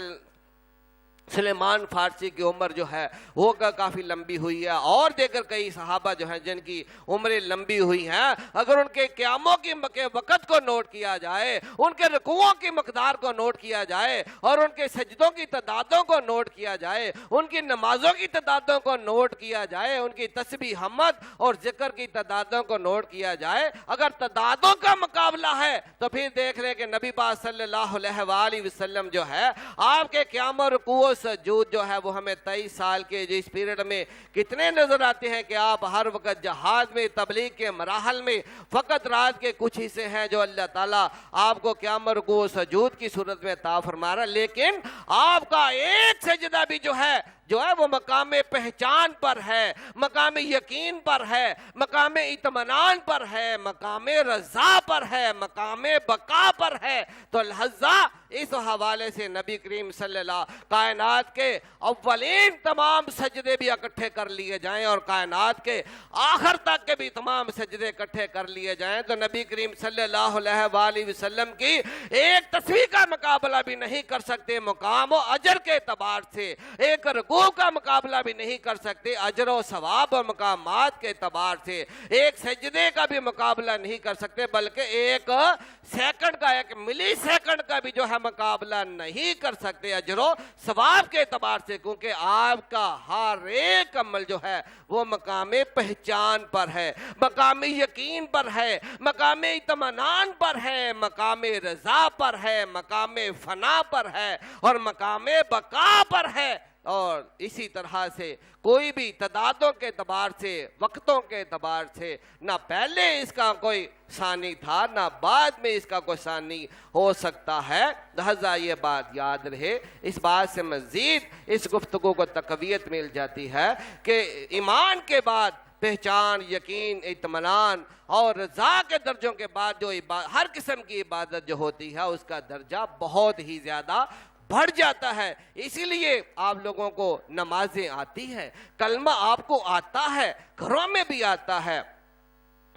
سلیمان فارسی کی عمر جو ہے وہ کافی لمبی ہوئی ہے، اور دیگر کئی صحابہ جو ہیں جن کی عمریں لمبی ہوئی ہیں، اگر ان کے قیاموں کے وقت کو نوٹ کیا جائے، ان کے رکوعوں کی مقدار کو نوٹ کیا جائے، اور ان کے سجدوں کی تعدادوں کو نوٹ کیا جائے، ان کی نمازوں کی تعدادوں کو نوٹ کیا جائے، ان کی تسبیح حمد اور ذکر کی تعدادوں کو نوٹ کیا جائے، اگر تعدادوں کا مقابلہ ہے تو پھر دیکھ لیں کہ نبی پاک صلی اللہ علیہ وآلہ وسلم جو ہے آپ کے قیام و رکوع سجود جو ہے وہ ہمیں 23 سال کے جو اس پیریڈ میں کتنے نظر آتے ہیں کہ آپ ہر وقت جہاد میں، تبلیغ کے مراحل میں، فقط رات کے کچھ حصے ہیں جو اللہ تعالیٰ آپ کو قیام و رکوع سجود کی صورت میں عطا فرما رہا ہے، لیکن آپ کا ایک سجدہ بھی جو ہے وہ مقام پہچان پر ہے، مقام یقین پر ہے، مقام اطمینان پر ہے، مقام رضا پر ہے، مقام بقا پر ہے۔ تو لہذا اس حوالے سے نبی کریم صلی اللہ کائنات کے اولین تمام سجدے بھی اکٹھے کر لیے جائیں اور کائنات کے آخر تک کے بھی تمام سجدے اکٹھے کر لیے جائیں تو نبی کریم صلی اللہ علیہ وآلہ وسلم کی ایک تسبیح کا مقابلہ بھی نہیں کر سکتے مقام و اجر کے اعتبار سے، ایک رکوع محبوب کا مقابلہ بھی نہیں کر سکتے اجر و ثواب اور مقامات کے اعتبار سے، ایک سجدے کا بھی مقابلہ نہیں کر سکتے، بلکہ ایک سیکنڈ کا، ایک ملی سیکنڈ کا بھی جو ہے مقابلہ نہیں کر سکتے اجر و ثواب کے اعتبار سے، کیونکہ آپ کا ہر ایک عمل جو ہے وہ مقام پہچان پر ہے، مقام یقین پر ہے، مقام اطمینان پر ہے، مقام رضا پر ہے، مقام فنا پر ہے اور مقام بقا پر ہے۔ اور اسی طرح سے کوئی بھی تعدادوں کے اعتبار سے، وقتوں کے اعتبار سے نہ پہلے اس کا کوئی ثانی تھا نہ بعد میں اس کا کوئی ثانی ہو سکتا ہے، لہذا یہ بات یاد رہے۔ اس بات سے مزید اس گفتگو کو تقویت مل جاتی ہے کہ ایمان کے بعد پہچان، یقین، اطمینان اور رضا کے درجوں کے بعد جو ہر قسم کی عبادت جو ہوتی ہے اس کا درجہ بہت ہی زیادہ بڑھ جاتا ہے۔ اسی لیے آپ لوگوں کو نمازیں آتی ہے، کلمہ آپ کو آتا ہے، گھروں میں بھی آتا ہے،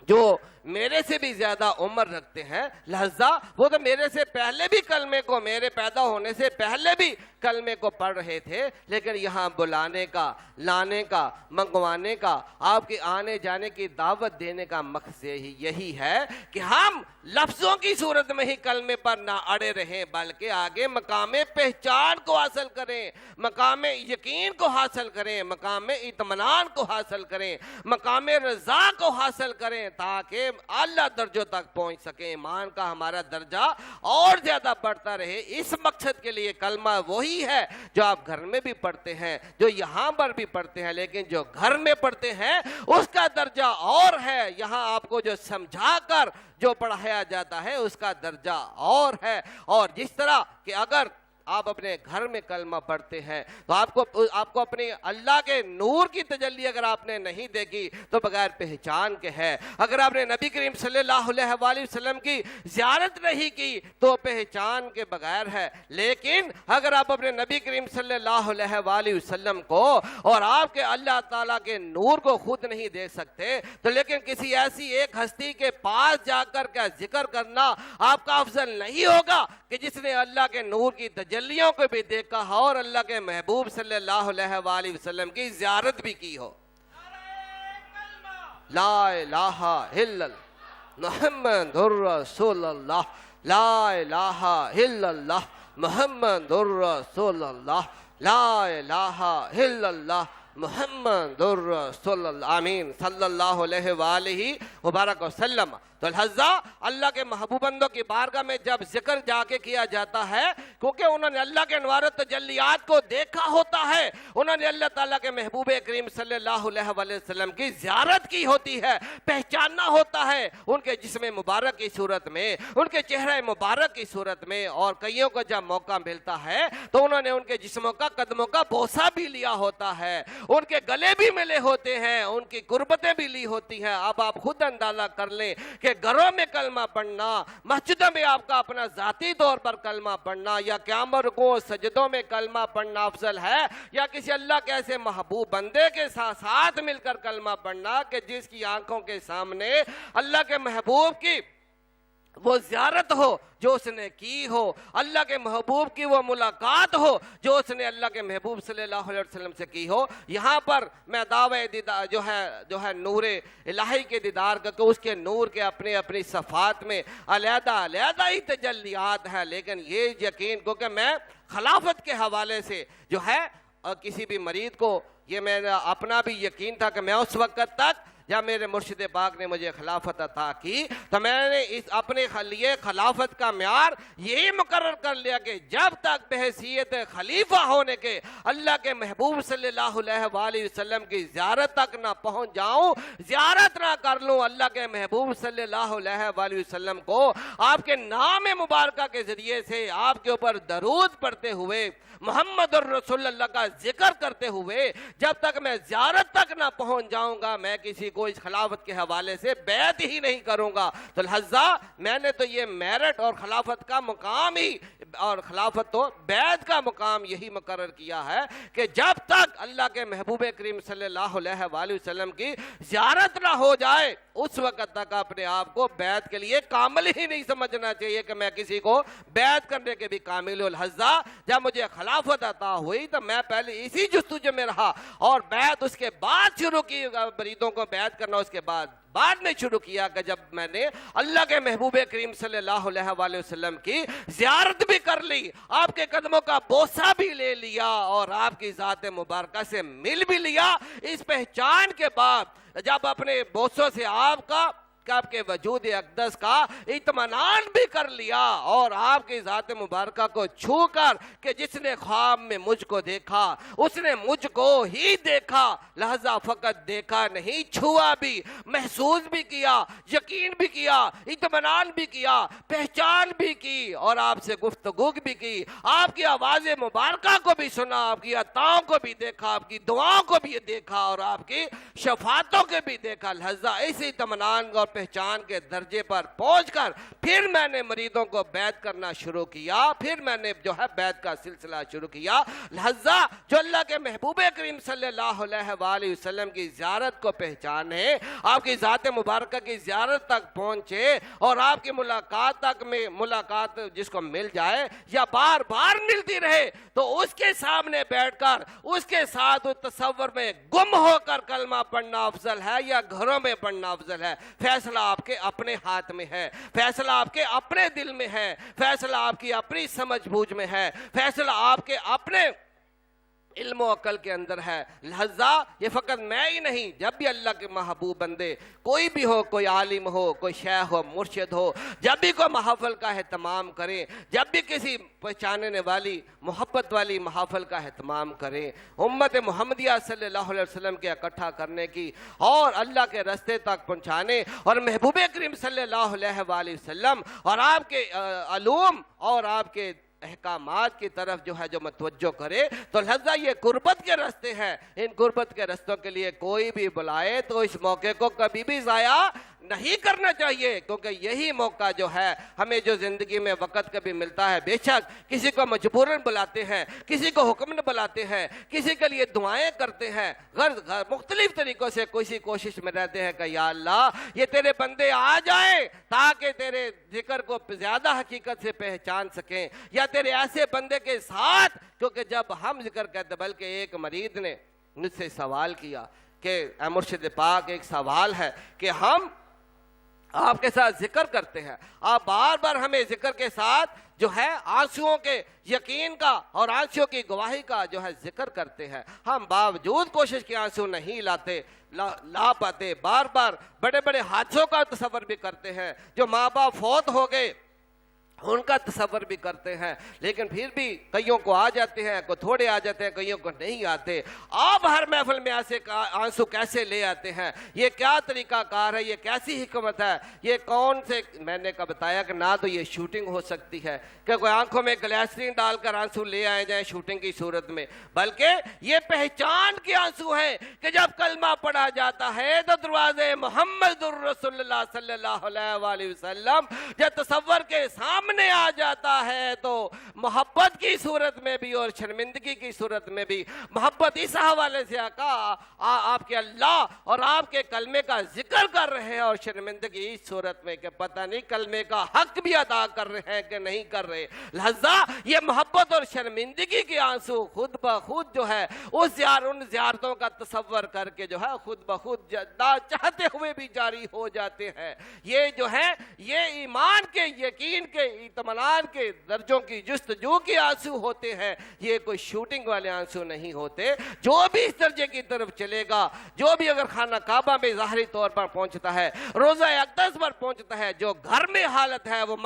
جو میرے سے بھی زیادہ عمر رکھتے ہیں، لہذا وہ تو میرے سے پہلے بھی کلمے کو، میرے پیدا ہونے سے پہلے بھی کلمے کو پڑھ رہے تھے، لیکن یہاں بلانے کا، لانے کا، منگوانے کا، آپ کے آنے جانے کی دعوت دینے کا مقصد یہی ہے کہ ہم لفظوں کی صورت میں ہی کلمے پر نہ اڑے رہیں، بلکہ آگے مقام پہچان کو حاصل کریں، مقام یقین کو حاصل کریں، مقام اطمینان کو حاصل کریں، مقام رضا کو حاصل کریں، تاکہ اعلیٰ درجوں تک پہنچ سکیں، ایمان کا ہمارا درجہ اور زیادہ بڑھتا رہے۔ اس مقصد کے لیے کلمہ وہی ہے جو آپ گھر میں بھی پڑھتے ہیں، جو یہاں پر بھی پڑھتے ہیں، لیکن جو گھر میں پڑھتے ہیں اس کا درجہ اور ہے، یہاں آپ کو جو سمجھا کر جو پڑھایا جاتا ہے اس کا درجہ اور ہے۔ اور جس طرح کہ اگر آپ اپنے گھر میں کلمہ پڑھتے ہیں تو آپ کو اپنے اللہ کے نور کی تجلی اگر آپ نے نہیں دیکھی تو بغیر پہچان کے ہے، اگر آپ نے نبی کریم صلی اللہ علیہ وآلہ وسلم کی زیارت نہیں کی تو پہچان کے بغیر ہے، لیکن اگر آپ اپنے نبی کریم صلی اللہ علیہ وآلہ وسلم کو اور آپ کے اللہ تعالیٰ کے نور کو خود نہیں دیکھ سکتے تو لیکن کسی ایسی ایک ہستی کے پاس جا کر کا ذکر کرنا آپ کا افضل نہیں ہوگا کہ جس نے اللہ کے نور کی تجلیوں کو بھی دیکھا ہو اور اللہ کے محبوب صلی اللہ علیہ وآلہ وسلم کی زیارت بھی کی ہو۔ لا الہ الا اللہ محمد رسول اللہ، لا الہ الا اللہ محمد رسول اللہ، لا الہ الا اللہ محمد رسول اللہ، آمین صلی اللہ علیہ وآلہ وبارک وسلم۔ تو لہذا اللہ کے محبوب بندوں کی بارگاہ میں جب ذکر جا کے کیا جاتا ہے کیونکہ انہوں نے اللہ کے انوار و تجلیات کو دیکھا ہوتا ہے، انہوں نے اللہ تعالیٰ کے محبوب کریم صلی اللہ علیہ وسلم کی زیارت کی ہوتی ہے، پہچاننا ہوتا ہے ان کے جسم مبارک کی صورت میں، ان کے چہرہ مبارک کی صورت میں، اور کئیوں کو جب موقع ملتا ہے تو انہوں نے ان کے جسموں کا، قدموں کا بوسہ بھی لیا ہوتا ہے، ان کے گلے بھی ملے ہوتے ہیں، ان کی قربتیں بھی لی ہوتی ہیں۔ اب آپ خود اندازہ کر لیں کہ گھروں میں کلمہ پڑھنا، مسجدوں میں آپ کا اپنا ذاتی طور پر کلمہ پڑھنا، یا قیام و رکوع سجدوں میں کلمہ پڑھنا افضل ہے، یا کسی اللہ کے ایسے محبوب بندے کے ساتھ مل کر کلمہ پڑھنا کہ جس کی آنکھوں کے سامنے اللہ کے محبوب کی وہ زیارت ہو جو اس نے کی ہو، اللہ کے محبوب کی وہ ملاقات ہو جو اس نے اللہ کے محبوب صلی اللہ علیہ وسلم سے کی ہو۔ یہاں پر میں دعوی دیدار جو ہے نور الہی کے دیدار کا کہ اس کے نور کے اپنی صفات میں علیحدہ ہی تجلیات ہے، لیکن یہ یقین کیونکہ میں خلافت کے حوالے سے جو ہے کسی بھی مرید کو یہ میرا اپنا بھی یقین تھا کہ میں اس وقت تک جب میرے مرشد پاک نے مجھے خلافت عطا کی تو میں نے اس اپنے لیے خلافت کا معیار یہی مقرر کر لیا کہ جب تک بحیثیت خلیفہ ہونے کے اللہ کے محبوب صلی اللہ علیہ وآلہ وسلم کی زیارت تک نہ پہنچ جاؤں، زیارت نہ کر لوں اللہ کے محبوب صلی اللہ علیہ وآلہ وسلم کو، آپ کے نام مبارکہ کے ذریعے سے آپ کے اوپر درود پڑھتے ہوئے، محمد الرسول اللہ کا ذکر کرتے ہوئے، جب تک میں زیارت تک نہ پہنچ جاؤں گا میں کسی کو اس خلافت کے حوالے سے بیعت ہی نہیں کروں گا۔ تو لہذا میں نے تو یہ میرٹ اور خلافت کا مقام ہی اور خلافت تو بیعت کا مقام یہی مقرر کیا ہے کہ جب تک اللہ کے محبوب کریم صلی اللہ علیہ وآلہ وسلم کی زیارت نہ ہو جائے اس وقت تک اپنے آپ کو بیعت کے لیے کامل ہی نہیں سمجھنا چاہیے کہ میں کسی کو بیعت کرنے کے بھی کامل الحظہ. جب مجھے خلافت عطا ہوئی تو میں پہلے اسی جستجو میں رہا اور بیعت اس کے بعد شروع کی, مریدوں کو بیعت کرنا اس کے بعد میں شروع کیا کہ جب میں نے اللہ کے محبوب کریم صلی اللہ علیہ وآلہ وسلم کی زیارت بھی کر لی, آپ کے قدموں کا بوسہ بھی لے لیا اور آپ کی ذات مبارکہ سے مل بھی لیا. اس پہچان کے بعد جب اپنے بوسوں سے آپ کے وجود اقدس کا اطمینان بھی کر لیا اور آپ کی ذات مبارکہ کو چھو کر کہ جس نے خواب میں مجھ کو دیکھا اس نے مجھ کو ہی دیکھا, لحظہ فقط دیکھا نہیں, چھوا بھی, محسوس بھی کیا, یقین بھی کیا, اطمینان بھی کیا, پہچان بھی کی اور آپ سے گفتگو بھی کی, آپ کی آواز مبارکہ کو بھی سنا, آپ کی عطاؤں کو بھی دیکھا, آپ کی دعاؤں کو بھی دیکھا اور آپ کی شفاعتوں کو بھی دیکھا. لحظہ اسی اطمینان اور پہچان کے درجے پر پہنچ کر پھر میں نے مریدوں کو بیعت کرنا شروع کیا, پھر میں نے جو ہے بیعت کا سلسلہ شروع کیا. لہذا جو اللہ کے محبوب کریم صلی اللہ علیہ وآلہ وسلم کی زیارت کو پہچانے, آپ کی ذات مبارکہ کی زیارت تک پہنچے اور آپ کی ملاقات جس کو مل جائے یا بار بار ملتی رہے تو اس کے سامنے بیٹھ کر اس کے ساتھ اس تصور میں گم ہو کر کلمہ پڑھنا افضل ہے یا گھروں میں پڑھنا افضل ہے. فیصلہ آپ کے اپنے ہاتھ میں ہے, فیصلہ آپ کے اپنے دل میں ہے, فیصلہ آپ کی اپنی سمجھ بوجھ میں ہے, فیصلہ آپ کے اپنے علم و عقل کے اندر ہے. لہذا یہ فقط میں ہی نہیں, جب بھی اللہ کے محبوب بندے کوئی بھی ہو, کوئی عالم ہو, کوئی شیخ ہو, مرشد ہو, جب بھی کوئی محفل کا اہتمام کریں, جب بھی کسی پہچاننے والی محبت والی محفل کا اہتمام کریں, امت محمدیہ صلی اللہ علیہ وسلم کے اکٹھا کرنے کی اور اللہ کے راستے تک پہنچانے اور محبوب کریم صلی اللہ علیہ وآلہ وسلم اور آپ کے علوم اور آپ کے احکامات کی طرف جو متوجہ کرے, تو لہذا یہ قربت کے راستے ہیں. ان قربت کے رستوں کے لیے کوئی بھی بلائے تو اس موقع کو کبھی بھی ضائع نہیں کرنا چاہیے, کیونکہ یہی موقع جو ہے ہمیں جو زندگی میں وقت کبھی ملتا ہے, بے شک کسی کو مجبوراً بلاتے ہیں, کسی کو حکم بلاتے ہیں, کسی کے لیے دعائیں کرتے ہیں, مختلف طریقوں سے کسی کوشش میں رہتے ہیں کہ یا اللہ یہ تیرے بندے آ جائیں تاکہ تیرے ذکر کو زیادہ حقیقت سے پہچان سکیں, یا تیرے ایسے بندے کے ساتھ. کیونکہ جب ہم ذکر کہتے, بلکہ ایک مرید نے مجھ سے سوال کیا کہ اے مرشد پاک ایک سوال ہے کہ ہم آپ کے ساتھ ذکر کرتے ہیں, آپ بار بار ہمیں ذکر کے ساتھ جو ہے آنسوؤں کے یقین کا اور آنسوؤں کی گواہی کا جو ہے ذکر کرتے ہیں, ہم باوجود کوشش کے آنسو نہیں لا پاتے, بار بار بڑے بڑے حادثوں کا تصور بھی کرتے ہیں, جو ماں باپ فوت ہو گئے ان کا تصور بھی کرتے ہیں, لیکن پھر بھی کئیوں کو آ جاتے ہیں, کوئی تھوڑے آ جاتے ہیں, کئیوں کو نہیں آتے. آپ ہر محفل میں ایسے آنسو کیسے لے آتے ہیں؟ یہ کیا طریقہ کار ہے, یہ کیسی حکمت ہے, یہ کون سے, میں نے کہا بتایا کہ نہ تو یہ شوٹنگ ہو سکتی ہے کہ کوئی آنکھوں میں گلیسرین ڈال کر آنسو لے آئے جائیں شوٹنگ کی صورت میں, بلکہ یہ پہچان کے آنسو ہیں کہ جب کلمہ پڑھا جاتا ہے تو دروازے محمد الرسول اللہ صلی اللہ علیہ وآلہ وسلم جب تصور کے سامنے آ جاتا ہے تو محبت کی صورت میں بھی اور شرمندگی کی صورت میں بھی, محبت اس حوالے سے آپ کے اللہ اور آپ کے کلمے کا ذکر کر رہے ہیں اور شرمندگی اس صورت میں کہ پتہ نہیں کلمے کا حق بھی ادا کر رہے ہیں کہ نہیں کر رہے. لہذا یہ محبت اور شرمندگی کے آنسو خود بخود جو ہے ان زیارتوں کا تصور کر کے جو ہے خود بخود چاہتے ہوئے بھی جاری ہو جاتے ہیں. یہ جو ہے یہ ایمان کے, یقین کے, اطمینان کے درجوں کی جستجو کے آنسو ہوتے ہیں, یہ کوئی شوٹنگ والے آنسو نہیں ہوتے. جو بھی اس درجے کی طرف چلے گا, جو بھی اگر خانہ کعبہ میں ظاہری طور پر پہنچتا ہے, روضہ اقدس پر پہنچتا ہے, جو گھر میں حالت ہے وہ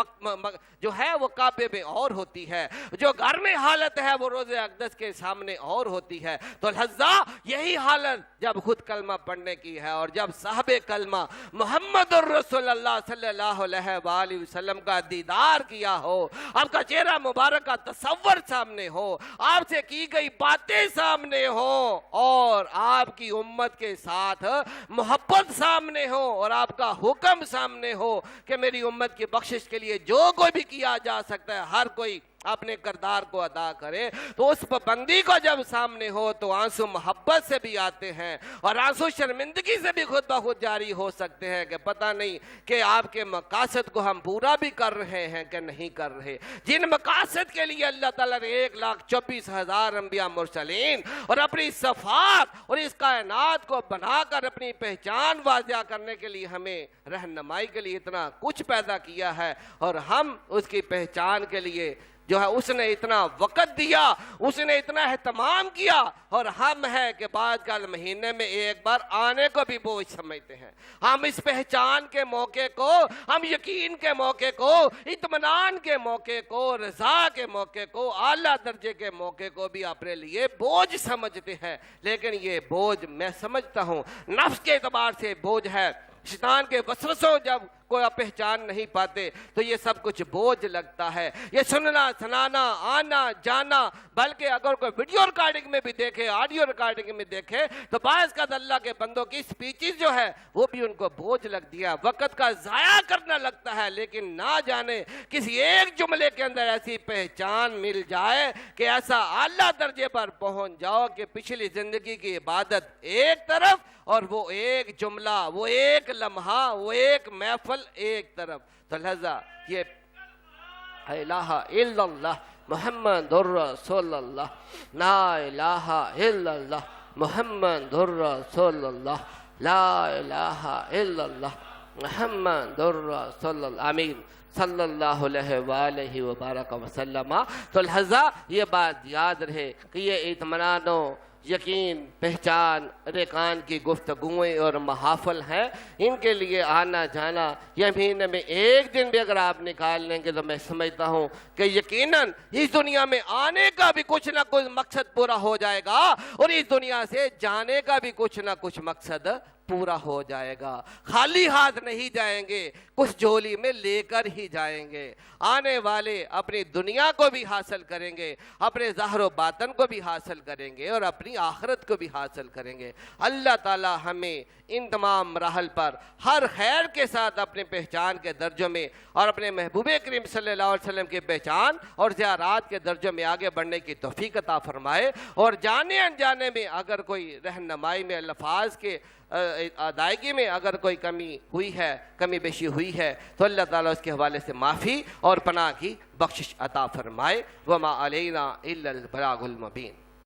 جو ہے وہ کعبے میں اور ہوتی ہے, جو گھر میں حالت ہے وہ روضہ اقدس کے سامنے اور ہوتی ہے. تو لہذا یہی حالت جب خود کلمہ پڑھنے کی ہے اور جب صاحب کلمہ محمد الرسول اللہ صلی اللہ علیہ وآلہ وسلم کا دیدار کیا ہو, آپ کا چہرہ مبارک کا تصور سامنے ہو, آپ سے کی گئی باتیں سامنے ہو اور آپ کی امت کے ساتھ محبت سامنے ہو اور آپ کا حکم سامنے ہو کہ میری امت کی بخشش کے لیے جو کوئی بھی کیا جا سکتا ہے, ہر کوئی اپنے کردار کو ادا کرے تو اس پابندی کو جب سامنے ہو تو آنسو محبت سے بھی آتے ہیں اور آنسو شرمندگی سے بھی خود بخود جاری ہو سکتے ہیں کہ پتہ نہیں کہ آپ کے مقاصد کو ہم پورا بھی کر رہے ہیں کہ نہیں کر رہے. جن مقاصد کے لیے اللہ تعالیٰ نے 1,24,000 انبیاء مرسلین اور اپنی صفات اور اس کائنات کو بنا کر اپنی پہچان واضح کرنے کے لیے ہمیں رہنمائی کے لیے اتنا کچھ پیدا کیا ہے اور ہم اس کی پہچان کے لیے جو ہے اس نے اتنا وقت دیا, اس نے اتنا اہتمام کیا, اور ہم ہے کہ بعد کل مہینے میں ایک بار آنے کو بھی بوجھ سمجھتے ہیں. ہم اس پہچان کے موقع کو, ہم یقین کے موقع کو, اطمینان کے موقع کو, رضا کے موقع کو, اعلیٰ درجے کے موقع کو بھی اپنے لیے بوجھ سمجھتے ہیں. لیکن یہ بوجھ میں سمجھتا ہوں نفس کے اعتبار سے بوجھ ہے. شیطان کے وسوسوں جب کوئی پہچان نہیں پاتے تو یہ سب کچھ بوجھ لگتا ہے. یہ سننا سنانا آنا جانا, بلکہ اگر کوئی ویڈیو ریکارڈنگ میں بھی دیکھے, آڈیو ریکارڈنگ میں دیکھے تو بعض کا اللہ کے بندوں کی سپیچز جو ہے وہ بھی ان کو بوجھ لگ دیا, وقت کا ضائع کرنا لگتا ہے. لیکن نہ جانے کسی ایک جملے کے اندر ایسی پہچان مل جائے کہ ایسا اعلیٰ درجے پر پہنچ جاؤ کہ پچھلی زندگی کی عبادت ایک طرف اور وہ ایک جملہ, وہ ایک لمحہ, وہ ایک محفل ایک طرف. تو لہذا یہ الہ الا اللہ محمد رسول اللہ, لا الہ الا اللہ محمد رسول اللہ, لا الہ الا اللہ محمد رسول اللہ. آمین صلی اللہ علیہ وآلہ وبارک وسلم. تو لہذا یہ بات یاد رہے کہ یہ اطمینان و یقین, پہچان, ریکان کی گفتگویں اور محافل ہیں. ان کے لیے آنا جانا یہ مہینے میں ایک دن بھی اگر آپ نکال لیں گے تو میں سمجھتا ہوں کہ یقیناً اس دنیا میں آنے کا بھی کچھ نہ کچھ مقصد پورا ہو جائے گا اور اس دنیا سے جانے کا بھی کچھ نہ کچھ مقصد پورا ہو جائے گا. خالی ہاتھ نہیں جائیں گے, کچھ جھولی میں لے کر ہی جائیں گے. آنے والے اپنی دنیا کو بھی حاصل کریں گے, اپنے ظاہر و باطن کو بھی حاصل کریں گے اور اپنی آخرت کو بھی حاصل کریں گے. اللہ تعالی ہمیں ان تمام مراحل پر ہر خیر کے ساتھ اپنے پہچان کے درجوں میں اور اپنے محبوب کریم صلی اللہ علیہ وسلم کی پہچان اور زیارات کے درجوں میں آگے بڑھنے کی توفیق عطا فرمائے. اور جانے انجانے میں اگر کوئی رہنمائی میں الفاظ کے ادائیگی میں اگر کوئی کمی ہوئی ہے, کمی بیشی ہوئی ہے تو اللہ تعالیٰ اس کے حوالے سے معافی اور پناہ کی بخشش عطا فرمائے. وما علینا الا البلاغ المبین.